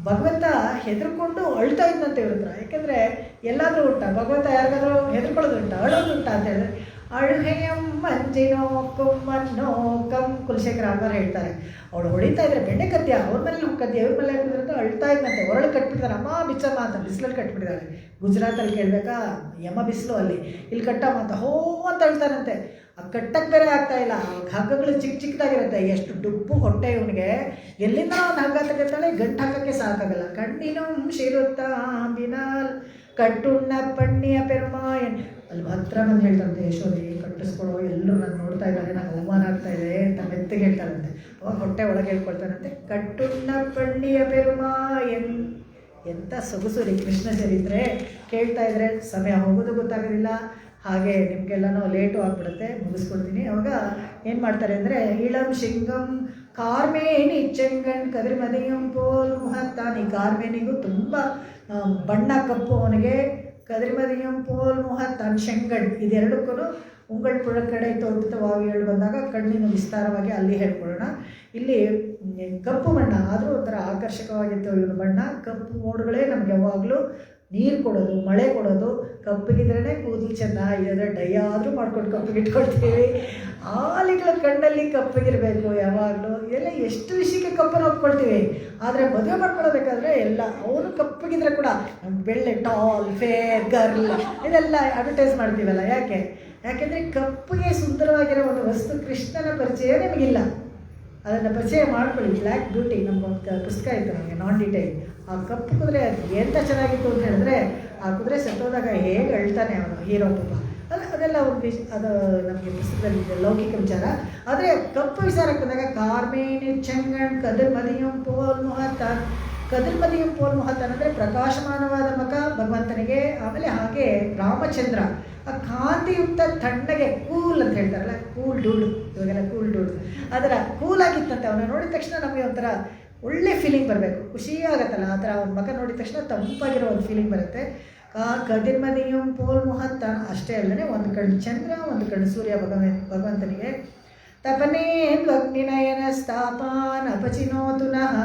ಭಗವಂತ ಹೆದರ್ಕೊಂಡು ಅಳ್ತಾ ಇದ್ದಂತೆ ಇವ್ರ ಹತ್ರ. ಯಾಕೆಂದರೆ ಎಲ್ಲಾದರೂ ಉಂಟ ಭಗವಂತ ಯಾರಿಗಾದ್ರೂ ಹೆದರ್ಕೊಳ್ಳೋದು ಉಂಟ, ಅಳೋದು ಉಂಟ ಅಂತ ಹೇಳಿದ್ರೆ, ಅಳುಹೆಯಂ ಮಂಜಿನೋ ಕುಮ್ಮನ್ನೋ ಕಂ. ಕುಲಶೇಖರ ಆಳ್ವಾರ್ ಹೇಳ್ತಾರೆ, ಅವಳು ಹೊಡಿತಾ ಇದ್ರೆ ಬೆಣ್ಣೆ ಕದ್ಯ, ಅವ್ರ ಮೇಲೆ ಕದ್ಯ, ಇವ್ರ ಮೇಲೆ ಹಾಕಿದ್ರೆ ಅಳ್ತಾ ಇದ್ದಂತೆ. ಹೊರಳು ಕಟ್ಬಿಟ್ಟಿದ್ದಾರೆ, ಅಮ್ಮ ಬಿಚ್ಚಮ್ಮ ಅಂತ ಬಿಸಿಲಲ್ಲಿ ಕಟ್ಬಿಟ್ಟಿದ್ದಾರೆ. ಗುಜರಾತಲ್ಲಿ ಕೇಳಬೇಕಾ, ಯಮ ಬಿಸಿಲು ಅಲ್ಲಿ, ಇಲ್ಲಿ ಕಟ್ಟಮ್ಮ ಅಂತ ಹೋ ಅಂತ ಅಳ್ತಾರಂತೆ. ಆ ಕಟ್ಟಕ್ಕೆ ಬೇರೆ ಆಗ್ತಾಯಿಲ್ಲ, ಹಗ್ಗಗಳು ಚಿಕ್ಕದಾಗಿರುತ್ತೆ. ಎಷ್ಟು ಡುಬ್ಬು ಹೊಟ್ಟೆ ಇವನಿಗೆ, ಎಲ್ಲಿಂದ ಒಂದು ಹಗ್ಗ ತೆಗಿತಾಳೆ, ಗಂಟು ಹಾಕೋಕ್ಕೆ ಸಾಕಾಗಲ್ಲ. ಕಣ್ಣಿನೂ ಶಿರುತ್ತಾ ಬಿನಾಲ್ ಕಟ್ಟುಣ್ಣ ಪಣ್ಣಿಯ ಪೆರುಮಾಯನ್. ಅಲ್ಲಿ ಹತ್ರ ಬಂದು ಹೇಳ್ತಾರಂತೆ ಯಶೋದೆ, ಕಟ್ಟಿಸ್ಕೊಡೋ, ಎಲ್ಲರೂ ನಾನು ನೋಡ್ತಾ ಇದ್ದಾರೆ, ನನಗೆ ಅವಮಾನ ಆಗ್ತಾ ಇದೆ ಅಂತ ಮೆತ್ತಗೆ ಹೇಳ್ತಾರಂತೆ. ಅವಾಗ ಹೊಟ್ಟೆ ಒಳಗೆ ಹೇಳ್ಕೊಳ್ತಾರಂತೆ, ಕಟ್ಟುಣ್ಣ ಪಣ್ಣಿಯ ಪೆರುಮಾಯನ್. ಎಂಥ ಸೊಗಸು ರೀ ಕೃಷ್ಣ ಚರಿತ್ರೆ. ಕೇಳ್ತಾ ಇದ್ರೆ ಸಮಯ ಹೋಗೋದು ಗೊತ್ತಾಗೋದಿಲ್ಲ. ಹಾಗೆ ನಿಮಗೆಲ್ಲನೂ ಲೇಟು ಆಗಿಬಿಡುತ್ತೆ, ಮುಗಿಸ್ಕೊಡ್ತೀನಿ. ಅವಾಗ ಏನು ಮಾಡ್ತಾರೆ ಅಂದರೆ, ಇಳಂ ಶಿಂಗಂ ಕಾರ್ಮೇನಿ ಚೆಂಗಣ್ ಕದಿರ್ಮದಿಯಂ ಪೋಲ್ ಮುಹತ್ತಾನ್. ಈ ಕಾರ್ಮೇನಿಗೂ ತುಂಬ ಬಣ್ಣ ಕಪ್ಪು ಅವನಿಗೆ. ಕದಿರ್ಮದಿಯಂ ಪೋಲ್ ಮುಹತ್ತಾನ್ ಶೆಂಗಣ್. ಇದೆರಡಕ್ಕೂ ಉಂಗಳ್ ಪುಳಕಡೆ ತೋಟದ ವಾವಿಗಳು ಬಂದಾಗ ಕಣ್ಣಿನ ವಿಸ್ತಾರವಾಗಿ ಅಲ್ಲಿ ಹೇಳ್ಕೊಳ್ಳೋಣ. ಇಲ್ಲಿ ಕಪ್ಪು ಬಣ್ಣ ಆದರೂ ಒಂಥರ ಆಕರ್ಷಕವಾಗಿತ್ತು ಇವನು ಬಣ್ಣ. ಕಪ್ಪು ಮೋಡುಗಳೇ ನಮ್ಗೆ ಯಾವಾಗಲೂ ನೀರು ಕೊಡೋದು, ಮಳೆ ಕೊಡೋದು. ಕಪ್ಪಗಿದ್ರೇ ಕೂದಲು ಚೆಂದ, ಇಲ್ಲದ್ರೆ ಡೈ ಆದರೂ ಮಾಡ್ಕೊಂಡು ಕಪ್ಪಗಿಟ್ಕೊಳ್ತೀವಿ. ಆಲಿಗಳ ಕಣ್ಣಲ್ಲಿ ಕಪ್ಪಗಿರಬೇಕು ಯಾವಾಗಲೂ. ಎಲ್ಲ ಎಷ್ಟು ವಿಷಯಕ್ಕೆ ಕಪ್ಪನ್ನು ಒಪ್ಕೊಳ್ತೀವಿ, ಆದರೆ ಮದುವೆ ಮಾಡ್ಕೊಳ್ಬೇಕಾದ್ರೆ ಎಲ್ಲ ಅವನು ಕಪ್ಪಗಿದ್ರೆ ಕೂಡ ಬೆಳ್ಳೆ ಟಾಲ್ ಫೇರ್ ಗರ್ಲ್ ಇದೆಲ್ಲ ಅಡ್ವರ್ಟೈಸ್ ಮಾಡ್ತೀವಲ್ಲ. ಯಾಕೆಂದರೆ ಕಪ್ಪಗೆ ಸುಂದರವಾಗಿರೋ ಒಂದು ವಸ್ತು ಕೃಷ್ಣನ ಪರಿಚಯ ನಿಮಗಿಲ್ಲ. ಅದನ್ನು ಪರಿಚಯ ಮಾಡ್ಕೊಳ್ಳಿ. ಬ್ಲ್ಯಾಕ್ ಬ್ಯೂಟಿ ನಮ್ಮ ಒಂದು ಪುಸ್ತಕ ಇತ್ತು ನಮಗೆ, ನಾನ್ ಡೀಟೇಲ್. ಆ ಕಪ್ಪು ಕುದುರೆ ಎಂಥ ಚೆನ್ನಾಗಿತ್ತು ಅಂತ ಹೇಳಿದ್ರೆ, ಆ ಕುದುರೆ ಸತ್ತೋದಾಗ ಹೇಗೆ ಅಳ್ತಾನೆ ಅವನು ಹೀರೋ ಪಾಪ. ಅದೆಲ್ಲ ಒಂದು ಅದು ನಮಗೆ ಪುಸ್ತಕದಲ್ಲಿ ಲೌಕಿಕ ವಿಚಾರ. ಆದರೆ ಕಪ್ಪು ವಿಚಾರಕ್ಕೆ ಬಂದಾಗ ಕಾರ್ಮೇನಿ ಚೆಂಗಣ್ ಕದಿರ್ಮದಿಯಂ ಪೋಲ್ ಮುಹತ್ತಾನ್. ಕದಿರ್ಮದಿಯಂ ಪೋಲ್ ಮುಹತ್ತಾನ್ ಅಂದರೆ ಪ್ರಕಾಶಮಾನವಾದ ಮುಖ ಭಗವಂತನಿಗೆ. ಆಮೇಲೆ ಹಾಗೆ ರಾಮಚಂದ್ರ ಆ ಕಾಂತಿಯುಕ್ತ ತಣ್ಣಗೆ ಕೂಲ್ ಅಂತ ಹೇಳ್ತಾರಲ್ಲ, ಕೂಲ್ ಡೂಡ್, ಇವಾಗೆಲ್ಲ ಕೂಲ್ ಡೂಡ್, ಅದರ ಕೂಲಾಗಿತ್ತಂತೆ. ಅವನು ನೋಡಿದ ತಕ್ಷಣ ನಮಗೆ ಒಂಥರ ಒಳ್ಳೆ ಫೀಲಿಂಗ್ ಬರಬೇಕು, ಖುಷಿ ಆಗುತ್ತಲ್ಲ ಆ ಥರ. ಅವ್ನ ಮಗ ನೋಡಿದ ತಕ್ಷಣ ತಂಪಾಗಿರೋ ಒಂದು ಫೀಲಿಂಗ್ ಬರುತ್ತೆ. ಕದಿರ್ಮದಿಯಂ ಪೋಲ್ ಮುಹತ್ತಾನ್. ಅಷ್ಟೇ ಅಲ್ಲದೆ ಒಂದು ಕಣ್ಣು ಚಂದ್ರ, ಒಂದು ಕಣ್ಣು ಸೂರ್ಯ ಭಗವಂತನಿಗೆ. ತಪನೇ ಅಗ್ನಿನಯನ ಸ್ಥಾಪಾನ್ ಅಪಚಿನೋತು ನಃ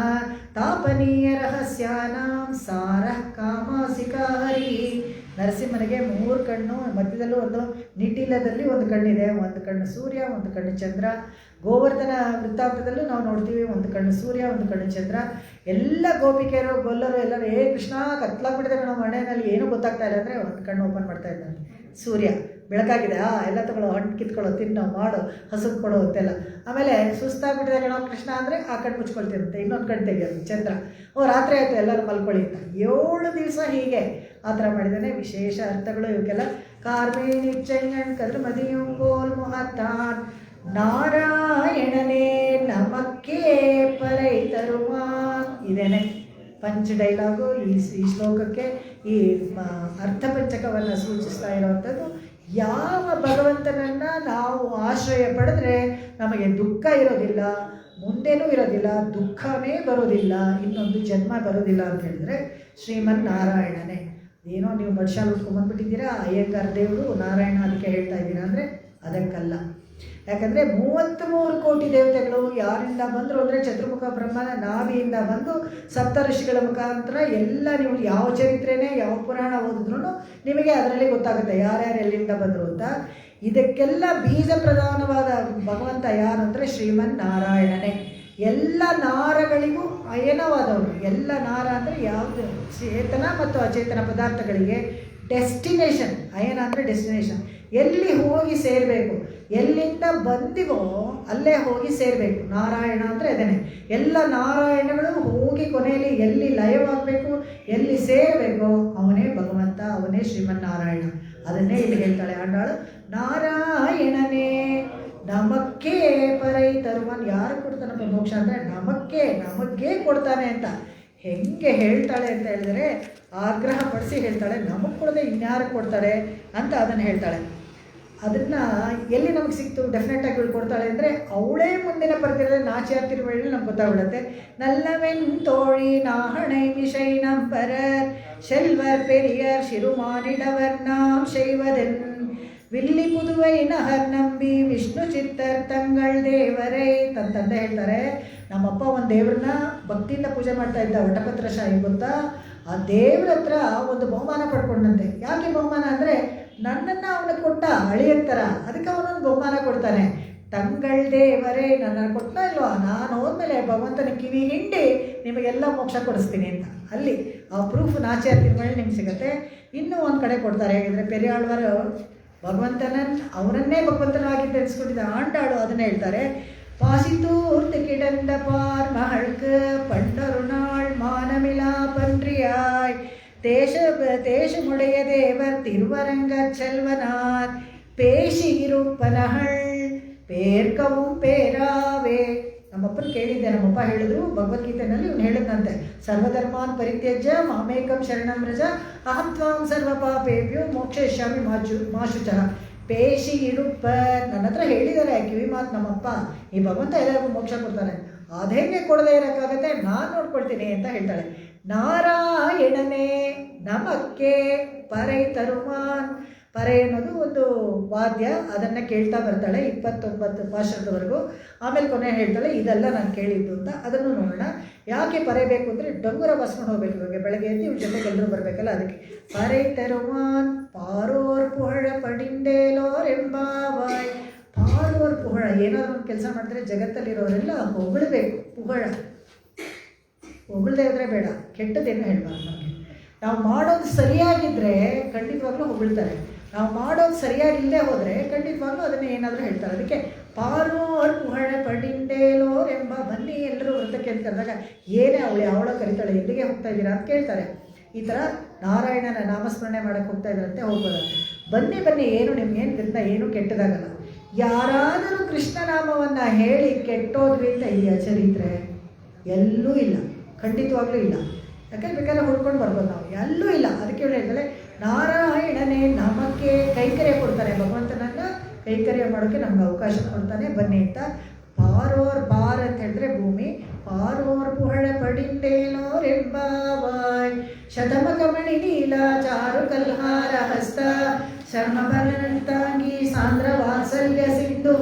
ತಾಪನೀಯ ರಹಸ್ಯಾನಾಂ ಸಾರಃ ಕಾಮಾಸಿಕಾ ಹರಿ. ನರಸಿಂಹನಿಗೆ 3 ಕಣ್ಣು, ಮಧ್ಯದಲ್ಲೂ ಒಂದು ನಿಟಿಲದಲ್ಲಿ ಒಂದು ಕಣ್ಣಿದೆ, ಒಂದು ಕಣ್ಣು ಸೂರ್ಯ, ಒಂದು ಕಣ್ಣು ಚಂದ್ರ. ಗೋವರ್ಧನ ವೃತ್ತಾಂತದಲ್ಲೂ ನಾವು ನೋಡ್ತೀವಿ, ಒಂದು ಕಣ್ಣು ಸೂರ್ಯ, ಒಂದು ಕಣ್ಣು ಚಂದ್ರ. ಎಲ್ಲ ಗೋಪಿಕೆಯರು ಗೊಲ್ಲರು ಎಲ್ಲರೂ ಕೃಷ್ಣ ಕತ್ಲಾಗ್ಬಿಟ್ಟಿದ್ದಾರೆ ನಾವು ಮನೆಯಲ್ಲಿ, ಏನೂ ಗೊತ್ತಾಗ್ತಾ ಇಲ್ಲ ಅಂದರೆ ಒಂದು ಕಣ್ಣು ಓಪನ್ ಮಾಡ್ತಾ ಇದ್ದಾನೆ. ಸೂರ್ಯ ಬೆಳಕಾಗಿದೆ, ಎಲ್ಲ ತಗೊಳ್ಳೋ, ಹಣ್ಣು ಕಿತ್ಕೊಳ್ಳೋ, ತಿನ್ನೋ, ಮಾಡೋ, ಹಸುಗೆ ಕೊಡೋ ಅಂತೆಲ್ಲ. ಆಮೇಲೆ ಸುಸ್ತಾಗ್ಬಿಟ್ಟಿದೆ ಕಣೋ ಕೃಷ್ಣ ಅಂದರೆ ಆ ಕಣ್ಣು ಮುಚ್ಕೊಳ್ತಿರುತ್ತೆ, ಇನ್ನೊಂದು ಕಣ್ಣು ತೆಗಿಯೋದು ಚಂದ್ರ. ರಾತ್ರಿ ಆಯಿತು ಎಲ್ಲರೂ ಮಲ್ಕೊಳ್ಳಿ ಅಂತ. 7 ದಿವಸ ಹೀಗೆ ಆ ಥರ ಮಾಡಿದ್ದಾನೆ. ವಿಶೇಷ ಅರ್ಥಗಳು ಇವಕ್ಕೆಲ್ಲ. ಕಾರ್ಮೇಣಿ ಚೆಂಗಣ್ ಕದ್ರ ಮದಿಯುಂಗೋಲ್ ಮಹತಾನ್ ನಾರಾಯಣನೇ ನಮಕ್ಕೆ ಪರೈ ತರುವಾನ್. ಇದೇನೆ ಪಂಚ ಡೈಲಾಗು ಈ ಶ್ಲೋಕಕ್ಕೆ. ಈ ಅರ್ಥಪಂಚಕವನ್ನು ಸೂಚಿಸ್ತಾ ಇರುವಂಥದ್ದು. ಯಾವ ಭಗವಂತನನ್ನು ನಾವು ಆಶ್ರಯ ಪಡೆದ್ರೆ ನಮಗೆ ದುಃಖ ಇರೋದಿಲ್ಲ, ಮುಂದೇನೂ ಇರೋದಿಲ್ಲ, ದುಃಖವೇ ಬರೋದಿಲ್ಲ, ಇನ್ನೊಂದು ಜನ್ಮ ಬರೋದಿಲ್ಲ ಅಂತ ಹೇಳಿದ್ರೆ ಶ್ರೀಮನ್ನಾರಾಯಣನೇ. ಏನೋ ನೀವು ಮಡ್ಶಾಲ್ ಉಟ್ಕೊಂಡ್ಬಂದ್ಬಿಟ್ಟಿದ್ದೀರಾ, ಅಯ್ಯಂಗಾರ್ ದೇವರು ನಾರಾಯಣ ಅದಕ್ಕೆ ಹೇಳ್ತಾ ಇದ್ದೀರಾ ಅಂದರೆ ಅದಕ್ಕಲ್ಲ. ಯಾಕಂದರೆ 33 ಕೋಟಿ ದೇವತೆಗಳು ಯಾರಿಂದ ಬಂದರು ಅಂದರೆ ಚತುರ್ಮುಖ ಬ್ರಹ್ಮನ ನಾಭಿಯಿಂದ ಬಂದು ಸಪ್ತ ಋಷಿಗಳ ಮುಖಾಂತರ ಎಲ್ಲ. ನೀವು ಯಾವ ಚರಿತ್ರೆನೇ ಯಾವ ಪುರಾಣ ಓದಿದ್ರು ನಿಮಗೆ ಅದರಲ್ಲಿ ಗೊತ್ತಾಗುತ್ತೆ ಯಾರ್ಯಾರು ಎಲ್ಲಿಂದ ಬಂದರು ಅಂತ. ಇದಕ್ಕೆಲ್ಲ ಬೀಜ ಪ್ರಧಾನವಾದ ಭಗವಂತ ಯಾರು ಅಂದರೆ ಶ್ರೀಮನ್ನಾರಾಯಣನೇ. ಎಲ್ಲ ನಾರಗಳಿಗೂ ಅಯನವಾದವನು. ಎಲ್ಲ ನಾರ ಅಂದರೆ ಯಾವುದು ಚೇತನ ಮತ್ತು ಅಚೇತನ ಪದಾರ್ಥಗಳಿಗೆ ಡೆಸ್ಟಿನೇಷನ್. ಅಯನ ಅಂದರೆ ಡೆಸ್ಟಿನೇಷನ್, ಎಲ್ಲಿ ಹೋಗಿ ಸೇರಬೇಕು, ಎಲ್ಲಿಂದ ಬಂದಿವೋ ಅಲ್ಲೇ ಹೋಗಿ ಸೇರಬೇಕು. ನಾರಾಯಣ ಅಂದರೆ ಅದೇನೆ. ಎಲ್ಲ ನಾರಾಯಣಗಳು ಹೋಗಿ ಕೊನೆಯಲ್ಲಿ ಎಲ್ಲಿ ಲಯವಾಗಬೇಕು, ಎಲ್ಲಿ ಸೇರಬೇಕು ಅವನೇ ಭಗವಂತ, ಅವನೇ ಶ್ರೀಮನ್ನಾರಾಯಣ. ಅದನ್ನೇ ಇಲ್ಲಿ ಹೇಳ್ತಾಳೆ ಆಂಡಾಳು. ನಾರಾಯಣನೇ ನಮಕ್ಕೆ ಪರೈ ತರುವನ್. ಯಾರು ಕೊಡ್ತಾನಪ್ಪ ಮೋಕ್ಷ ಅಂದರೆ ನಮಗೆ ಕೊಡ್ತಾನೆ ಅಂತ. ಹೆಂಗೆ ಹೇಳ್ತಾಳೆ ಅಂತ ಹೇಳಿದರೆ ಆಗ್ರಹ ಪಡಿಸಿ ಹೇಳ್ತಾಳೆ. ನಮಗೆ ಕೊಡದೆ ಇನ್ಯಾರು ಕೊಡ್ತಾಳೆ ಅಂತ ಅದನ್ನು ಹೇಳ್ತಾಳೆ. ಅದನ್ನು ಎಲ್ಲಿ ನಮಗೆ ಸಿಕ್ತು ಡೆಫಿನೆಟಾಗಿ ಇವಳು ಕೊಡ್ತಾಳೆ ಅಂದರೆ ಅವಳೇ ಮುಂದಿನ ಬರ್ತಿರೋದೆ ನಾಚಿಯಾರ್ ತಿರುವಳ್ಳಿ ನಮ್ಗೆ ಗೊತ್ತಾಗ್ಬಿಡುತ್ತೆ. ನಲ್ಲವೆನ್ ತೋಳಿ ನಾಹಣೈ ಮಿಷೈ ನಂಪರರ್ ಶೆಲ್ವರ್ ಪೆರಿಯರ್ ಶಿರುಮಾನಿಡವರ್ நாம் செய்வதென் வில்லி புதுவை நகர் ನಂಬಿ ವಿಷ್ಣು ಚಿತ್ತರ್ ತಂಗಳ್ ದೇವರೈ ತಂದೆ ಹೇಳ್ತಾರೆ. ನಮ್ಮಪ್ಪ ಒಂದು ದೇವ್ರನ್ನ ಭಕ್ತಿಯಿಂದ ಪೂಜೆ ಮಾಡ್ತಾ ಇದ್ದ, ವಟಪತ್ರಶಾಹಿ ಗೊತ್ತಾ. ಆ ದೇವ್ರ ಹತ್ರ ಒಂದು ಬಹುಮಾನ ಪಡ್ಕೊಂಡಂತೆ. ಯಾಕೆ ಬಹುಮಾನ ಅಂದರೆ ನನ್ನನ್ನು ಅವನಿಗೆ ಕೊಟ್ಟ ಅಳಿಯದ ಥರ, ಅದಕ್ಕೆ ಅವನೊಂದು ಬಹುಮಾನ ಕೊಡ್ತಾನೆ. ತಂಗಳ್ ದೇವರೇ, ನನ್ನನ್ನು ಕೊಡ್ತಾ ಇಲ್ವಾ, ನಾನು ಹೋದ್ಮೇಲೆ ಭಗವಂತನ ಕಿವಿ ಹಿಂಡಿ ನಿಮಗೆಲ್ಲ ಮೋಕ್ಷ ಕೊಡಿಸ್ತೀನಿ ಅಂತ. ಅಲ್ಲಿ ಆ ಪ್ರೂಫ್ ನಾಚಿಯಾರ್ ತಿರುಮಳಿ ನಿಮ್ಗೆ ಸಿಗುತ್ತೆ. ಇನ್ನೂ ಒಂದು ಕಡೆ ಕೊಡ್ತಾರೆ. ಹೇಗಿದ್ರೆ ಪೆರಿಯಾಳ್ವರು ಅವರನ್ನೇ ಭಗವಂತನಾಗಿ ತಿಳಿಸ್ಕೊಂಡಿದ್ದ ಆಂಡಾಳು ಅದನ್ನೇ ಹೇಳ್ತಾರೆ. பாசித்தூர்த்து கிடந்த பார் மகൾക്ക് பண்டொருநாள் மானமிலா பன்றியாய் தேசமுடைய தேவர் திருவரங்க செல்வனார் பேசி இருப்பನಹಳ್ பேர்க்கவும் பேராவே. ನಮ್ಮಪ್ಪನ ಕೇಳಿದ್ದೆ, ನಮ್ಮಪ್ಪ ಹೇಳಿದ್ರು ಭಗವದ್ಗೀತೆಯಲ್ಲಿ ಇವನು ಹೇಳಿದಂತೆ, ಸರ್ವಧರ್ಮಾನ್ ಪರಿತ್ಯಜ್ಯ ಮಾಮೇಕಂ ಶರಣಂ ವ್ರಜ ಅಹಂ ತ್ವಾಂ ಸರ್ವ ಪಾಪೇಭ್ಯೋ ಮೋಕ್ಷಯಿಷ್ಯಾಮಿ ಮಾಶುಚಃ. ಪೇಶಿ ಇಡುಪ್ಪ. ನನ್ನ ಹತ್ರ ಹೇಳಿದ್ದಾರೆ ಕಿವಿ ಮಾತು ನಮ್ಮಪ್ಪ, ಈ ಭಗವಂತ ಎಲ್ಲರಿಗೂ ಮೋಕ್ಷ ಕೊಡ್ತಾನೆ, ಅದೇಗೆ ಕೊಡದೇ ಇರೋಕ್ಕಾಗತ್ತೆ, ನಾನು ನೋಡ್ಕೊಳ್ತೀನಿ ಅಂತ ಹೇಳ್ತಾಳೆ. ನಾರಾಯಣನೇ ನಮಕ್ಕೆ ಪರೈ ತರುವಾನ್. ಪರೆ ಅನ್ನೋದು ಒಂದು ವಾದ್ಯ, ಅದನ್ನು ಕೇಳ್ತಾ ಬರ್ತಾಳೆ 29 ಪಾಶರದವರೆಗೂ. ಆಮೇಲೆ ಕೊನೆ ಹೇಳ್ತಾಳೆ ಇದೆಲ್ಲ ನಾನು ಕೇಳಿದ್ದು ಅಂತ. ಅದನ್ನು ನೋಡೋಣ. ಯಾಕೆ ಪರೆ ಬೇಕು ಅಂದರೆ ಡೊಂಗುರ ಬಸ್ಕೊಂಡು ಹೋಗ್ಬೇಕು. ಇವಾಗ ಬೆಳಗ್ಗೆ ಎದ್ದು ಇವ್ರ ಜೊತೆಗೆ ಎಲ್ಲರೂ ಬರಬೇಕಲ್ಲ, ಅದಕ್ಕೆ. ಪರೆ ತರುವಾನ್ ಪಾರೋರ್ ಪುಹಳ ಪಡಿಂಡೇಲೋರ್ ಎಂಬಾವಾಯ್. ಪಾರೋರ್ ಪುಹಳ, ಏನಾದರೂ ಒಂದು ಕೆಲಸ ಮಾಡಿದ್ರೆ ಜಗತ್ತಲ್ಲಿರೋರೆಲ್ಲ ಹೊಗಳಬೇಕು. ಹೊಗಳದೇ ಇದ್ರೆ ಬೇಡ, ಕೆಟ್ಟದೇನು ಹೇಳಬಾರ್ದು. ನಮಗೆ ನಾವು ಮಾಡೋದು ಸರಿಯಾಗಿದ್ದರೆ ಖಂಡಿತವಾಗ್ಲೂ ಹೊಗಳ್ತಾರೆ, ನಾವು ಮಾಡೋದು ಸರಿಯಾಗಿಲ್ಲದೆ ಹೋದರೆ ಖಂಡಿತವಾಗ್ಲೂ ಅದನ್ನೇ ಏನಾದರೂ ಹೇಳ್ತಾರೆ. ಅದಕ್ಕೆ ಪಾರೋರ್ ಪುಹಳ ಪಡಿಂಡೇಲೋರ್ ಎಂಬ. ಬನ್ನಿ ಎಲ್ಲರೂ ವೃತ್ತಕ್ಕೆ ಅಂತ ಕರೆದಾಗ ಏನೇ ಅವಳ ಕರಿತಾಳೆ, ಎಲ್ಲಿಗೆ ಹೋಗ್ತಾ ಇದ್ದೀರಾ ಅಂತ ಕೇಳ್ತಾರೆ. ಈ ಥರ ನಾರಾಯಣನ ನಾಮಸ್ಮರಣೆ ಮಾಡೋಕ್ಕೆ ಹೋಗ್ತಾ ಇದ್ದಾರಂತೆ. ಹೋಗ್ಬೋದಂತೆ. ಬನ್ನಿ ಏನು ನಿಮ್ಗೇನು ಗಂಧ ಏನೂ ಕೆಟ್ಟದಾಗಲ್ಲ. ಯಾರಾದರೂ ಕೃಷ್ಣನಾಮವನ್ನು ಹೇಳಿ ಕೆಟ್ಟೋದ್ವಿ ಅಂತ ಇದೆಯಾ ಚರಿತ್ರೆ? ಎಲ್ಲೂ ಇಲ್ಲ, ಖಂಡಿತವಾಗ್ಲೂ ಇಲ್ಲ. ಯಾಕಂದ್ರೆ ಬೇಕಾದ್ರೆ ಹುಡ್ಕೊಂಡು ಬರ್ಬೋದು ನಾವು, ಎಲ್ಲೂ ಇಲ್ಲ. ಅದಕ್ಕೆ ಹೇಳ್ತಾಳೆ ನಾರಾಯಣನೇ ನಮಗೆ ಕೈಕರ್ಯ ಕೊಡ್ತಾನೆ, ಭಗವಂತನನ್ನು ಕೈಕರ್ಯ ಮಾಡೋಕ್ಕೆ ನಮ್ಗೆ ಅವಕಾಶ ಕೊಡ್ತಾನೆ, ಬನ್ನಿ ಅಂತ. ಪಾರೋರ್ ಪಾರ್ ಅಂತ ಹೇಳಿದ್ರೆ ಭೂಮಿ. ಪಾರೋರ್ ಪುಹಳ ಪಡಿಂಡೇಲೋರ್ ಎಂಬಾವಾಯ್. ಶತಮಕಮಣಿ ನೀಲ ಚಾರು ಕಲ್ಹಾರ ಹಸ್ತ ಶರ್ಮಬಲನಂತಾಂಗಿ ಸಾಂದ್ರ ವಾತ್ಸಲ್ಯ ಸಿಂಧು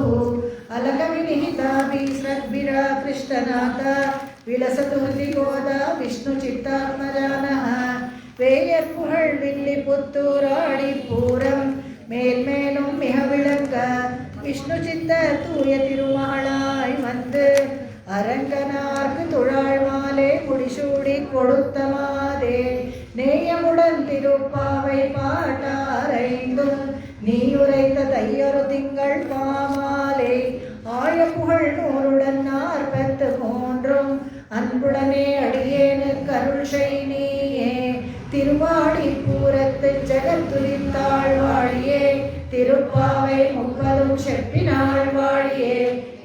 ಅಲಕವಿನಿಹಿತಾಭಿ ಸದ್ಭಿರ ಕೃಷ್ಣನಾಥ ವಿಲಸತು ಹೃದಿಗೋದ ವಿಷ್ಣು ಚಿತ್ತಾತ್ಮಜಾನಃ வேயர் புகழ் வில்லி புத்தூராடி பூரம் மேல்மேலும் மிக விளங்க விஷ்ணு சித்த தூய திருமகளாய் வந்து அரங்கனார்க்கு துழாய் மாலை முடிசூடி கொடுத்தமாதே நேயமுடன் திருப்பாவை பாட்டாரைந்தும் நீயுரைத்த தையொரு திங்கள் பாமாலை ஆய புகழ் நூறுடன் 43 அன்புடனே அடியேனுக்கு அருள் செய் நீயே. திருவாடி பூரத்து ஜெகத்துதித்தாள் வாழியே, திருப்பாவை 30 செப்பினாள் வாழியே.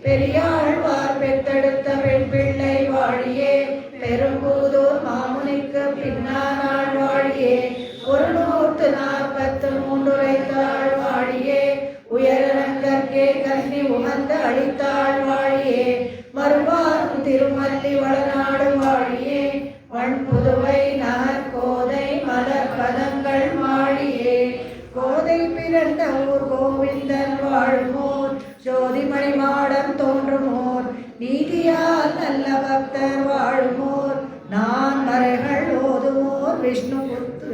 பெரியாழ்வார் பெத்தெடுத்த பெண் பிள்ளை வாழியே, பெரும்பூதூர் மாமுனிக்கு பின்னானாள் வாழியே. 143 உரைத்தாள் வாழியே, உயரங்கற்கே கன்னி உகந்த அளித்தாள் வாழியே. மறுவாரும் திருமல்லி வளநாடு வாழியே, வண்புதுவை நகர் கோதை மலர் பதங்கள் வாழியே. கோதை பிறந்த ஊர் கோவிந்தன் வாழுமோர், ஜோதிமணி மாடம் தோன்றுமோர், நீதியால் நல்ல பக்தர் வாழுமோர், நான் மறைகள் ஓதுமோர், விஷ்ணு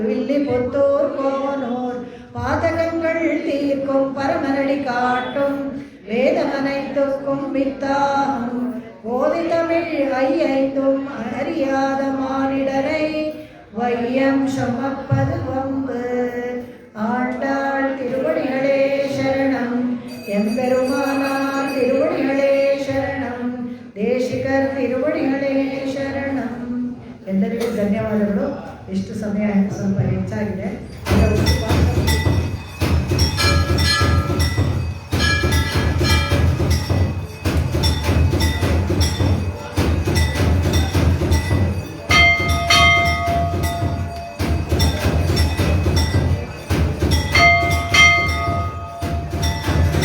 வில்லி புத்தூர் போனோர். பாதகங்கள் தீர்க்கும் பரமனடி காட்டும், வேதமனைத்துக்கும் வித்தாகும், போதி தமிழ் ஐயைந்தும் அறியாத மானிடரை வையம் சுமப்பது வம்பு. ஆண்டாள் திருவடிகளே சரணம், எம்பெருமானார் திருவடிகளே ಶರಣಂ, ದೇಶಿಕರ್ ತಿರುವಡಿಗಳೇ ಶರಣಂ. ಎಲ್ಲರಿಗೂ ಧನ್ಯವಾದಗಳು. ಇಷ್ಟು ಸಮಯ ಸ್ವಲ್ಪ ಹೆಚ್ಚಾಗಿದೆ.